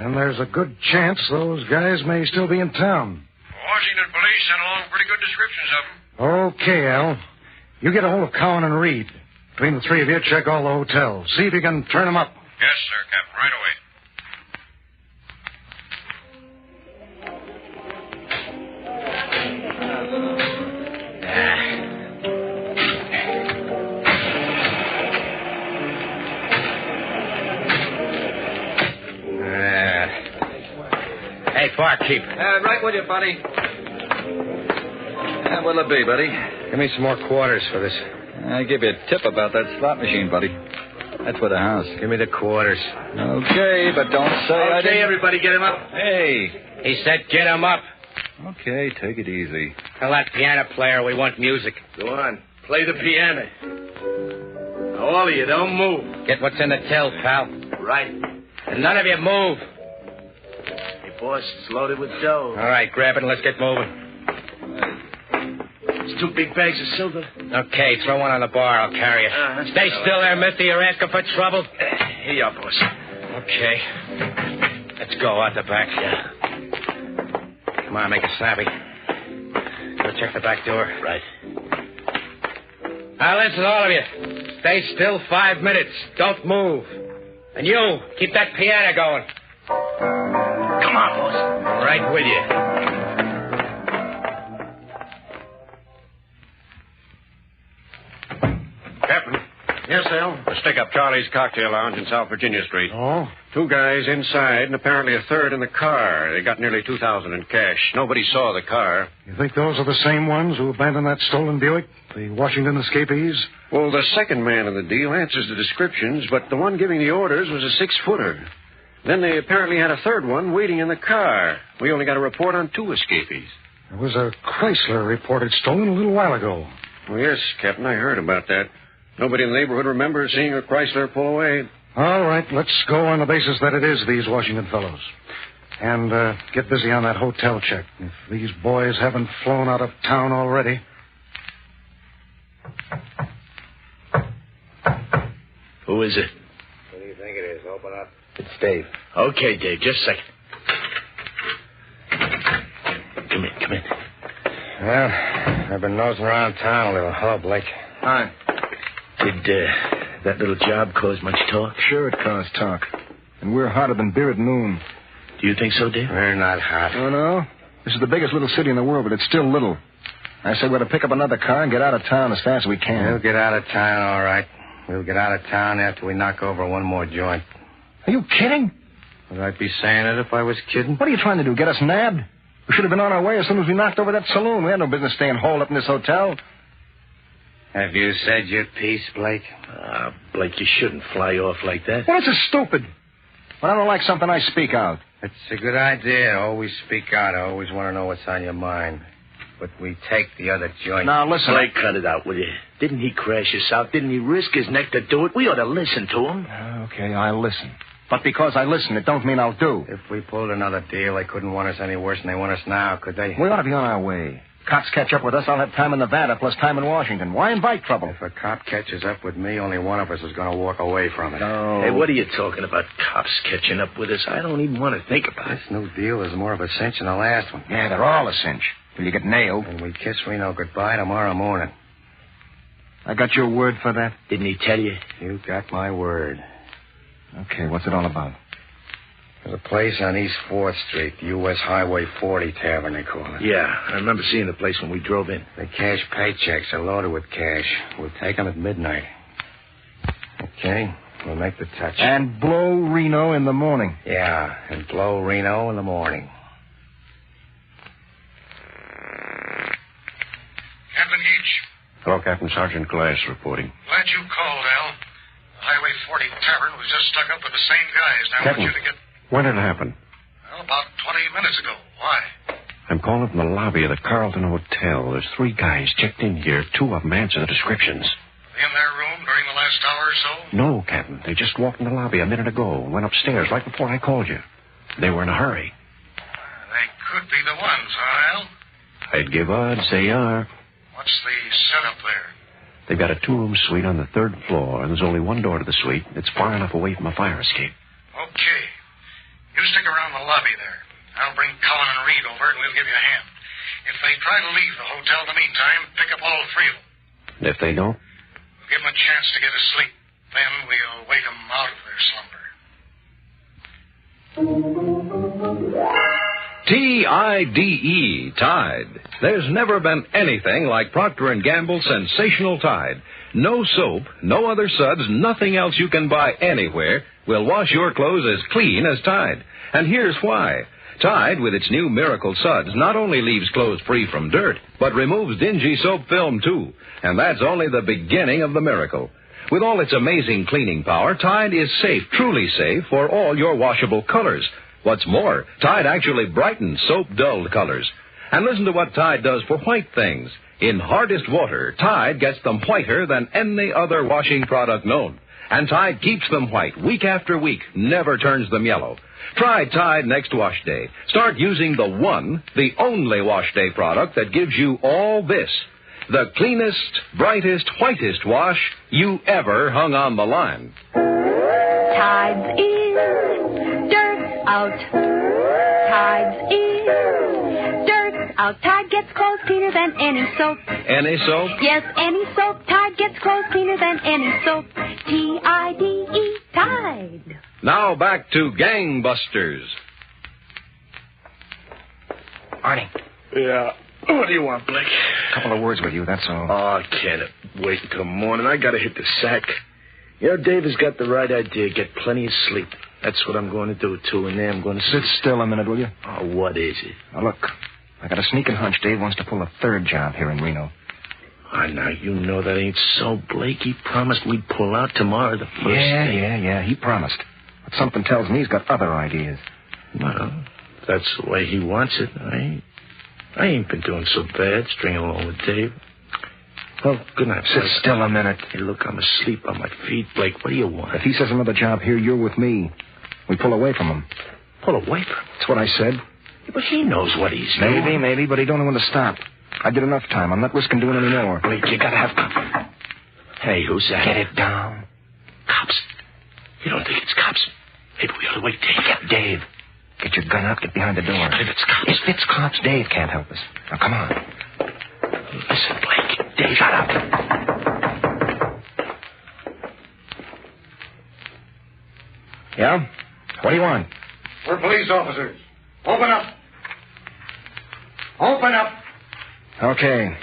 And there's a good chance those guys may still be in town. Washington police sent along pretty good descriptions of them. Okay, Al. You get a hold of Cowan and Reed. Between the three of you, check all the hotels. See if you can turn them up. Yes, sir, Captain. Right away. Hey, barkeep. Right with you, buddy. What'll it be, buddy? Give me some more quarters for this. I'll give you a tip about that slot machine, buddy. That's for the house. Give me the quarters. Okay, but don't say I didn't... Okay, everybody, get him up. Hey. He said get him up. Okay, take it easy. Tell that piano player we want music. Go on. Play the piano. Now, all of you, don't move. Get what's in the till, pal. Right. And none of you move. Hey, boss, it's loaded with dough. All right, grab it and let's get moving. It's 2 big bags of silver. Okay, throw one on the bar. I'll carry it. Stay still there, mister. You're asking for trouble. Here you are, boss. Okay. Let's go out the back. Yeah. Come on, make it snappy. Go check the back door. Right. Now, listen, all of you. Stay still 5 minutes. Don't move. And you, keep that piano going. Come on, boss. Right with you. Captain. Yes, Al? A stick-up Charlie's Cocktail Lounge in South Virginia Street. Oh? 2 guys inside and apparently a third in the car. They got nearly $2,000 in cash. Nobody saw the car. You think those are the same ones who abandoned that stolen Buick? The Washington escapees? Well, the second man in the deal answers the descriptions, but the one giving the orders was a 6-footer. Then they apparently had a third one waiting in the car. We only got a report on 2 escapees. There was a Chrysler reported stolen a little while ago. Well, yes, Captain, I heard about that. Nobody in the neighborhood remembers seeing a Chrysler pull away. All right, let's go on the basis that it is these Washington fellows. And get busy on that hotel check. If these boys haven't flown out of town already. Who is it? What do you think it is? Open up. It's Dave. Okay, Dave, just a second. Come in. Well, I've been nosing around town a little. Hello, Blake. Hi. Did that little job cause much talk? Sure it caused talk. And we're hotter than beer at noon. Do you think so, Dave? We're not hot. Oh, no? This is the biggest little city in the world, but it's still little. I said we're to pick up another car and get out of town as fast as we can. We'll get out of town, all right. We'll get out of town after we knock over one more joint. Are you kidding? Would I be saying it if I was kidding? What are you trying to do, get us nabbed? We should have been on our way as soon as we knocked over that saloon. We had no business staying holed up in this hotel. Have you said your piece, Blake? Blake, you shouldn't fly off like that. Well, this is stupid. When I don't like something, I speak out. It's a good idea. Always speak out. I always want to know what's on your mind. But we take the other joint. Now, listen. Blake, cut it out, will you? Didn't he crash us out? Didn't he risk his neck to do it? We ought to listen to him. Okay, I'll listen. But because I listen, it don't mean I'll do. If we pulled another deal, they couldn't want us any worse than they want us now, could they? We ought to be on our way. Cops catch up with us, I'll have time in Nevada plus time in Washington. Why invite trouble? If a cop catches up with me, only one of us is going to walk away from it. No. Hey, what are you talking about, cops catching up with us? I don't even want to think about it. This new deal is more of a cinch than the last one. Yeah, they're all a cinch. Till you get nailed. And we kiss Reno goodbye tomorrow morning. I got your word for that? Didn't he tell you? You got my word. Okay, what's it all about? There's a place on East 4th Street, the U.S. Highway 40 Tavern, they call it. Yeah, I remember seeing the place when we drove in. They cash paychecks. They're loaded with cash. We'll take them at midnight. Okay, we'll make the touch. And blow Reno in the morning. Yeah, and blow Reno in the morning. Captain Each. Hello, Captain. Sergeant Glass reporting. Glad you called, Al. The Highway 40 Tavern was just stuck up with the same guys. Now I want you to get... When did it happen? Well, about 20 minutes ago. Why? I'm calling from the lobby of the Carlton Hotel. There's 3 guys checked in here. 2 of them answer the descriptions. Were they in their room during the last hour or so? No, Captain. They just walked in the lobby a minute ago and went upstairs right before I called you. They were in a hurry. They could be the ones, huh, Al? I'd give odds they are. What's the setup there? They've got a 2-room suite on the 3rd floor, and there's only one door to the suite. It's far enough away from a fire escape. Okay. You stick around the lobby there. I'll bring Cullen and Reed over, and we'll give you a hand. If they try to leave the hotel in the meantime, pick up all 3 of them. And if they don't? We'll give them a chance to get asleep. Then we'll wake them out of their slumber. T-I-D-E, Tide. There's never been anything like Procter & Gamble's sensational Tide. No soap, no other suds, nothing else you can buy anywhere will wash your clothes as clean as Tide. And here's why. Tide, with its new Miracle Suds, not only leaves clothes free from dirt, but removes dingy soap film, too. And that's only the beginning of the miracle. With all its amazing cleaning power, Tide is safe, truly safe, for all your washable colors. What's more, Tide actually brightens soap-dulled colors. And listen to what Tide does for white things. In hardest water, Tide gets them whiter than any other washing product known. And Tide keeps them white week after week, never turns them yellow. Try Tide next wash day. Start using the one, the only wash day product that gives you all this. The cleanest, brightest, whitest wash you ever hung on the line. Tide's in, dirt's out. Tide's in, dirt's out. Tide gets clothes cleaner than any soap. Any soap? Yes, any soap. Tide gets clothes cleaner than any soap. T-I-D-E, Tide. Now back to Gangbusters. Arnie. Yeah. What do you want, Blake? A couple of words with you, that's all. Oh, I can't wait until morning. I gotta hit the sack. You know, Dave has got the right idea. Get plenty of sleep. That's what I'm going to do, too, and then I'm going to... Sit still a minute, will you? Oh, what is it? Now, look, I got a sneaking hunch Dave wants to pull a 3rd job here in Reno. Oh, now, you know that ain't so, Blake. He promised we'd pull out tomorrow the first day. Yeah, he promised. But something tells me he's got other ideas. Well, if that's the way he wants it. I ain't been doing so bad, stringing along with Dave. Well, good night. Sit still a minute. Hey, look, I'm asleep on my feet, Blake. What do you want? If he says another job here, you're with me. We pull away from him. Pull away from him? That's what I said. Yeah, but he knows what he's doing. Maybe, but he don't know when to stop. I did enough time. I'm not risking doing any more. Blake, you gotta have... Hey, who's that? Get it down. Cops. You don't think it's cops? Maybe we ought to wait Dave. Yeah, Dave. Get your gun out, get behind the door. But if it's cops... If it's cops, Dave can't help us. Now, come on. Listen, Blake. Dave, shut up. Yeah? What do you want? We're police officers. Open up. Open up. Okay.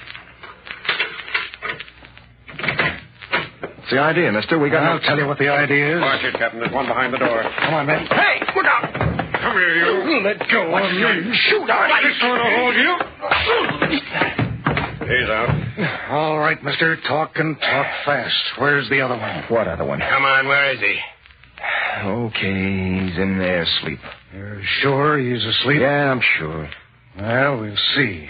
What's the idea, mister? I'll tell you what the idea is. March it, Captain. There's one behind the door. Come on, man. Hey, look out. Come here, you. Let go of me. Shoot out. I just want to hold you. He's out. All right, mister. Talk and talk fast. Where's the other one? What other one? Come on, where is he? Okay, he's in there asleep. You're sure he's asleep? Yeah, I'm sure. Well, we'll see.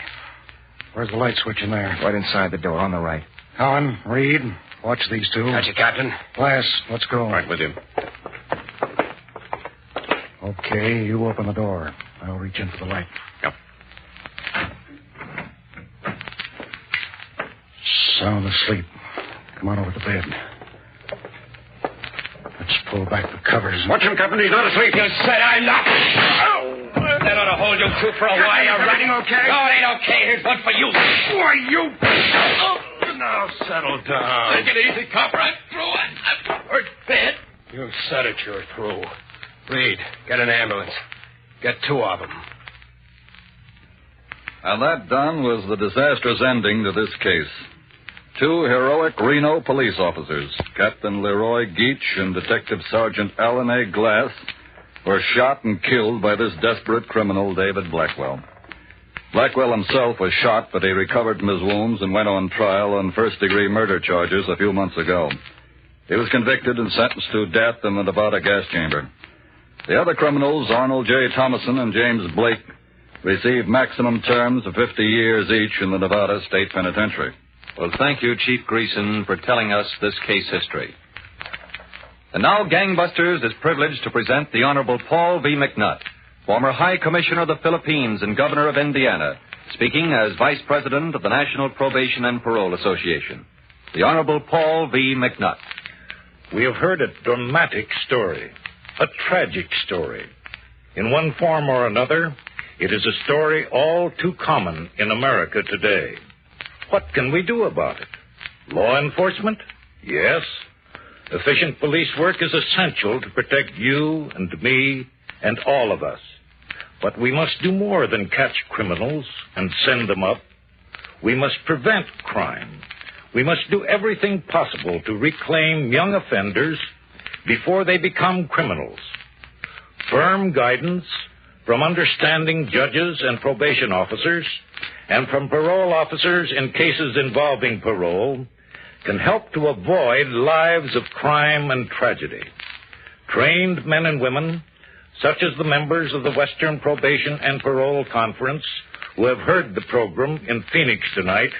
Where's the light switch in there? Right inside the door, on the right. Cowan, Reed, watch these two. Got you, Captain. Glass, let's go. Right with him. Okay, you open the door. I'll reach in for the light. Yep. Sound asleep. Come on over to bed. Let's pull back the covers. Watch him, Captain. He's not asleep. You said I'm not. Oh, that ought to hold you two for a while. Everything okay? No, it ain't okay. Here's one for you. Why, you... Oh, Now, settle down. take it easy, copper. I'm through. I'm hurt bad. You said it. You're through. Reed, get an ambulance. Get two of them. And that, Don, was the disastrous ending to this case. Two heroic Reno police officers, Captain Leroy Geach and Detective Sergeant Alan A. Glass, were shot and killed by this desperate criminal, David Blackwell. Blackwell himself was shot, but he recovered from his wounds and went on trial on first-degree murder charges a few months ago. He was convicted and sentenced to death in the Nevada gas chamber. The other criminals, Arnold J. Thomason and James Blake, received maximum terms of 50 years each in the Nevada State Penitentiary. Well, thank you, Chief Greason, for telling us this case history. And now, Gangbusters is privileged to present the Honorable Paul V. McNutt, former High Commissioner of the Philippines and Governor of Indiana, speaking as Vice President of the National Probation and Parole Association. The Honorable Paul V. McNutt. We have heard a dramatic story, a tragic story. In one form or another, it is a story all too common in America today. What can we do about it? Law enforcement? Yes. Efficient police work is essential to protect you and me and all of us. But we must do more than catch criminals and send them up. We must prevent crime. We must do everything possible to reclaim young offenders before they become criminals. Firm guidance from understanding judges and probation officers and from parole officers in cases involving parole can help to avoid lives of crime and tragedy. Trained men and women, such as the members of the Western Probation and Parole Conference who have heard the program in Phoenix tonight,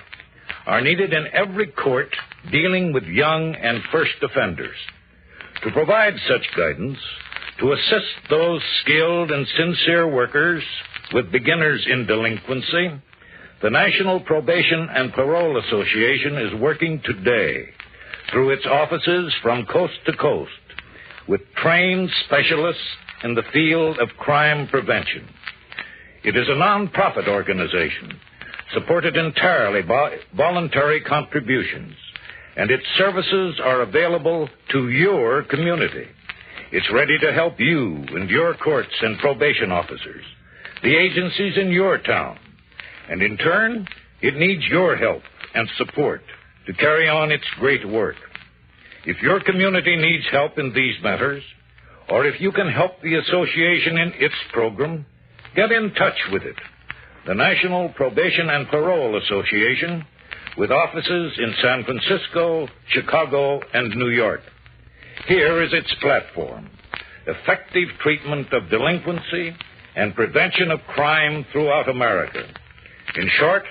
are needed in every court dealing with young and first offenders. To provide such guidance, to assist those skilled and sincere workers with beginners in delinquency, the National Probation and Parole Association is working today through its offices from coast to coast with trained specialists in the field of crime prevention. It is a non-profit organization supported entirely by voluntary contributions, and its services are available to your community. It's ready to help you and your courts and probation officers, the agencies in your town. And in turn, it needs your help and support to carry on its great work. If your community needs help in these matters, or if you can help the association in its program, get in touch with it. The National Probation and Parole Association, with offices in San Francisco, Chicago, and New York. Here is its platform: effective treatment of delinquency and prevention of crime throughout America. In short,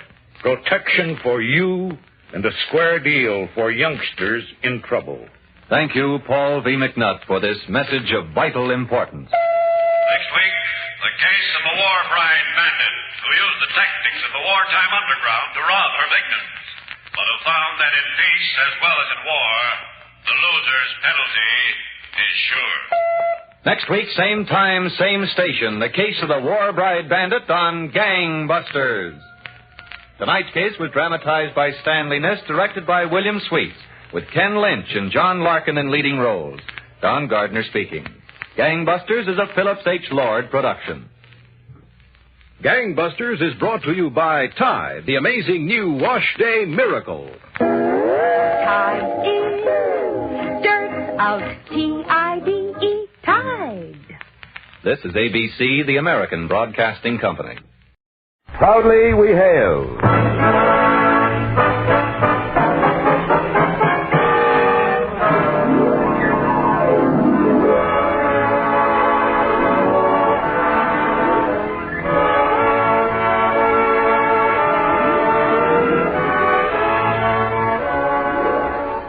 protection for you and a square deal for youngsters in trouble. Thank you, Paul V. McNutt, for this message of vital importance. Next week, the case of a war bride bandit who used the tactics of the wartime underground to rob her victims, but who found that in peace as well as in war, the loser's penalty is sure. Next week, same time, same station, the case of the war bride bandit on Gangbusters. Tonight's case was dramatized by Stanley Niss, directed by William Sweets, with Ken Lynch and John Larkin in leading roles. Don Gardner speaking. Gangbusters is a Phillips H. Lord production. Gangbusters is brought to you by Tide, the amazing new Wash Day Miracle. Tide is dirt out, T-I-D-E, Tide. This is ABC, the American Broadcasting Company. Proudly we hail.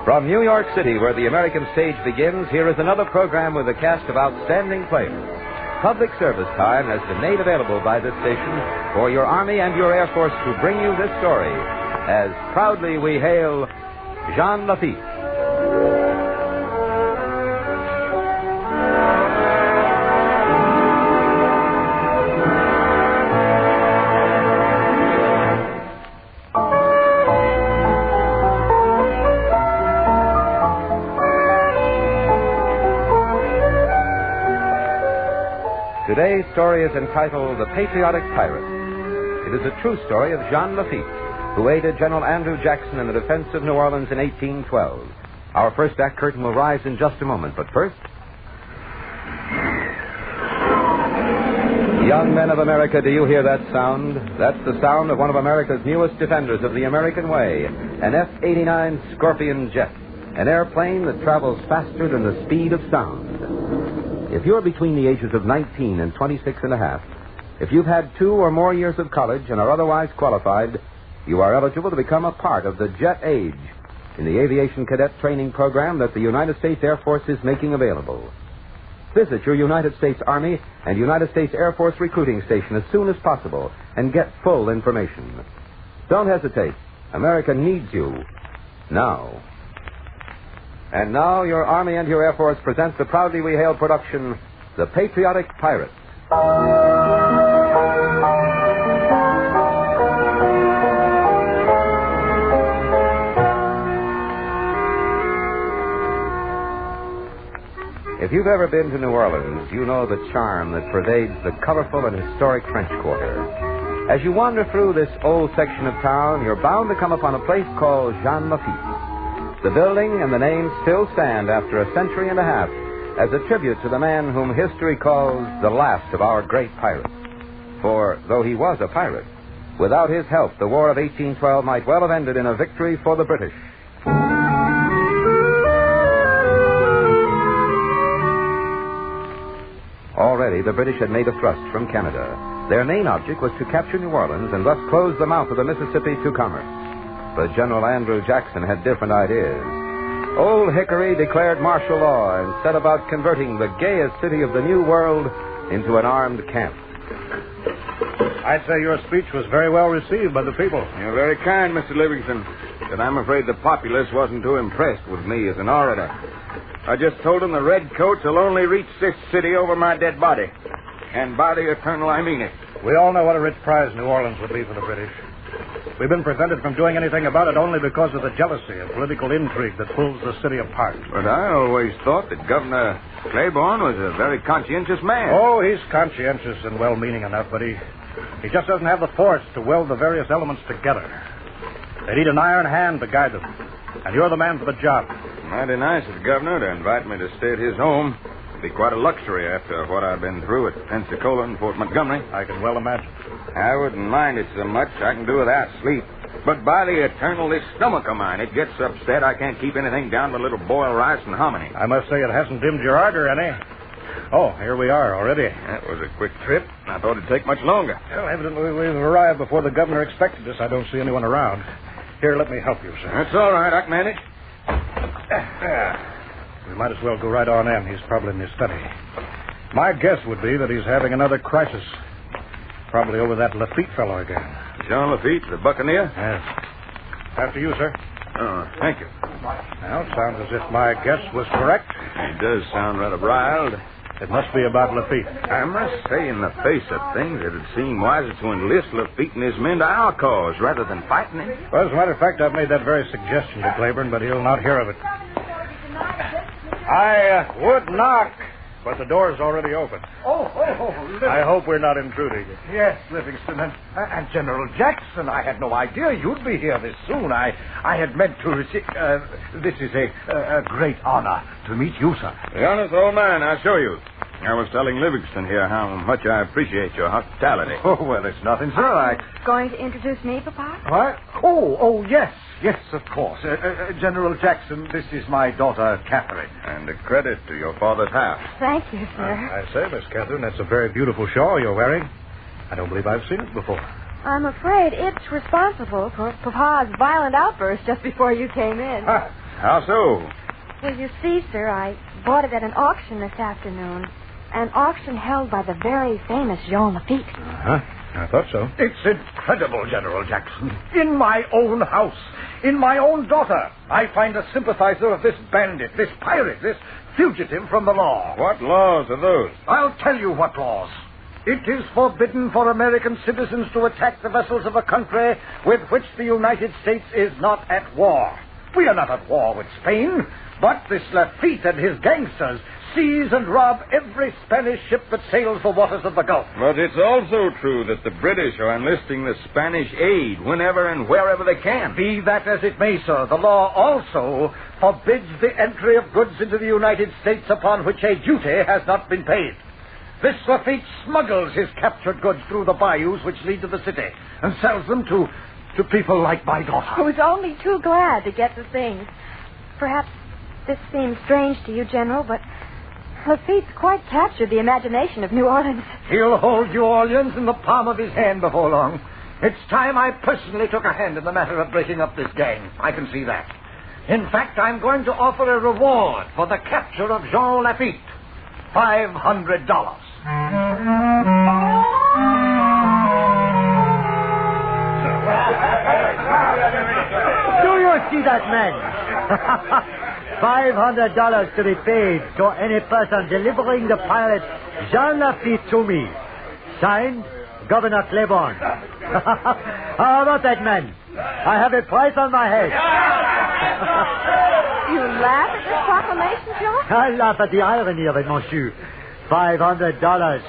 From New York City, where the American stage begins, here is another program with a cast of outstanding players. Public service time has been made available by this station for your Army and your Air Force to bring you this story, as proudly we hail Jean Lafitte. Today's story is entitled The Patriotic Pirate. It is a true story of Jean Lafitte, who aided General Andrew Jackson in the defense of New Orleans in 1812. Our first act curtain will rise in just a moment, but first... Young men of America, do you hear that sound? That's the sound of one of America's newest defenders of the American way, an F-89 Scorpion jet, an airplane that travels faster than the speed of sound. If you're between the ages of 19 and 26 and a half, if you've had 2 or more years of college and are otherwise qualified, you are eligible to become a part of the Jet Age in the aviation cadet training program that the United States Air Force is making available. Visit your United States Army and United States Air Force recruiting station as soon as possible and get full information. Don't hesitate. America needs you now. And now, your Army and your Air Force present the proudly we hail production, The Patriotic Pirate. If you've ever been to New Orleans, you know the charm that pervades the colorful and historic French Quarter. As you wander through this old section of town, you're bound to come upon a place called Jean Lafitte. The building and the name still stand after a century and a half as a tribute to the man whom history calls the last of our great pirates. For, though he was a pirate, without his help, the War of 1812 might well have ended in a victory for the British. Already, the British had made a thrust from Canada. Their main object was to capture New Orleans and thus close the mouth of the Mississippi to commerce. But General Andrew Jackson had different ideas. Old Hickory declared martial law and set about converting the gayest city of the New World into an armed camp. I'd say your speech was very well received by the people. You're very kind, Mr. Livingston, but I'm afraid the populace wasn't too impressed with me as an orator. I just told them the redcoats will only reach this city over my dead body. And by the eternal, I mean it. We all know what a rich prize New Orleans would be for the British. We've been prevented from doing anything about it only because of the jealousy and political intrigue that pulls the city apart. But I always thought that Governor Claiborne was a very conscientious man. Oh, he's conscientious and well-meaning enough, but he just doesn't have the force to weld the various elements together. They need an iron hand to guide them, and you're the man for the job. Mighty nice of the governor to invite me to stay at his home. It'd be quite a luxury after what I've been through at Pensacola and Fort Montgomery. I can well imagine. I wouldn't mind it so much. I can do without sleep. But by the eternal, this stomach of mine, it gets upset. I can't keep anything down but a little boiled rice and hominy. I must say it hasn't dimmed your ardor any. Oh, here we are already. That was a quick trip. I thought it'd take much longer. Well, evidently we've arrived before the governor expected us. I don't see anyone around. Here, let me help you, sir. That's all right. I can manage. We might as well go right on in. He's probably in his study. My guess would be that he's having another crisis. Probably over that Lafitte fellow again. Jean Lafitte, the buccaneer? Yes. After you, sir. Oh, thank you. Well, it sounds as if my guess was correct. It does sound rather riled. It must be about Lafitte. I must say, in the face of things, it would seem wiser to enlist Lafitte and his men to our cause rather than fighting him. Well, as a matter of fact, I've made that very suggestion to Claiborne, but he'll not hear of it. I would knock, but the door's already open. Livingston. I hope we're not intruding. Yes, Livingston. And General Jackson. I had no idea you'd be here this soon. I had meant to receive... this is a great honor to meet you, sir. The honor's all mine. I'll show you. I was telling Livingston here how much I appreciate your hospitality. Oh, well, it's nothing, sir. Going to introduce me, Papa? What? Oh, yes. Yes, of course. General Jackson, this is my daughter, Catherine. And a credit to your father's half. Thank you, sir. I say, Miss Catherine, that's a very beautiful shawl you're wearing. I don't believe I've seen it before. I'm afraid it's responsible for Papa's violent outburst just before you came in. How so? Well, you see, sir, I bought it at an auction this afternoon. An auction held by the very famous Jean Lafitte. Uh-huh. I thought so. It's incredible, General Jackson. In my own house, in my own daughter, I find a sympathizer of this bandit, this pirate, this fugitive from the law. What laws are those? I'll tell you what laws. It is forbidden for American citizens to attack the vessels of a country with which the United States is not at war. We are not at war with Spain, but this Lafitte and his gangsters seize and rob every Spanish ship that sails the waters of the Gulf. But it's also true that the British are enlisting the Spanish aid whenever and wherever they can. Be that as it may, sir, the law also forbids the entry of goods into the United States upon which a duty has not been paid. This Lafitte smuggles his captured goods through the bayous which lead to the city and sells them to people like my daughter. Who's only too glad to get the things. Perhaps this seems strange to you, General, but Lafitte's quite captured the imagination of New Orleans. He'll hold New Orleans in the palm of his hand before long. It's time I personally took a hand in the matter of breaking up this gang. I can see that. In fact, I'm going to offer a reward for the capture of Jean Lafitte. $500. Do you see that, man? $500 to be paid to any person delivering the pirate Jean Lafitte to me. Signed, Governor Claiborne. How about that, man? I have a price on my head. You laugh at this proclamation, John? I laugh at the irony of it, monsieur. $500.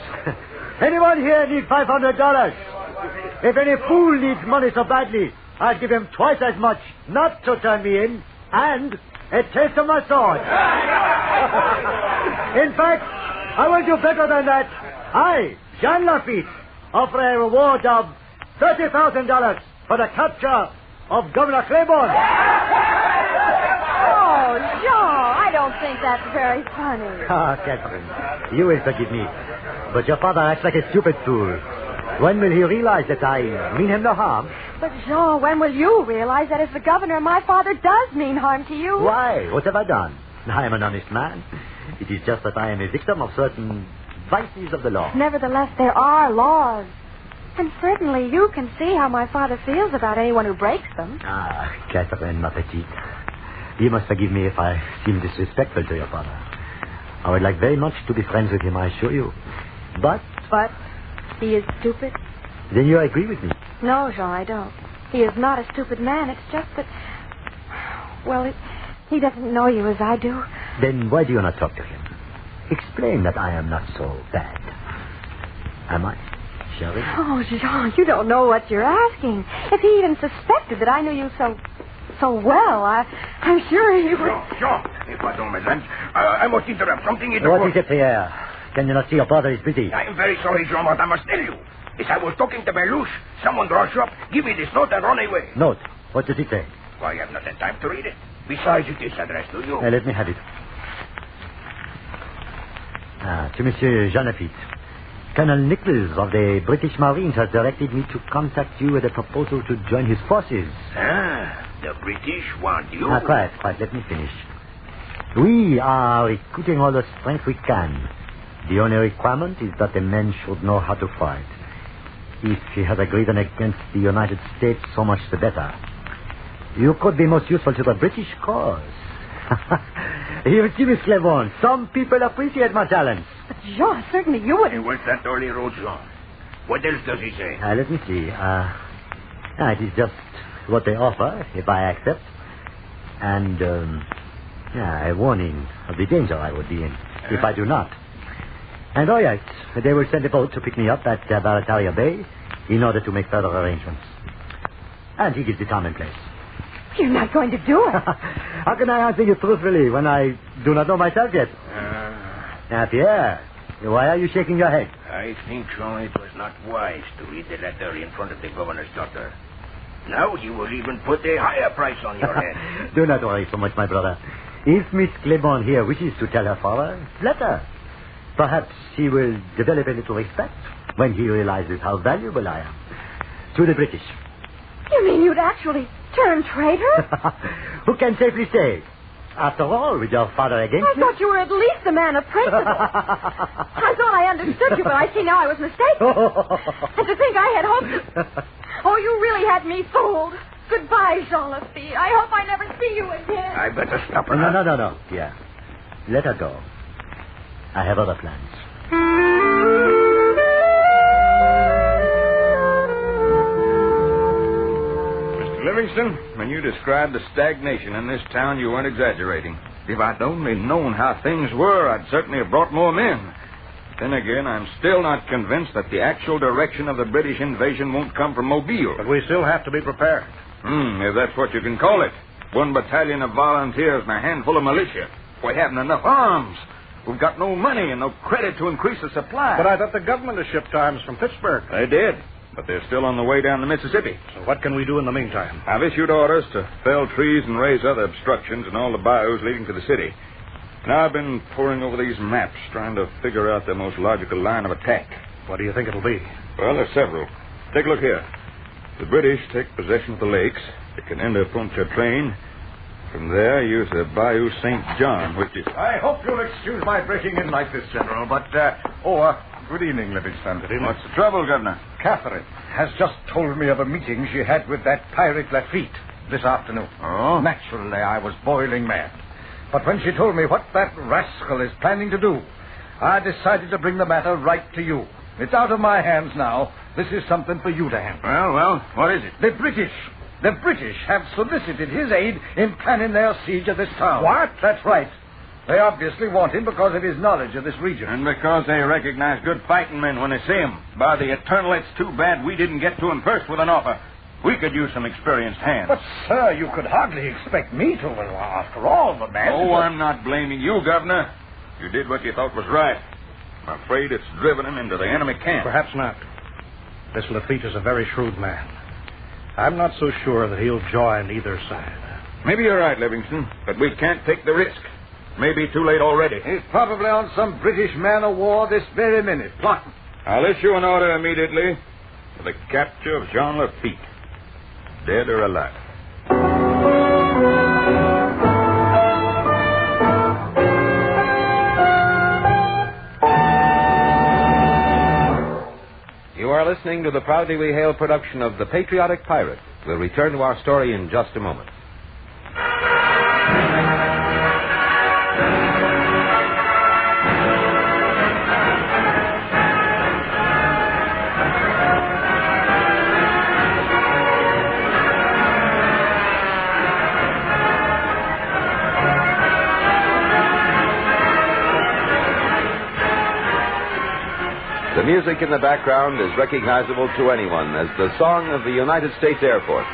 Anyone here need $500? If any fool needs money so badly, I'll give him twice as much not to turn me in and a taste of my sword. In fact, I will do better than that. I, Jean Lafitte, offer a reward of $30,000 for the capture of Governor Claiborne. Oh, Jean, I don't think that's very funny. Ah, Catherine, you will forgive me, but your father acts like a stupid fool. When will he realize that I mean him no harm? But, Jean, when will you realize that as the governor, my father does mean harm to you? Why? What have I done? I am an honest man. It is just that I am a victim of certain vices of the law. Nevertheless, there are laws. And certainly you can see how my father feels about anyone who breaks them. Ah, Catherine, ma petite. You must forgive me if I seem disrespectful to your father. I would like very much to be friends with him, I assure you. But he is stupid? Then you agree with me? No, Jean, I don't. He is not a stupid man. It's just that... Well, he doesn't know you as I do. Then why do you not talk to him? Explain that I am not so bad. Am I? Shall we? Oh, Jean, you don't know what you're asking. If he even suspected that I knew you so well, I'm sure he would... Jean, pardon, madame. I must interrupt something in the What court. is it, Pierre? Can you not see your father is busy? I am very sorry, Jean, but I must tell you. As I was talking to Beluche, someone draws up, give me this note and run away. Note? What does it say? Why, I have not had time to read it. Besides, it is addressed to you. Let me have it. To Monsieur Jean Lafitte. Colonel Nichols of the British Marines has directed me to contact you with a proposal to join his forces. The British want you? Quiet. Let me finish. We are recruiting all the strength we can. The only requirement is that the men should know how to fight. If he has agreed on against the United States, so much the better. You could be most useful to the British cause. You see, Miss Claiborne, some people appreciate my talents. But, Jean, certainly you would... And what's that early road, Jean? What else does he say? Let me see. It is just what they offer, if I accept. And, a warning of the danger I would be in if I do not. And, all right, they will send a boat to pick me up at Barataria Bay in order to make further arrangements. And he gives the time and place. You're not going to do it. How can I answer you truthfully when I do not know myself yet? Pierre, Why are you shaking your head? I think, John, it was not wise to read the letter in front of the governor's daughter. Now he will even put a higher price on your head. Do not worry so much, my brother. If Miss Claiborne here wishes to tell her father, let her. Perhaps she will develop a little respect when he realizes how valuable I am. To the British. You mean you'd actually turn traitor? Who can safely say? After all, with your father against I thought you were at least a man of principle. I thought I understood you, but I see now I was mistaken. And to think I had hoped... Oh, you really had me fooled. Goodbye, Jean-Lafitte. I hope I never see you again. I better stop her. No. Yeah. Let her go. I have other plans. Mr. Livingston, when you described the stagnation in this town, you weren't exaggerating. If I'd only known how things were, I'd certainly have brought more men. Then again, I'm still not convinced that the actual direction of the British invasion won't come from Mobile. But we still have to be prepared. If that's what you can call it. 1 battalion of volunteers and a handful of militia. We haven't enough arms. We've got no money and no credit to increase the supply. But I thought the government has shipped arms from Pittsburgh. They did, but they're still on the way down the Mississippi. So what can we do in the meantime? I've issued orders to fell trees and raise other obstructions in all the bayous leading to the city. Now I've been poring over these maps, trying to figure out the most logical line of attack. What do you think it'll be? Well, there's several. Take a look here. The British take possession of the lakes. They can enter Pontchartrain. From there, use the Bayou St. John, which is... I hope you'll excuse my breaking in like this, General, but... good evening, Livingston. Good evening. What's the trouble, Governor? Catherine has just told me of a meeting she had with that pirate Lafitte this afternoon. Oh? Naturally, I was boiling mad. But when she told me what that rascal is planning to do, I decided to bring the matter right to you. It's out of my hands now. This is something for you to handle. Well, what is it? The British have solicited his aid in planning their siege of this town. What? That's right. They obviously want him because of his knowledge of this region. And because they recognize good fighting men when they see him. By the eternal, it's too bad we didn't get to him first with an offer. We could use some experienced hands. But, sir, you could hardly expect me to. Well, after all, the man... Oh, I'm not blaming you, Governor. You did what you thought was right. I'm afraid it's driven him into the enemy camp. Perhaps not. This Lafitte is a very shrewd man. I'm not so sure that he'll join either side. Maybe you're right, Livingston, but we can't take the risk. Maybe too late already. He's probably on some British man-of-war this very minute, plotting. I'll issue an order immediately for the capture of Jean Lafitte, dead or alive. You are listening to the proudly we hail production of The Patriotic Pirate. We'll return to our story in just a moment. The music in the background is recognizable to anyone as the song of the United States Air Force.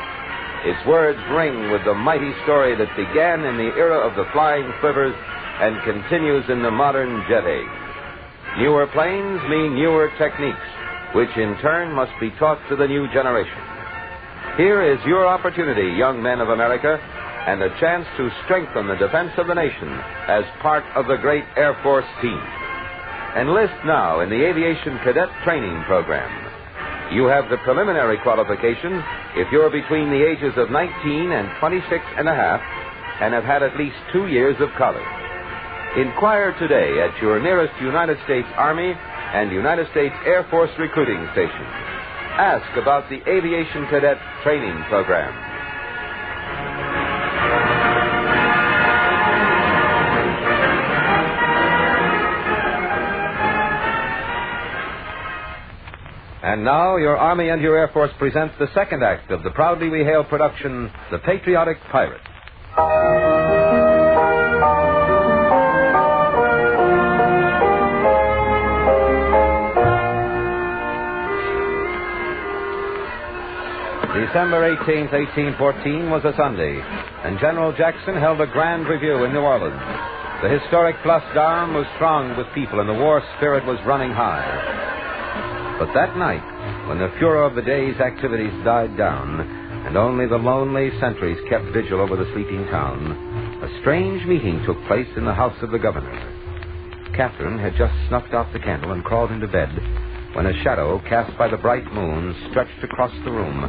Its words ring with the mighty story that began in the era of the flying slippers and continues in the modern jet age. Newer planes mean newer techniques, which in turn must be taught to the new generation. Here is your opportunity, young men of America, and a chance to strengthen the defense of the nation as part of the great Air Force team. Enlist now in the Aviation Cadet Training Program. You have the preliminary qualification if you're between the ages of 19 and 26 and a half and have had at least 2 years of college. Inquire today at your nearest United States Army and United States Air Force recruiting station. Ask about the Aviation Cadet Training Program. And now, your Army and your Air Force presents the second act of the proudly we hail production, The Patriotic Pirate. December 18th, 1814 was a Sunday, and General Jackson held a grand review in New Orleans. The historic Place d'Armes was thronged with people, and the war spirit was running high. But that night, when the furor of the day's activities died down, and only the lonely sentries kept vigil over the sleeping town, a strange meeting took place in the house of the governor. Catherine had just snuffed out the candle and crawled into bed when a shadow cast by the bright moon stretched across the room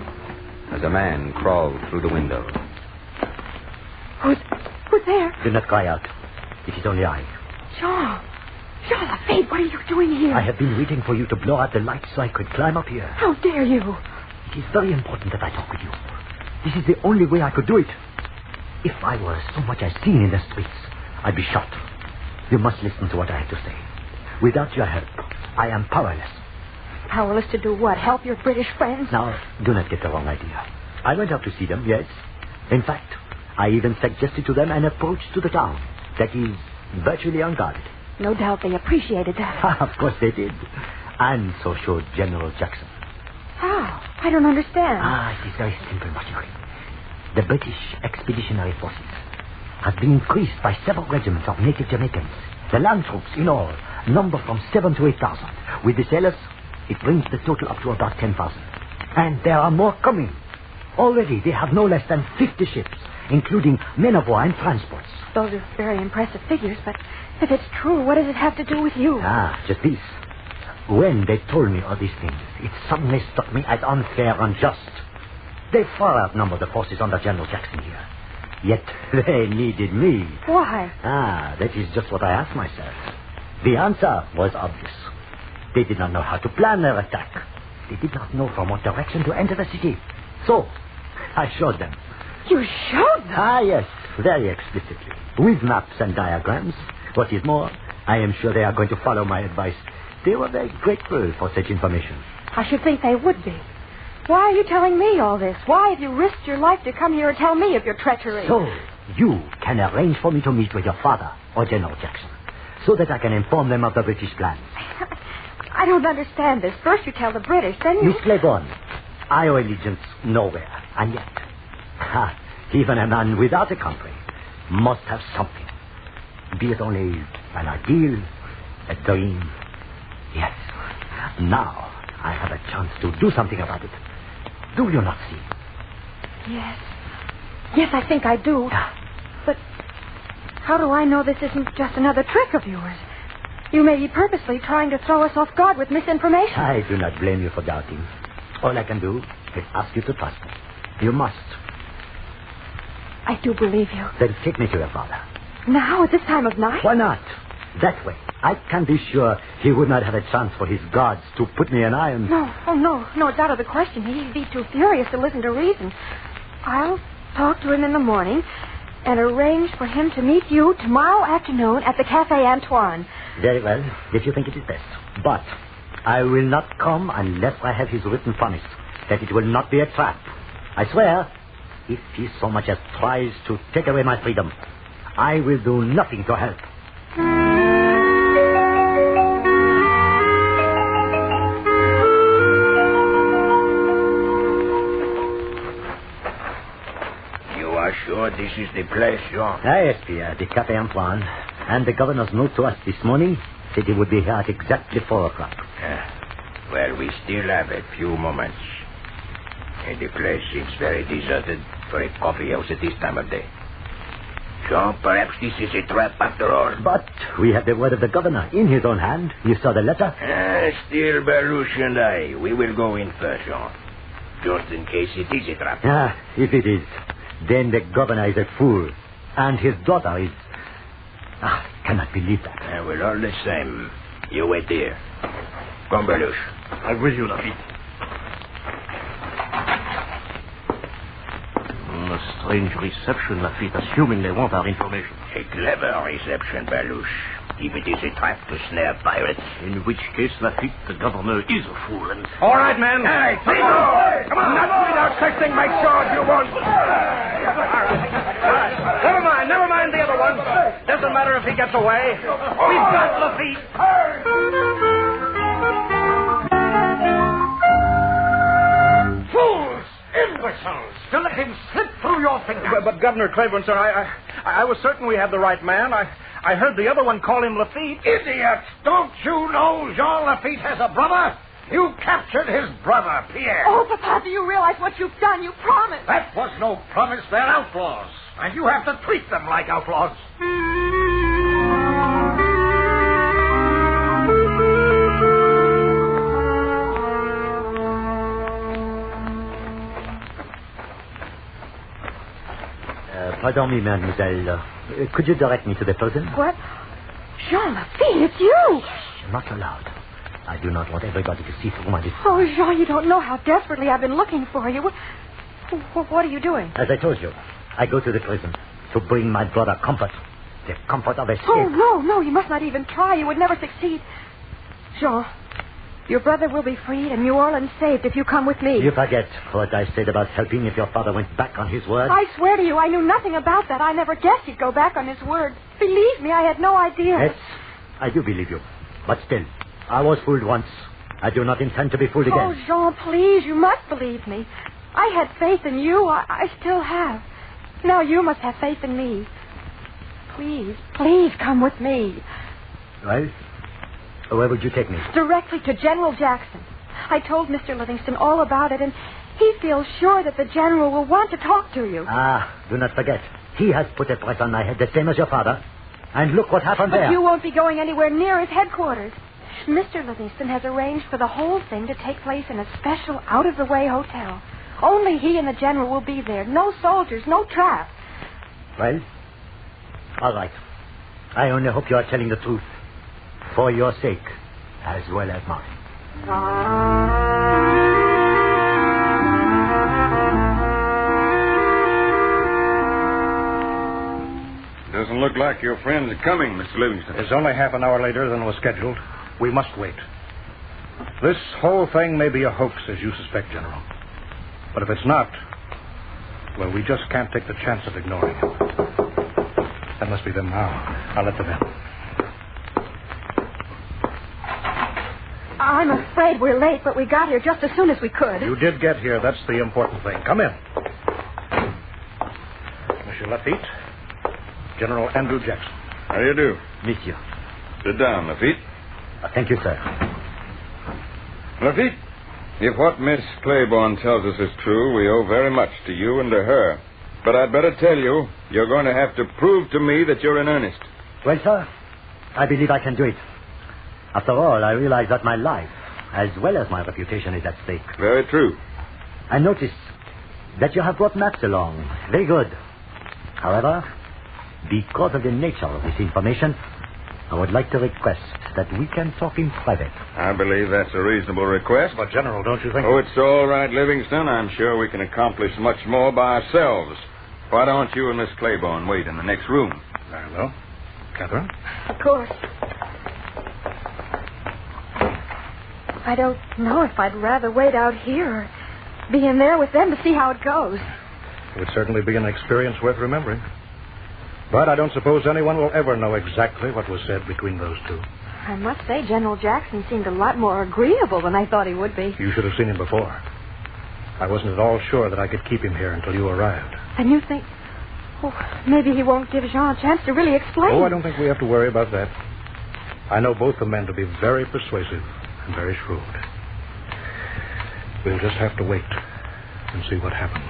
as a man crawled through the window. Who's there? Do not cry out. It is only I. Jean, Lafayette, what are you doing here? I have been waiting for you to blow out the lights so I could climb up here. How dare you? It is very important that I talk with you. This is the only way I could do it. If I were so much as seen in the streets, I'd be shot. You must listen to what I have to say. Without your help, I am powerless. Powerless to do what? Help your British friends? Now, do not get the wrong idea. I went out to see them, yes. In fact, I even suggested to them an approach to the town that is virtually unguarded. No doubt they appreciated that. Of course they did. And so showed General Jackson. How? I don't understand. It is very simple, Marjorie. The British Expeditionary Forces have been increased by several regiments of native Jamaicans. The land troops, in all, number from 7,000 to 8,000. With the sailors, it brings the total up to about 10,000. And there are more coming. Already, they have no less than 50 ships, including men of war and transports. Those are very impressive figures, but if it's true, what does it have to do with you? Just this. When they told me all these things, it suddenly struck me as unfair and unjust. They far outnumber the forces under General Jackson here. Yet they needed me. Why? That is just what I asked myself. The answer was obvious. They did not know how to plan their attack. They did not know from what direction to enter the city. So, I showed them. You showed them? Yes, very explicitly. With maps and diagrams. What is more, I am sure they are going to follow my advice. They were very grateful for such information. I should think they would be. Why are you telling me all this? Why have you risked your life to come here and tell me of your treachery? So, you can arrange for me to meet with your father or General Jackson, so that I can inform them of the British plans. I don't understand this. First you tell the British, then you... Miss Claiborne, I owe allegiance nowhere, and yet, even a man without a country must have something. Be it only an ideal, a dream. Yes, now I have a chance to do something about it. Do you not see? Yes. Yes, I think I do. But how do I know this isn't just another trick of yours? You may be purposely trying to throw us off guard with misinformation. I do not blame you for doubting. All I can do is ask you to trust me. You must. I do believe you. Then take me to your father. Now, at this time of night? Why not? That way, I can be sure he would not have a chance for his guards to put me in irons. No, it's out of the question. He'd be too furious to listen to reason. I'll talk to him in the morning and arrange for him to meet you tomorrow afternoon at the Café Antoine. Very well, if you think it is best. But I will not come unless I have his written promise that it will not be a trap. I swear, if he so much as tries to take away my freedom, I will do nothing to help. Sure, this is the place, Jean. Yes, Pierre, the Café Antoine. And the governor's note to us this morning said he would be here at exactly 4 o'clock. Well, we still have a few moments. And the place seems very deserted for a coffee house at this time of day. Jean, perhaps this is a trap after all. But we have the word of the governor in his own hand. You saw the letter? Still, Baruch and I, we will go in first, Jean. Just in case it is a trap. If it is, then the governor is a fool. And his daughter is... I cannot believe that. Well, all the same, you wait here. Come, Baruch. I'm with you, Lafitte. A strange reception, Lafitte, assuming they want our information. A clever reception, Baruch. If it is a trap to snare pirates. In which case, Lafitte, the governor is a fool and... All right, men. Hey, come on. Come on. Not without testing my sword, you won't. Never mind the other one. Doesn't matter if he gets away. We've got Lafitte. Fools! Imbeciles! To let him slip through your fingers. But Governor Claiborne, sir, I was certain we had the right man. I heard the other one call him Lafitte. Idiot! Don't you know Jean Lafitte has a brother? You captured his brother, Pierre. Oh, Papa, do you realize what you've done? You promised. That was no promise. They're outlaws. And you have to treat them like outlaws. Pardon me, mademoiselle. Could you direct me to the prison? What? Jean Lafitte, it's you. Not allowed. I do not want everybody to see through my disguise. Oh, Jean, you don't know how desperately I've been looking for you. What are you doing? As I told you, I go to the prison to bring my brother comfort. The comfort of escape. Oh, no, you must not even try. You would never succeed. Jean, your brother will be freed and New Orleans saved if you come with me. You forget what I said about helping if your father went back on his word. I swear to you, I knew nothing about that. I never guessed he'd go back on his word. Believe me, I had no idea. Yes, I do believe you. But still, I was fooled once. I do not intend to be fooled again. Oh, Jean, please, you must believe me. I had faith in you. I still have. Now you must have faith in me. Please come with me. Well, where would you take me? Directly to General Jackson. I told Mr. Livingston all about it, and he feels sure that the General will want to talk to you. Do not forget. He has put a price on my head, the same as your father. And look what happened there. But you won't be going anywhere near his headquarters. Mr. Livingston has arranged for the whole thing to take place in a special out-of-the-way hotel. Only he and the General will be there. No soldiers, no trap. Well, all right. I only hope you are telling the truth. For your sake, as well as mine. Doesn't look like your friends are coming, Mr. Livingston. It's only half an hour later than was scheduled. We must wait. This whole thing may be a hoax, as you suspect, General. But if it's not, well, we just can't take the chance of ignoring it. That must be them now. I'll let them in. I'm afraid we're late, but we got here just as soon as we could. You did get here. That's the important thing. Come in. Monsieur Lafitte, General Andrew Jackson. How do you do? Monsieur. Sit down, Lafitte. Thank you, sir. Lafitte, if what Miss Claiborne tells us is true, we owe very much to you and to her. But I'd better tell you, you're going to have to prove to me that you're in earnest. Well, sir, I believe I can do it. After all, I realize that my life, as well as my reputation, is at stake. Very true. I notice that you have brought maps along. Very good. However, because of the nature of this information, I would like to request that we can talk in private. I believe that's a reasonable request. But, General, don't you think... Oh, it's all right, Livingston. I'm sure we can accomplish much more by ourselves. Why don't you and Miss Claiborne wait in the next room? Very well. Catherine? Of course. I don't know if I'd rather wait out here or be in there with them to see how it goes. It would certainly be an experience worth remembering. But I don't suppose anyone will ever know exactly what was said between those two. I must say, General Jackson seemed a lot more agreeable than I thought he would be. You should have seen him before. I wasn't at all sure that I could keep him here until you arrived. And you think... Oh, maybe he won't give Jean a chance to really explain. Oh, I don't think we have to worry about that. I know both the men to be very persuasive and very shrewd. We'll just have to wait and see what happens.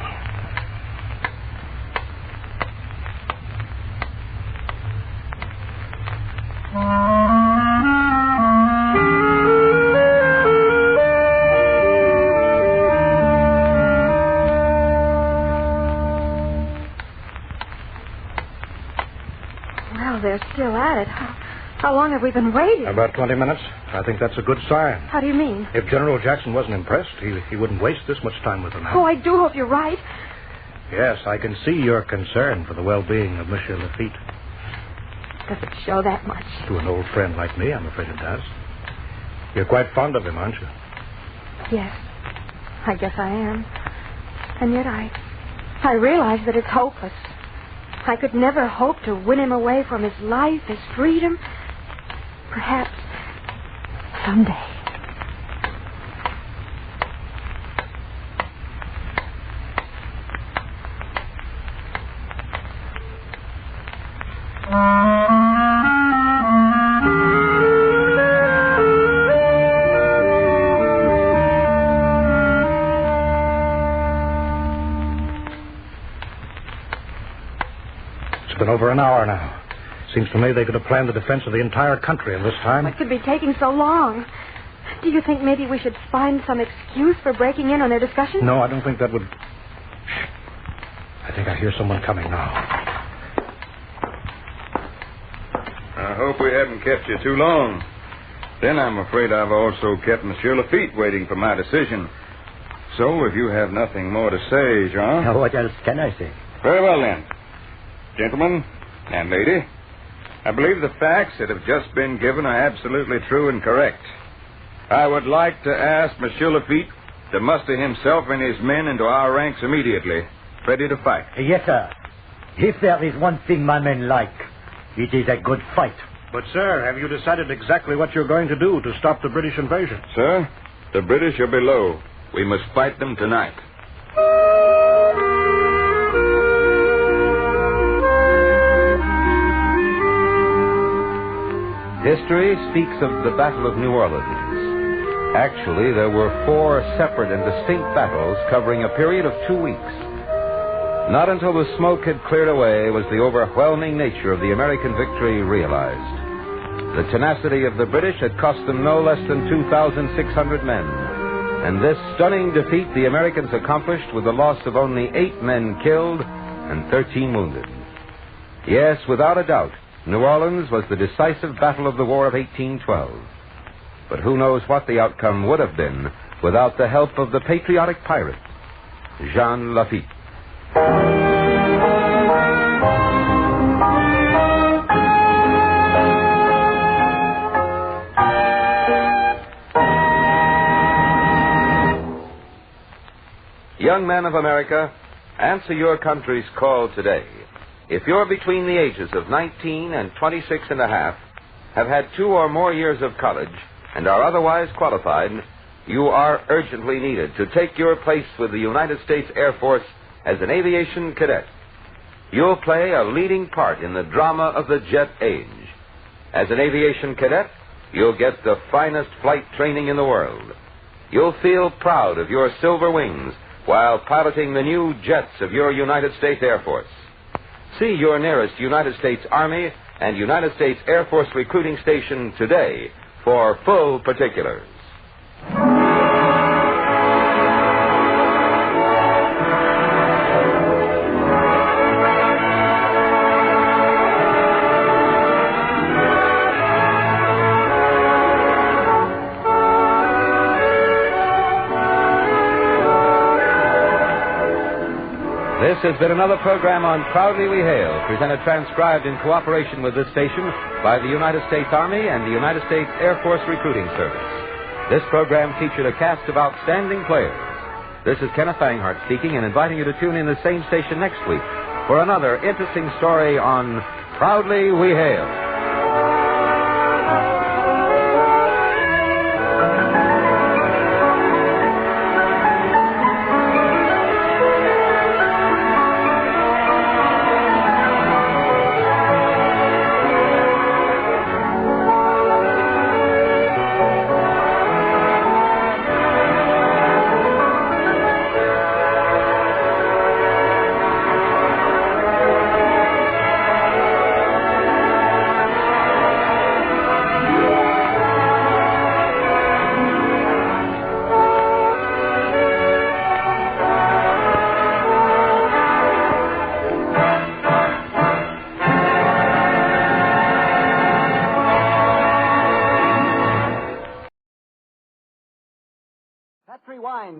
Well, they're still at it. How long have we been waiting? About 20 minutes. I think that's a good sign. How do you mean? If General Jackson wasn't impressed, he wouldn't waste this much time with them. Oh, I do hope you're right. Yes, I can see your concern for the well-being of Monsieur Lafitte. Does it show that much? To an old friend like me, I'm afraid it does. You're quite fond of him, aren't you? Yes, I guess I am. And yet I realize that it's hopeless. I could never hope to win him away from his life, his freedom. Perhaps someday. over an hour now. Seems to me they could have planned the defense of the entire country in this time. What could be taking so long? Do you think maybe we should find some excuse for breaking in on their discussion? No, I don't think that would... I think I hear someone coming now. I hope we haven't kept you too long. Then I'm afraid I've also kept Monsieur Lafitte waiting for my decision. So, if you have nothing more to say, Jean... Now, what else can I say? Very well, then. Gentlemen and lady, I believe the facts that have just been given are absolutely true and correct. I would like to ask Monsieur Lafitte to muster himself and his men into our ranks immediately, ready to fight. Yes, sir. If there is one thing my men like, it is a good fight. But, sir, have you decided exactly what you're going to do to stop the British invasion? Sir, the British are below. We must fight them tonight. History speaks of the Battle of New Orleans. Actually, there were 4 separate and distinct battles covering a period of 2 weeks. Not until the smoke had cleared away was the overwhelming nature of the American victory realized. The tenacity of the British had cost them no less than 2,600 men. And this stunning defeat the Americans accomplished with the loss of only 8 men killed and 13 wounded. Yes, without a doubt, New Orleans was the decisive battle of the War of 1812. But who knows what the outcome would have been without the help of the patriotic pirate, Jean Lafitte. Young men of America, answer your country's call today. If you're between the ages of 19 and 26 and a half, have had 2 or more years of college, and are otherwise qualified, you are urgently needed to take your place with the United States Air Force as an aviation cadet. You'll play a leading part in the drama of the jet age. As an aviation cadet, you'll get the finest flight training in the world. You'll feel proud of your silver wings while piloting the new jets of your United States Air Force. See your nearest United States Army and United States Air Force recruiting station today for full particulars. This has been another program on Proudly We Hail, presented transcribed in cooperation with this station by the United States Army and the United States Air Force Recruiting Service. This program featured a cast of outstanding players. This is Kenneth Fanghart speaking and inviting you to tune in the same station next week for another interesting story on Proudly We Hail.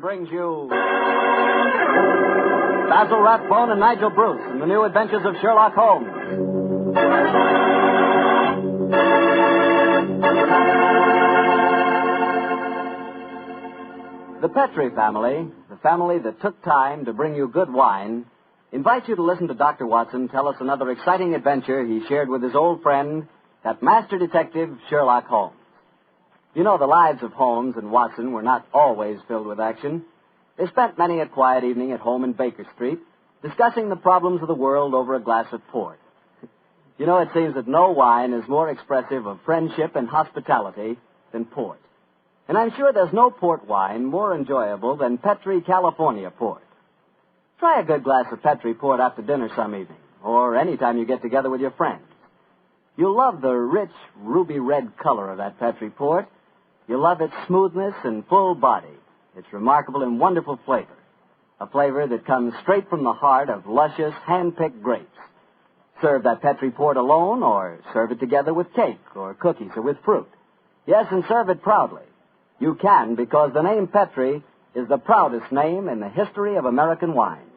Brings you Basil Rathbone and Nigel Bruce in the new adventures of Sherlock Holmes. The Petrie family, the family that took time to bring you good wine, invites you to listen to Dr. Watson tell us another exciting adventure he shared with his old friend, that master detective, Sherlock Holmes. You know, the lives of Holmes and Watson were not always filled with action. They spent many a quiet evening at home in Baker Street, discussing the problems of the world over a glass of port. You know, it seems that no wine is more expressive of friendship and hospitality than port. And I'm sure there's no port wine more enjoyable than Petrie California port. Try a good glass of Petrie port after dinner some evening, or any time you get together with your friends. You'll love the rich, ruby red color of that Petri port. You'll love its smoothness and full body. Its remarkable and wonderful flavor. A flavor that comes straight from the heart of luscious, hand-picked grapes. Serve that Petri port alone, or serve it together with cake or cookies or with fruit. Yes, and serve it proudly. You can, because the name Petri is the proudest name in the history of American wines.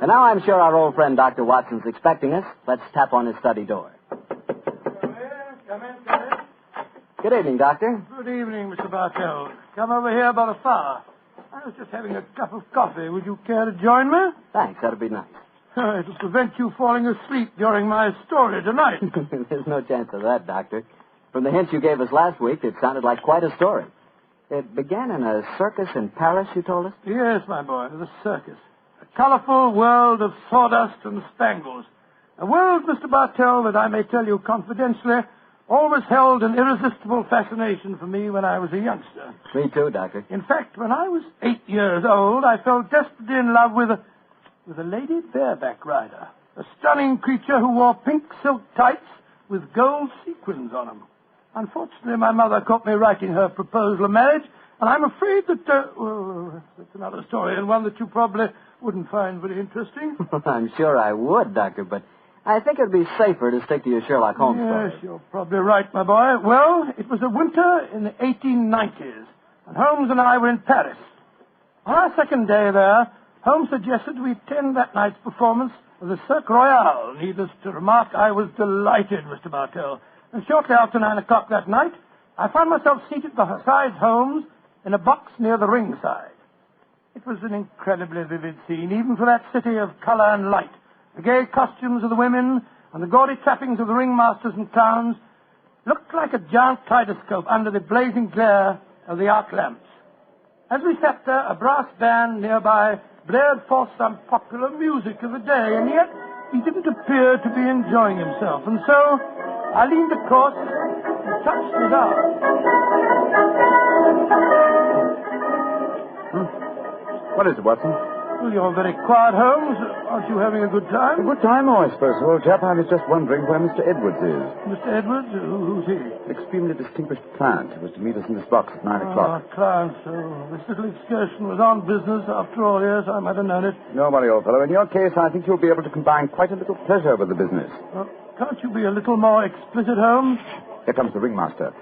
And now I'm sure our old friend Dr. Watson's expecting us. Let's tap on his study door. Come in. Good evening, Doctor. Good evening, Mr. Bartell. Come over here by the fire. I was just having a cup of coffee. Would you care to join me? Thanks, that'd be nice. It'll prevent you falling asleep during my story tonight. There's no chance of that, Doctor. From the hints you gave us last week, it sounded like quite a story. It began in a circus in Paris, you told us? Yes, my boy, the circus. A colorful world of sawdust and spangles. A world, Mr. Bartell, that I may tell you confidentially, always held an irresistible fascination for me when I was a youngster. Me too, Doctor. In fact, when I was 8 years old, I fell desperately in love with a lady bareback rider. A stunning creature who wore pink silk tights with gold sequins on them. Unfortunately, my mother caught me writing her proposal of marriage, and I'm afraid that, that's another story, and one that you probably wouldn't find very interesting. I'm sure I would, Doctor, but I think it'd be safer to stick to your Sherlock Holmes story. Yes, you're probably right, my boy. Well, it was a winter in the 1890s, and Holmes and I were in Paris. On our second day there, Holmes suggested we attend that night's performance of the Cirque Royale. Needless to remark, I was delighted, Mr. Bartell. And shortly after 9 o'clock that night, I found myself seated beside Holmes in a box near the ringside. It was an incredibly vivid scene, even for that city of color and light. The gay costumes of the women and the gaudy trappings of the ringmasters and clowns looked like a giant kaleidoscope under the blazing glare of the arc lamps. As we sat there, a brass band nearby blared forth some popular music of the day, and yet he didn't appear to be enjoying himself. And so I leaned across and touched his arm. What is it, Watson? Well, you're very quiet, Holmes. Aren't you having a good time? A good time, oh, I suppose, old chap. I was just wondering where Mr. Edwards is. Mr. Edwards? Who's he? An extremely distinguished client who was to meet us in this box at 9 o'clock. Client, so this little excursion was on business. After all, yes, I might have known it. No worry, old fellow. In your case, I think you'll be able to combine quite a little pleasure with the business. Well, can't you be a little more explicit, Holmes? Here comes the ringmaster.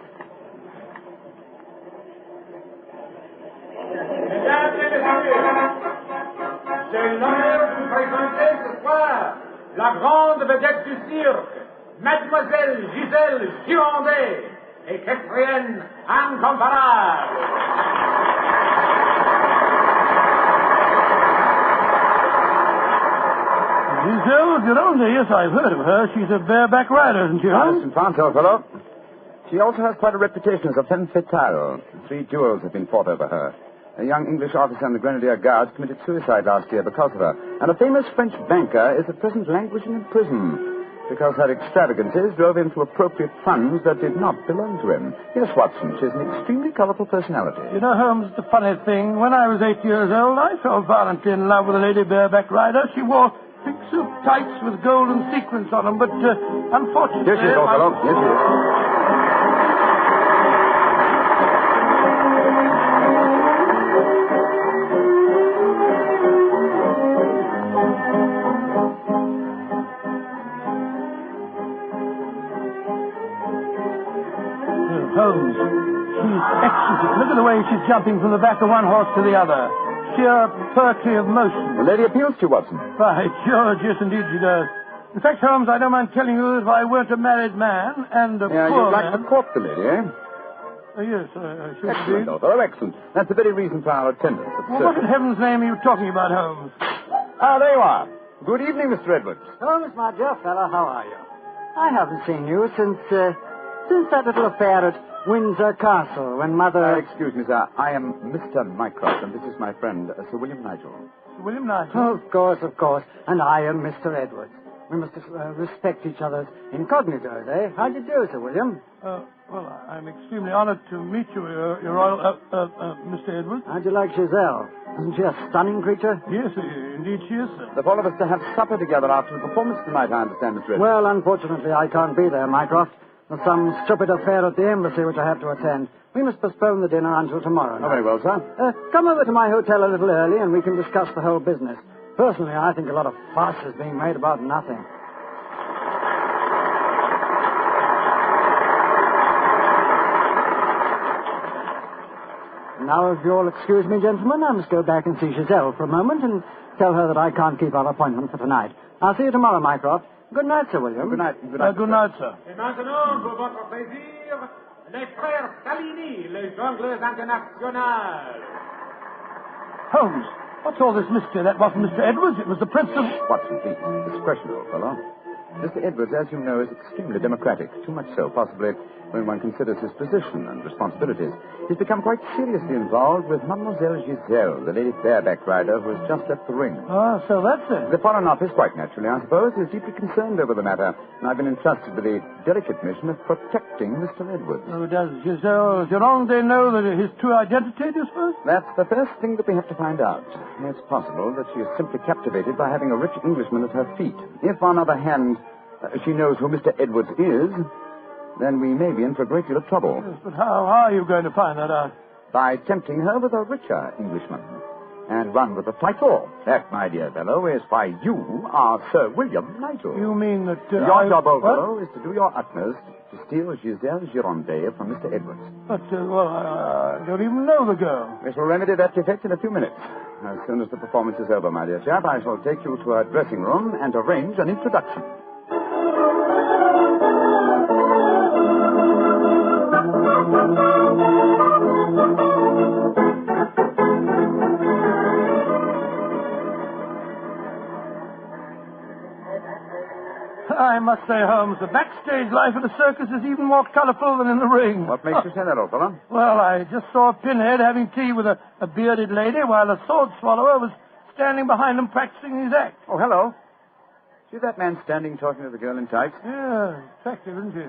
C'est l'honneur de vous présenter ce soir la grande vedette du cirque, Mademoiselle Gisèle Girondet, équestrienne incomparable. Gisèle Girondet, yes, I've heard of her. She's a bareback rider, isn't she, Holmes? St. France, old fellow. She also has quite a reputation as a femme fatale. 3 duels have been fought over her. A young English officer in the Grenadier Guards committed suicide last year because of her. And a famous French banker is at present languishing in prison because her extravagances drove him to appropriate funds that did not belong to him. Yes, Watson, she's an extremely colorful personality. You know, Holmes, the funny thing, when I was 8 years old, I fell violently in love with a lady bareback rider. She wore pink silk tights with golden sequins on them, but unfortunately... Here she is, old fellow. Here she is. Holmes, she's exquisite. Look at the way she's jumping from the back of one horse to the other. Sheer poetry of motion. The lady appeals to you, Watson. By George, yes, indeed she does. In fact, Holmes, I don't mind telling you that if I weren't a married man and a poor you'd like man... to court the lady, eh? Yes, I should Excellent, indeed. old fellow, excellent. That's the very reason for our attendance. Well, what in heaven's name are you talking about, Holmes? Ah, there you are. Good evening, Mr. Edwards. Holmes, my dear fellow, how are you? I haven't seen you since that little affair at Windsor Castle when Mother... Excuse me, sir. I am Mr. Mycroft, and this is my friend, Sir William Nigel. Sir William Nigel? Oh, of course. And I am Mr. Edwards. We must respect each other's incognito, eh? How do you do, Sir William? Well, I'm extremely honored to meet you, Your Royal, Mr. Edwards. How'd you like Giselle? Isn't she a stunning creature? Yes, indeed she is, sir. The four of us to have supper together after the performance tonight, I understand, Mr. Edwards. Well, unfortunately, I can't be there, Mycroft. There's some stupid affair at the embassy which I have to attend. We must postpone the dinner until tomorrow night. Oh, very well, sir. Come over to my hotel a little early and we can discuss the whole business. Personally, I think a lot of fuss is being made about nothing. Now, if you'll excuse me, gentlemen, I must go back and see Giselle for a moment and tell her that I can't keep our appointment for tonight. I'll see you tomorrow, Mycroft. Good night, Sir William. Good night. Good night, sir. Et maintenant, pour votre plaisir, les frères Salini, les jongleurs internationaux. Holmes, what's all this mystery? That wasn't Mr. Edwards. It was the Prince of... Watson, please. Discretion, old fellow. Mr. Edwards, as you know, is extremely democratic. Too much so, possibly, when one considers his position and responsibilities. He's become quite seriously involved with Mademoiselle Giselle, the lady bareback rider who has just left the ring. Ah, so that's it. The Foreign Office, quite naturally, I suppose, is deeply concerned over the matter. And I've been entrusted with the delicate mission of protecting Mr. Edwards. Oh, does Giselle Gironde know that his true identity, do you suppose? That's the first thing that we have to find out. It's possible that she is simply captivated by having a rich Englishman at her feet. If, on the other hand, she knows who Mr. Edwards is, then we may be in for a great deal of trouble. Yes, but how are you going to find that out? By tempting her with a richer Englishman. And one with a title. That, my dear fellow, is why you are Sir William Nigel. You mean that... Your job, old fellow, is to do your utmost to steal Giselle Gironde from Mr. Edwards. But, I don't even know the girl. We shall remedy that defect in a few minutes. As soon as the performance is over, my dear chap, I shall take you to her dressing room and arrange an introduction. I must say, Holmes, the backstage life at the circus is even more colorful than in the ring. What makes you say that, old fellow? Well, I just saw Pinhead having tea with a bearded lady while a sword swallower was standing behind him practicing his act. Oh, hello. See that man standing talking to the girl in tights? Yeah, attractive, isn't he?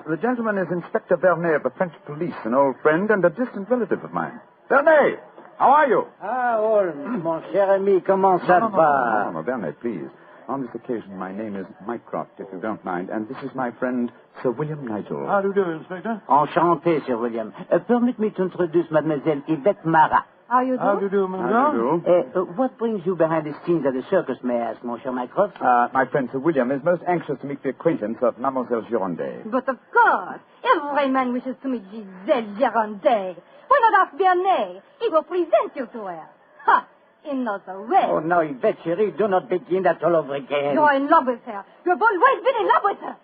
The gentleman is Inspector Vernet of the French police, an old friend and a distant relative of mine. Vernet, how are you? Ah, Holmes, mon cher ami, comment ça va? No, Vernet, please. On this occasion, my name is Mycroft, if you don't mind, and this is my friend, Sir William Nigel. How do you do, Inspector? Enchanté, Sir William. Permit me to introduce Mademoiselle Yvette Marat. How you do? How do you do, Mademoiselle? How do you do? What brings you behind the scenes at the circus, may I ask, mon cher Mycroft? My friend Sir William is most anxious to make the acquaintance of Mademoiselle Gironde. But of course, every man wishes to meet Giselle Gironde. Why not ask Bernet? He will present you to her. Ha! In other way. Oh, no, Yvette, chérie, do not begin that all over again. You're in love with her. You've always been in love with her.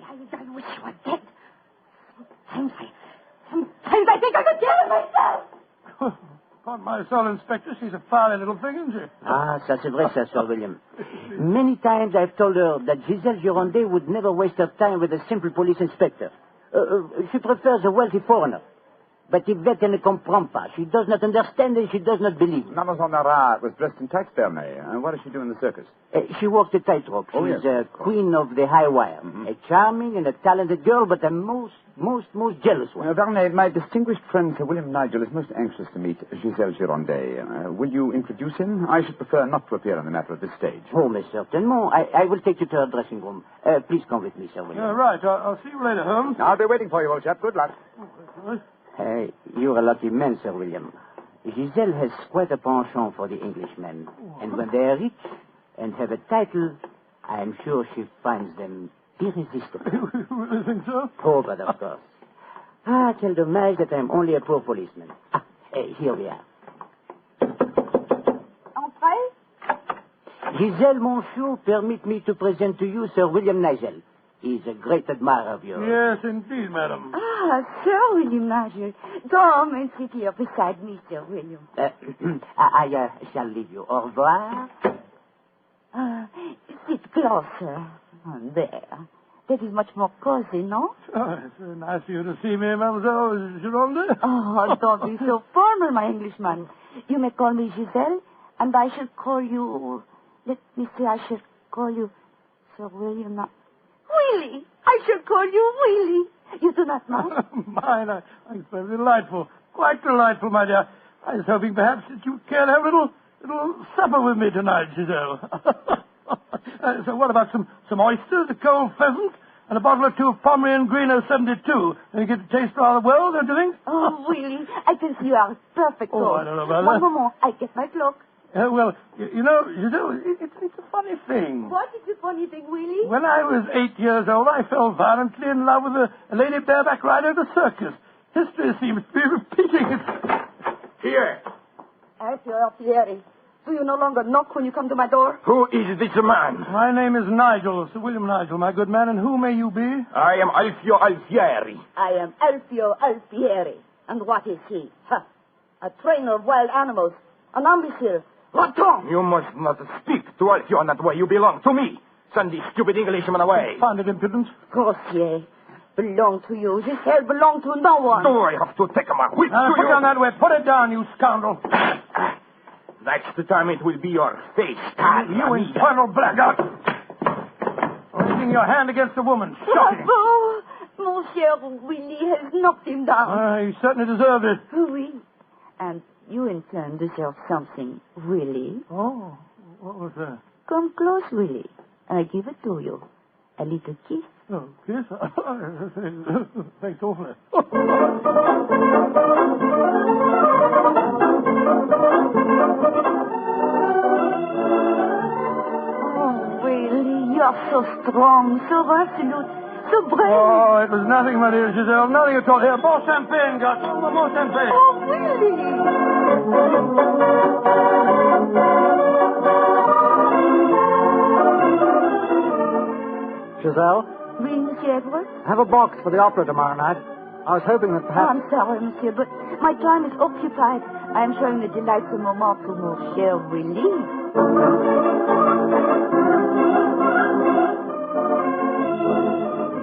I wish you were dead. Sometimes I think I could kill myself. Upon my soul, Inspector, she's a fine little thing, isn't she? Ah, ça c'est vrai, ça, Sir William. Many times I've told her that Giselle Gironde would never waste her time with a simple police inspector. She prefers a wealthy foreigner. But Yvette ne comprend pas. She does not understand and she does not believe. Mademoiselle Marat was dressed in tights, Bernet. And what does she do in the circus? She walks the tightrope. She's queen of the high wire. Mm-hmm. A charming and a talented girl, but a most jealous one. Bernet, my distinguished friend Sir William Nigel is most anxious to meet Giselle Gironde. Will you introduce him? I should prefer not to appear on the matter at this stage. Oh, mais certainement. I will take you to her dressing room. Please come with me, Sir William. Right. I'll see you later, Holmes. I'll be waiting for you, old chap. Good luck. You're a lucky man, Sir William. Giselle has quite a penchant for the Englishmen. And when they are rich and have a title, I am sure she finds them irresistible. You think so? Oh, but of course. Ah, quel dommage that I'm only a poor policeman. Here we are. Entrez. Giselle, monsieur, permit me to present to you Sir William Nigel. He's a great admirer of yours. Yes, indeed, madam. Ah, Sir William Nigel. Come and sit here beside me, Sir William. I shall leave you. Au revoir. Sit closer. There. That is much more cozy, no? Oh, it's very nice of you to see me, Mademoiselle Gironde. Oh, don't be so formal, my Englishman. You may call me Giselle, and I shall call you... Let me see, I shall call you Sir William. Willie! I shall call you Willie. You do not mind? Mine, it's very delightful. Quite delightful, my dear. I was hoping perhaps that you'd care to have a little supper with me tonight, Giselle. So what about some oysters, a cold pheasant, and a bottle or two of Pomeranian Green 72? And you get to taste rather well, don't you think? Oh, Willie, I can see you are perfect. Oh, I don't know about One that. moment, I get my cloak. Well, you know, Giselle, it's a funny thing. What is the funny thing, Willie? When I was 8 years old, I fell violently in love with a lady bareback rider at a circus. History seems to be repeating itself. Here. Pierre, do you no longer knock when you come to my door? Who is this man? My name is Nigel, Sir William Nigel, my good man, and who may you be? I am Alfio Alfieri. I am Alfio Alfieri. And what is he? A trainer of wild animals. An imbecile. Laton! You must not speak to Alfio in that way. You belong to me. Send these stupid Englishmen away. Founded impudence. Grossier. Belong to you. This hell belong to no one. Do I have to take my whip to Put you? it on that way. Put it down, you scoundrel. That's the time it will be your face. You infernal blackguard. Raising your hand against a woman. Shocking. Bravo! Monsieur Willie has knocked him down. He certainly deserved it. Oui. And you in turn deserve something, Willie. Oh, what was that? Come close, Willie. I give it to you. A little kiss. Oh, kiss? Thanks awfully. Oh, Willie, you are so strong, so resolute, so brave. Oh, it was nothing, my dear Giselle. Nothing at all. Here, more champagne, Gus. More champagne. Oh, Willie. Giselle? Oui, Monsieur Edwards? Have a box for the opera tomorrow night. I was hoping that Oh, perhaps... I'm sorry, Monsieur, but my time is occupied. I am showing the delightful moment to mon cher Willie.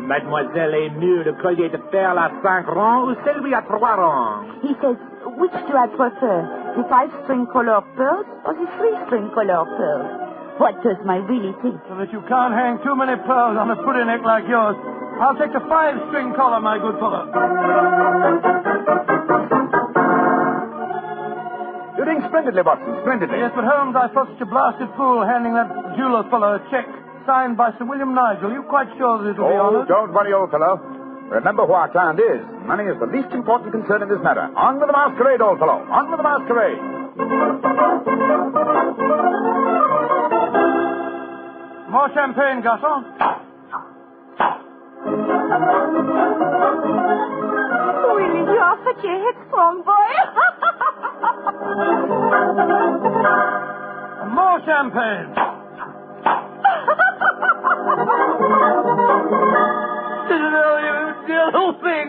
Mademoiselle est mieux le collier de perles à 5 rangs ou celui à 3 rangs? He says, which do I prefer, the 5-string color pearls or the 3-string color pearls? What does my Willie think? So that you can't hang too many pearls on a pudding neck like yours. I'll take the 5-string collar, my good fellow. You're doing splendidly, Watson, splendidly. Yes, but Holmes, I thought such a blasted fool handing that jeweler fellow a check signed by Sir William Nigel. You quite sure that it'll be honored? Don't worry, old fellow. Remember who our client is. Money is the least important concern in this matter. On with the masquerade, old fellow. On with the masquerade. More champagne, garçon. Willie, you are such a headstrong boy. More champagne. Giselle, you dear little thing.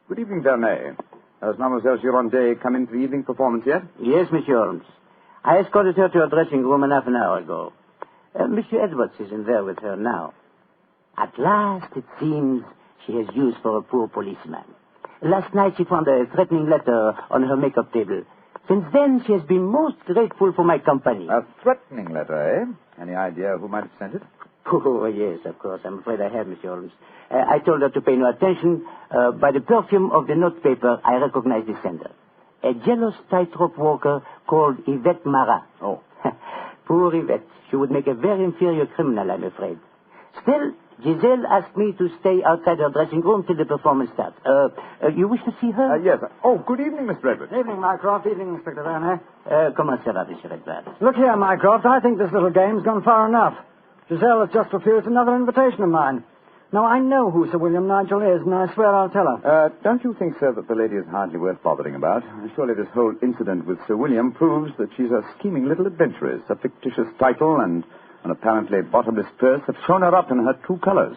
Good evening, Vernet. Has Mademoiselle Girondet come in for the evening performance yet? Yes, Monsieur Holmes. I escorted her to her dressing room half an hour ago. Monsieur Edwards is in there with her now. At last, it seems, she has use for a poor policeman. Last night she found a threatening letter on her makeup table. Since then, she has been most grateful for my company. A threatening letter, eh? Any idea who might have sent it? Oh, yes, of course. I'm afraid I have, Monsieur Holmes. I told her to pay no attention. By the perfume of the notepaper, I recognize the sender. A jealous tightrope walker called Yvette Marat. Oh. Poor Yvette. She would make a very inferior criminal, I'm afraid. Still, Giselle asked me to stay outside her dressing room till the performance starts. You wish to see her? Yes. Oh, good evening, Miss Redwood. Evening, Mycroft. Evening, Inspector Vernet. Comment ça va, Monsieur Edwards? Look here, Mycroft. I think this little game's gone far enough. Giselle has just refused another invitation of mine. Now, I know who Sir William Nigel is, and I swear I'll tell her. Don't you think, sir, that the lady is hardly worth bothering about? Surely this whole incident with Sir William proves that she's a scheming little adventuress. A fictitious title and an apparently bottomless purse have shown her up in her true colors.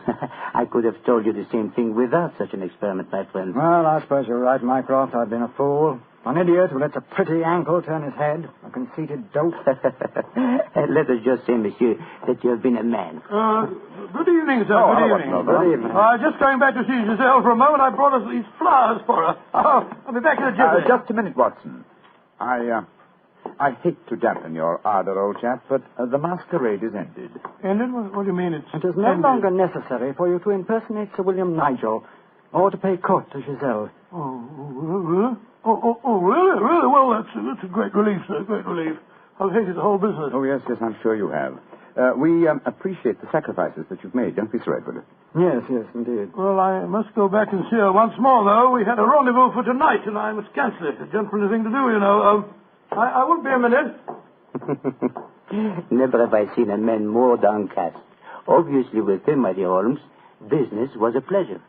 I could have told you the same thing without such an experiment, my friend. Well, I suppose you're right, Mycroft. I've been a fool. An idiot who lets a pretty ankle turn his head. A conceited dope. Let us just say, monsieur, that you have been a man. Good evening, sir. Good evening. Good evening. Just going back to see Giselle for a moment, I brought us these flowers for her. I'll be back in a jiffy. Just a minute, Watson. I hate to dampen your ardor, old chap, but the masquerade is ended. Ended? What do you mean? It is no longer necessary for you to impersonate Sir William Nigel or to pay court to Giselle. Really? Really? Well, that's a great relief, sir. Great relief. I've hated the whole business. Oh, yes, I'm sure you have. We appreciate the sacrifices that you've made, don't we, Sir Edward? Yes, indeed. Well, I must go back and see her once more, though. We had a rendezvous for tonight, and I must cancel it. A gentlemanly thing to do, you know. I won't be a minute. Never have I seen a man more downcast. Obviously, with him, my dear Holmes, business was a pleasure.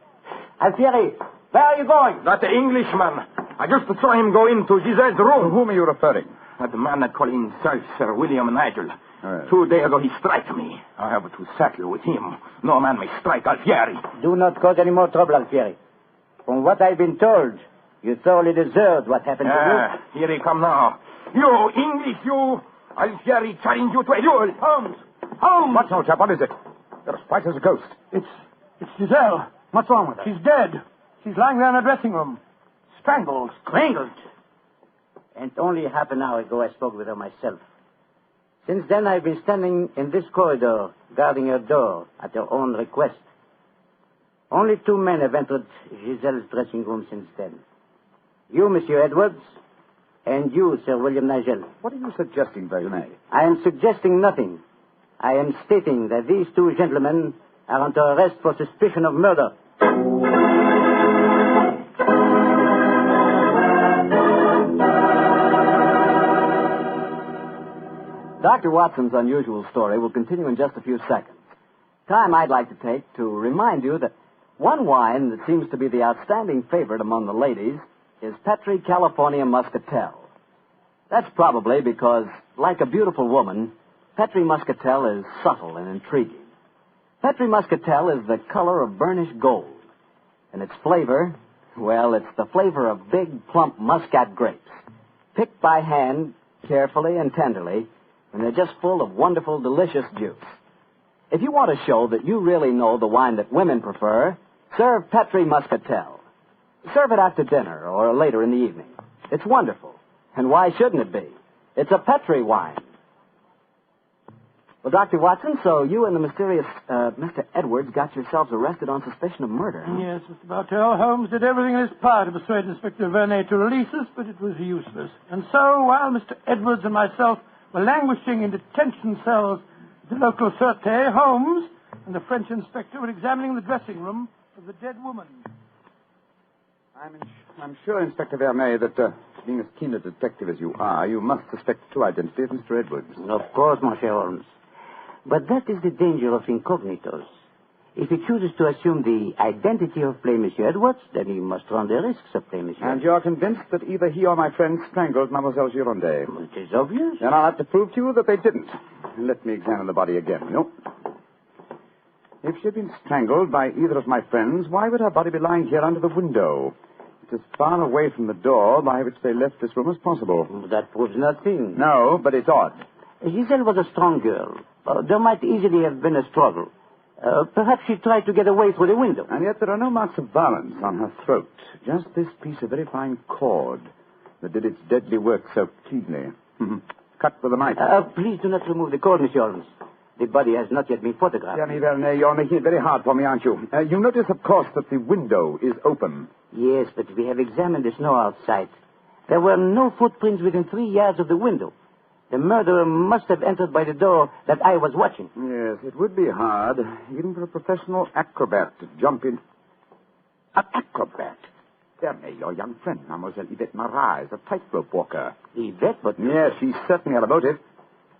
Alfieri, where are you going? That Englishman. I just saw him go into Giselle's room. To whom are you referring? That man that called himself Sir William Nigel. 2 days ago, he struck me. I have to settle with him. No man may strike Alfieri. Do not cause any more trouble, Alfieri. From what I've been told, you thoroughly deserved what happened to you. Here he come now. You, English, you. Alfieri challenge you to a duel. Holmes! What's old chap? What is it? You're as white as a ghost. It's Giselle. What's wrong with her? She's dead. She's lying there in her dressing room. Strangled. Strangled? And only half an hour ago I spoke with her myself. Since then I've been standing in this corridor, guarding her door at her own request. Only 2 men have entered Giselle's dressing room since then. You, Monsieur Edwards, and you, Sir William Nigel. What are you suggesting, Bayonet? I am suggesting nothing. I am stating that these 2 gentlemen are under arrest for suspicion of murder. Dr. Watson's unusual story will continue in just a few seconds. Time I'd like to take to remind you that one wine that seems to be the outstanding favorite among the ladies is Petri California Muscatel. That's probably because, like a beautiful woman, Petri Muscatel is subtle and intriguing. Petri Muscatel is the color of burnished gold. And its flavor, well, it's the flavor of big, plump Muscat grapes, picked by hand, carefully and tenderly, and they're just full of wonderful, delicious juice. If you want to show that you really know the wine that women prefer, serve Petri Muscatel. Serve it after dinner or later in the evening. It's wonderful. And why shouldn't it be? It's a Petri wine. Well, Dr. Watson, so you and the mysterious Mr. Edwards got yourselves arrested on suspicion of murder. Huh? Yes, Mr. Bartell. Holmes did everything in his power to persuade Inspector Vernet to release us, but it was useless. And so, while Mr. Edwards and myself were languishing in detention cells at the local Sûreté, Holmes and the French inspector were examining the dressing room of the dead woman. I'm sure, Inspector Vernet, that being as keen a detective as you are, you must suspect 2 identities of Mr. Edwards. Of course, Monsieur Holmes. But that is the danger of incognitos. If he chooses to assume the identity of plain Monsieur Edwards, then he must run the risks of plain Monsieur. And you're convinced that either he or my friend strangled Mademoiselle Girondet? It is obvious. Then I'll have to prove to you that they didn't. Let me examine the body again. No. If she had been strangled by either of my friends, why would her body be lying here under the window? It's as far away from the door by which they left this room as possible. That proves nothing. No, but it's odd. Giselle was a strong girl. There might easily have been a struggle. Perhaps she tried to get away through the window. And yet there are no marks of violence on her throat. Just this piece of very fine cord that did its deadly work so cleanly. Cut with a knife. Please do not remove the cord, Monsieur Holmes. The body has not yet been photographed. Dear me, Vernet, you're making it very hard for me, aren't you? You notice, of course, that the window is open. Yes, but we have examined the snow outside. There were no footprints within 3 yards of the window. The murderer must have entered by the door that I was watching. Yes, it would be hard, even for a professional acrobat to jump in. An acrobat? Vernet, your young friend, Mademoiselle Yvette Marat, is a tightrope walker. Yvette? But... Yes, she certainly had a motive.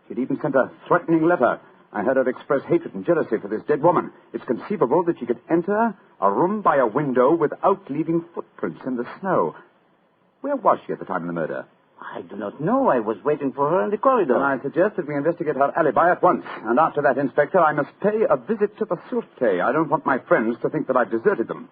She'd even sent a threatening letter. I heard her express hatred and jealousy for this dead woman. It's conceivable that she could enter a room by a window without leaving footprints in the snow. Where was she at the time of the murder? I do not know. I was waiting for her in the corridor. Then I suggest that we investigate her alibi at once. And after that, Inspector, I must pay a visit to the Sûreté. I don't want my friends to think that I've deserted them.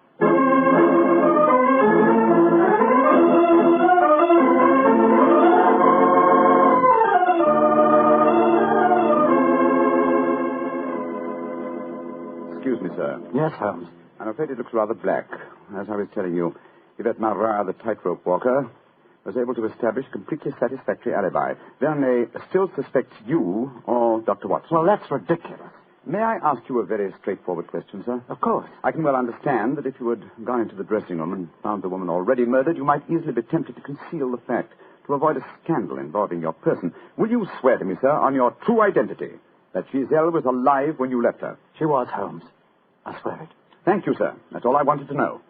excuse me, sir. Yes, Holmes. I'm afraid it looks rather black. As I was telling you, Yvette Marat, the tightrope walker, was able to establish a completely satisfactory alibi. Verney still suspects you or Dr. Watson. Well, that's ridiculous. May I ask you a very straightforward question, sir? Of course. I can well understand that if you had gone into the dressing room and found the woman already murdered, you might easily be tempted to conceal the fact, to avoid a scandal involving your person. Will you swear to me, sir, on your true identity, that Giselle was alive when you left her? She was, Holmes. I swear it. Thank you, sir. That's all I wanted to know.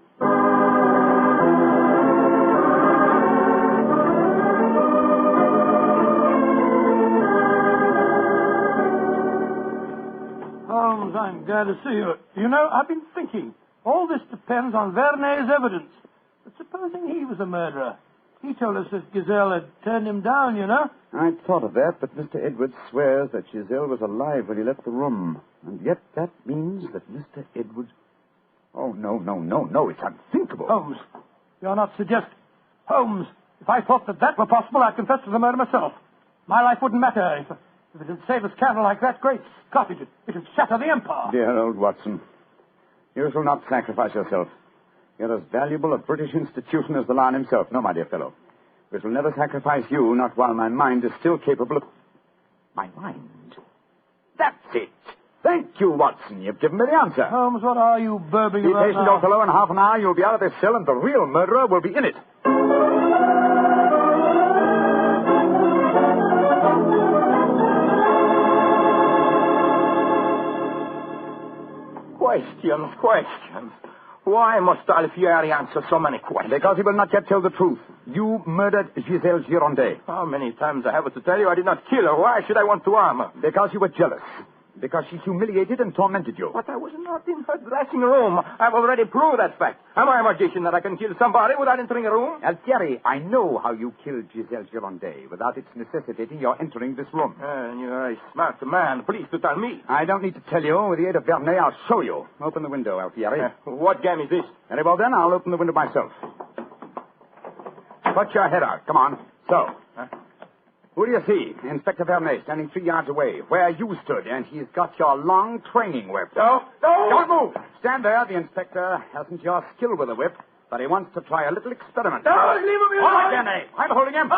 Holmes, I'm glad to see you. You know, I've been thinking. All this depends on Verney's evidence. But supposing he was a murderer. He told us that Giselle had turned him down, you know. I'd thought of that, but Mr. Edwards swears that Giselle was alive when he left the room. And yet that means that Mr. Edwards... Oh, no, it's unthinkable. Holmes, you're not suggesting... Holmes, if I thought that were possible, I'd confess to the murder myself. My life wouldn't matter if it would save a scandal like that. Great Scott, it'd shatter the empire. Dear old Watson, you shall not sacrifice yourself. You're as valuable a British institution as the Lion himself. No, my dear fellow. We shall never sacrifice you, not while my mind is still capable of... My mind? That's it. Thank you, Watson. You've given me the answer. Holmes, what are you burbling Be about patient, now? old fellow. In half an hour, you'll be out of this cell, and the real murderer will be in it. Questions. Why must Alfieri answer so many questions? Because he will not yet tell the truth. You murdered Giselle Girondet. How many times I have to tell you I did not kill her? Why should I want to harm her? Because you were jealous. Because she humiliated and tormented you. But I was not in her dressing room. I've already proved that fact. Am I a magician that I can kill somebody without entering a room? Alfieri, I know how you killed Giselle Girondet without its necessitating your entering this room. You're a smart man. Please to tell me. I don't need to tell you. With the aid of Verney, I'll show you. Open the window, Alfieri. What game is this? Very well, then. I'll open the window myself. Put your head out. Come on. So. Who do you see? Inspector Verney, standing 3 yards away, where you stood, and he's got your long training whip. No! Don't move! Stand there. The inspector hasn't your skill with a whip, but he wants to try a little experiment. No, leave him alone! All right, Verney. I'm holding him.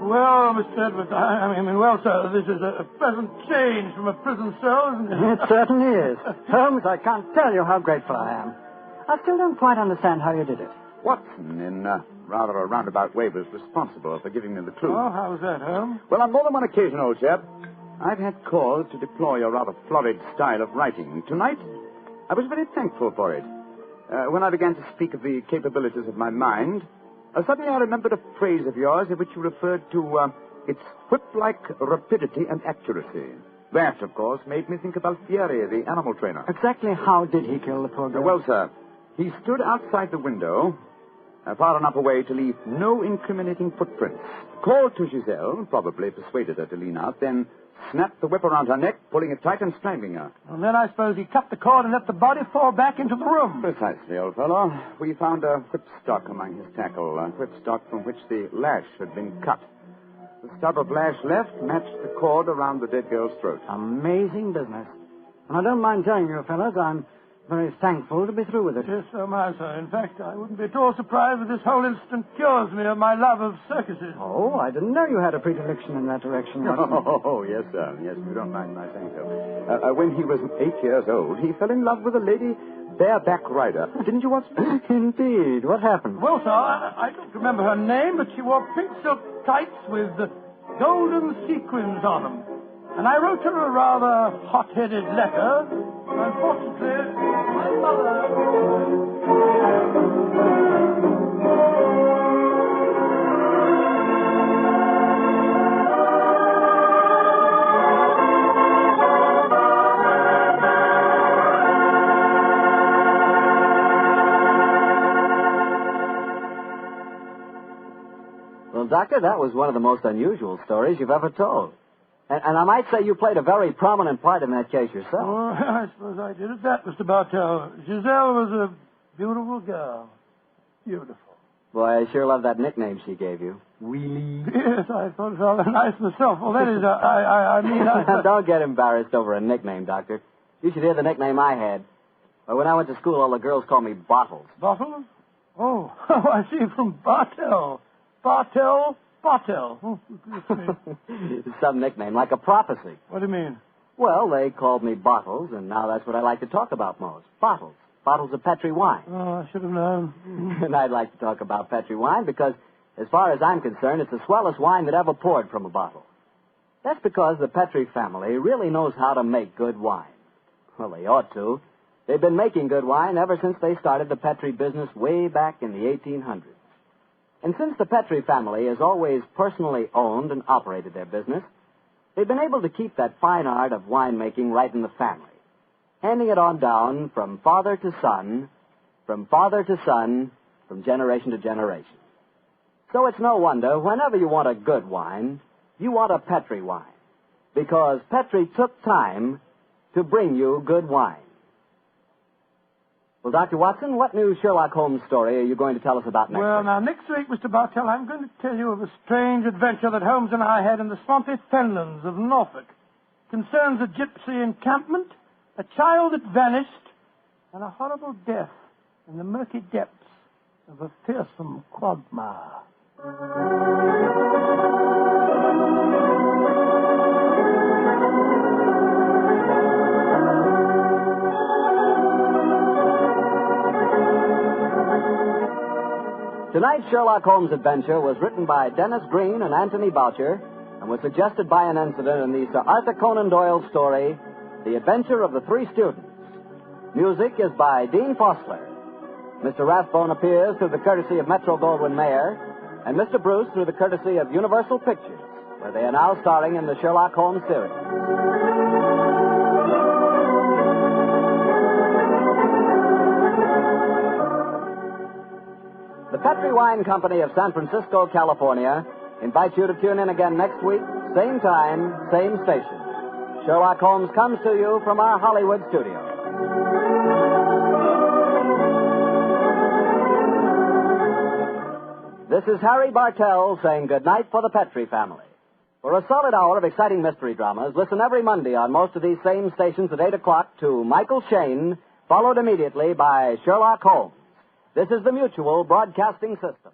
Well, Mr. Edwards, well, sir, this is a pleasant change from a prison cell, isn't it? It certainly is. Holmes, I can't tell you how grateful I am. I still don't quite understand how you did it. Watson, in rather a roundabout way, was responsible for giving me the clue. Oh, how's that, Holmes? Well, on more than one occasion, old chap, I've had cause to deplore your rather florid style of writing. Tonight, I was very thankful for it. When I began to speak of the capabilities of my mind, suddenly I remembered a phrase of yours in which you referred to its whip-like rapidity and accuracy. That, of course, made me think of Alfieri, the animal trainer. Exactly how did he kill the poor girl? Well, sir, he stood outside the window, far enough away to leave no incriminating footprints. Called to Giselle, probably persuaded her to lean out, then snapped the whip around her neck, pulling it tight and strangling her. And then I suppose he cut the cord and let the body fall back into the room. Precisely, old fellow. We found a whipstock among his tackle, a whipstock from which the lash had been cut. The stub of lash left matched the cord around the dead girl's throat. Amazing business. And I don't mind telling you, fellows, I'm very thankful to be through with it. Yes, so am I, sir. In fact, I wouldn't be at all surprised if this whole incident cures me of my love of circuses. Oh, I didn't know you had a predilection in that direction, Watson. Oh, yes, sir. Yes, you don't mind my saying so. When he was 8 years old, he fell in love with a lady bareback rider. Didn't you, Watson? Indeed. What happened? Well, sir, I don't remember her name, but she wore pink silk tights with golden sequins on them. And I wrote her a rather hot-headed letter. Unfortunately, my mother... Well, Doctor, that was one of the most unusual stories you've ever told. And I might say you played a very prominent part in that case yourself. Oh, I suppose I did at that, Mr. Bartell. Giselle was a beautiful girl. Beautiful. Boy, I sure love that nickname she gave you. Wheelie. Yes, I thought it rather nice myself. Well, that is, I mean... Don't get embarrassed over a nickname, Doctor. You should hear the nickname I had. Well, when I went to school, all the girls called me Bottles. Bottles? Oh, I see, from Bartell. Bartell? Oh, some nickname, like a prophecy. What do you mean? Well, they called me Bottles, and now that's what I like to talk about most. Bottles. Bottles of Petri wine. Oh, I should have known. And I'd like to talk about Petri wine because, as far as I'm concerned, it's the swellest wine that ever poured from a bottle. That's because the Petri family really knows how to make good wine. Well, they ought to. They've been making good wine ever since they started the Petri business way back in the 1800s. And since the Petri family has always personally owned and operated their business, they've been able to keep that fine art of winemaking right in the family, handing it on down from father to son, from generation to generation. So it's no wonder, whenever you want a good wine, you want a Petri wine, because Petri took time to bring you good wine. Well, Dr. Watson, what new Sherlock Holmes story are you going to tell us about next Well, week? now, next week, Mr. Bartell, I'm going to tell you of a strange adventure that Holmes and I had in the swampy fenlands of Norfolk. It concerns a gypsy encampment, a child that vanished, and a horrible death in the murky depths of a fearsome quagmire. Tonight's Sherlock Holmes adventure was written by Dennis Green and Anthony Boucher and was suggested by an incident in the Sir Arthur Conan Doyle story, The Adventure of the Three Students. Music is by Dean Fossler. Mr. Rathbone appears through the courtesy of Metro-Goldwyn-Mayer, and Mr. Bruce through the courtesy of Universal Pictures, where they are now starring in the Sherlock Holmes series. The Petri Wine Company of San Francisco, California, invites you to tune in again next week, same time, same station. Sherlock Holmes comes to you from our Hollywood studio. This is Harry Bartell saying goodnight for the Petri family. For a solid hour of exciting mystery dramas, listen every Monday on most of these same stations at 8 o'clock to Michael Shayne, followed immediately by Sherlock Holmes. This is the Mutual Broadcasting System.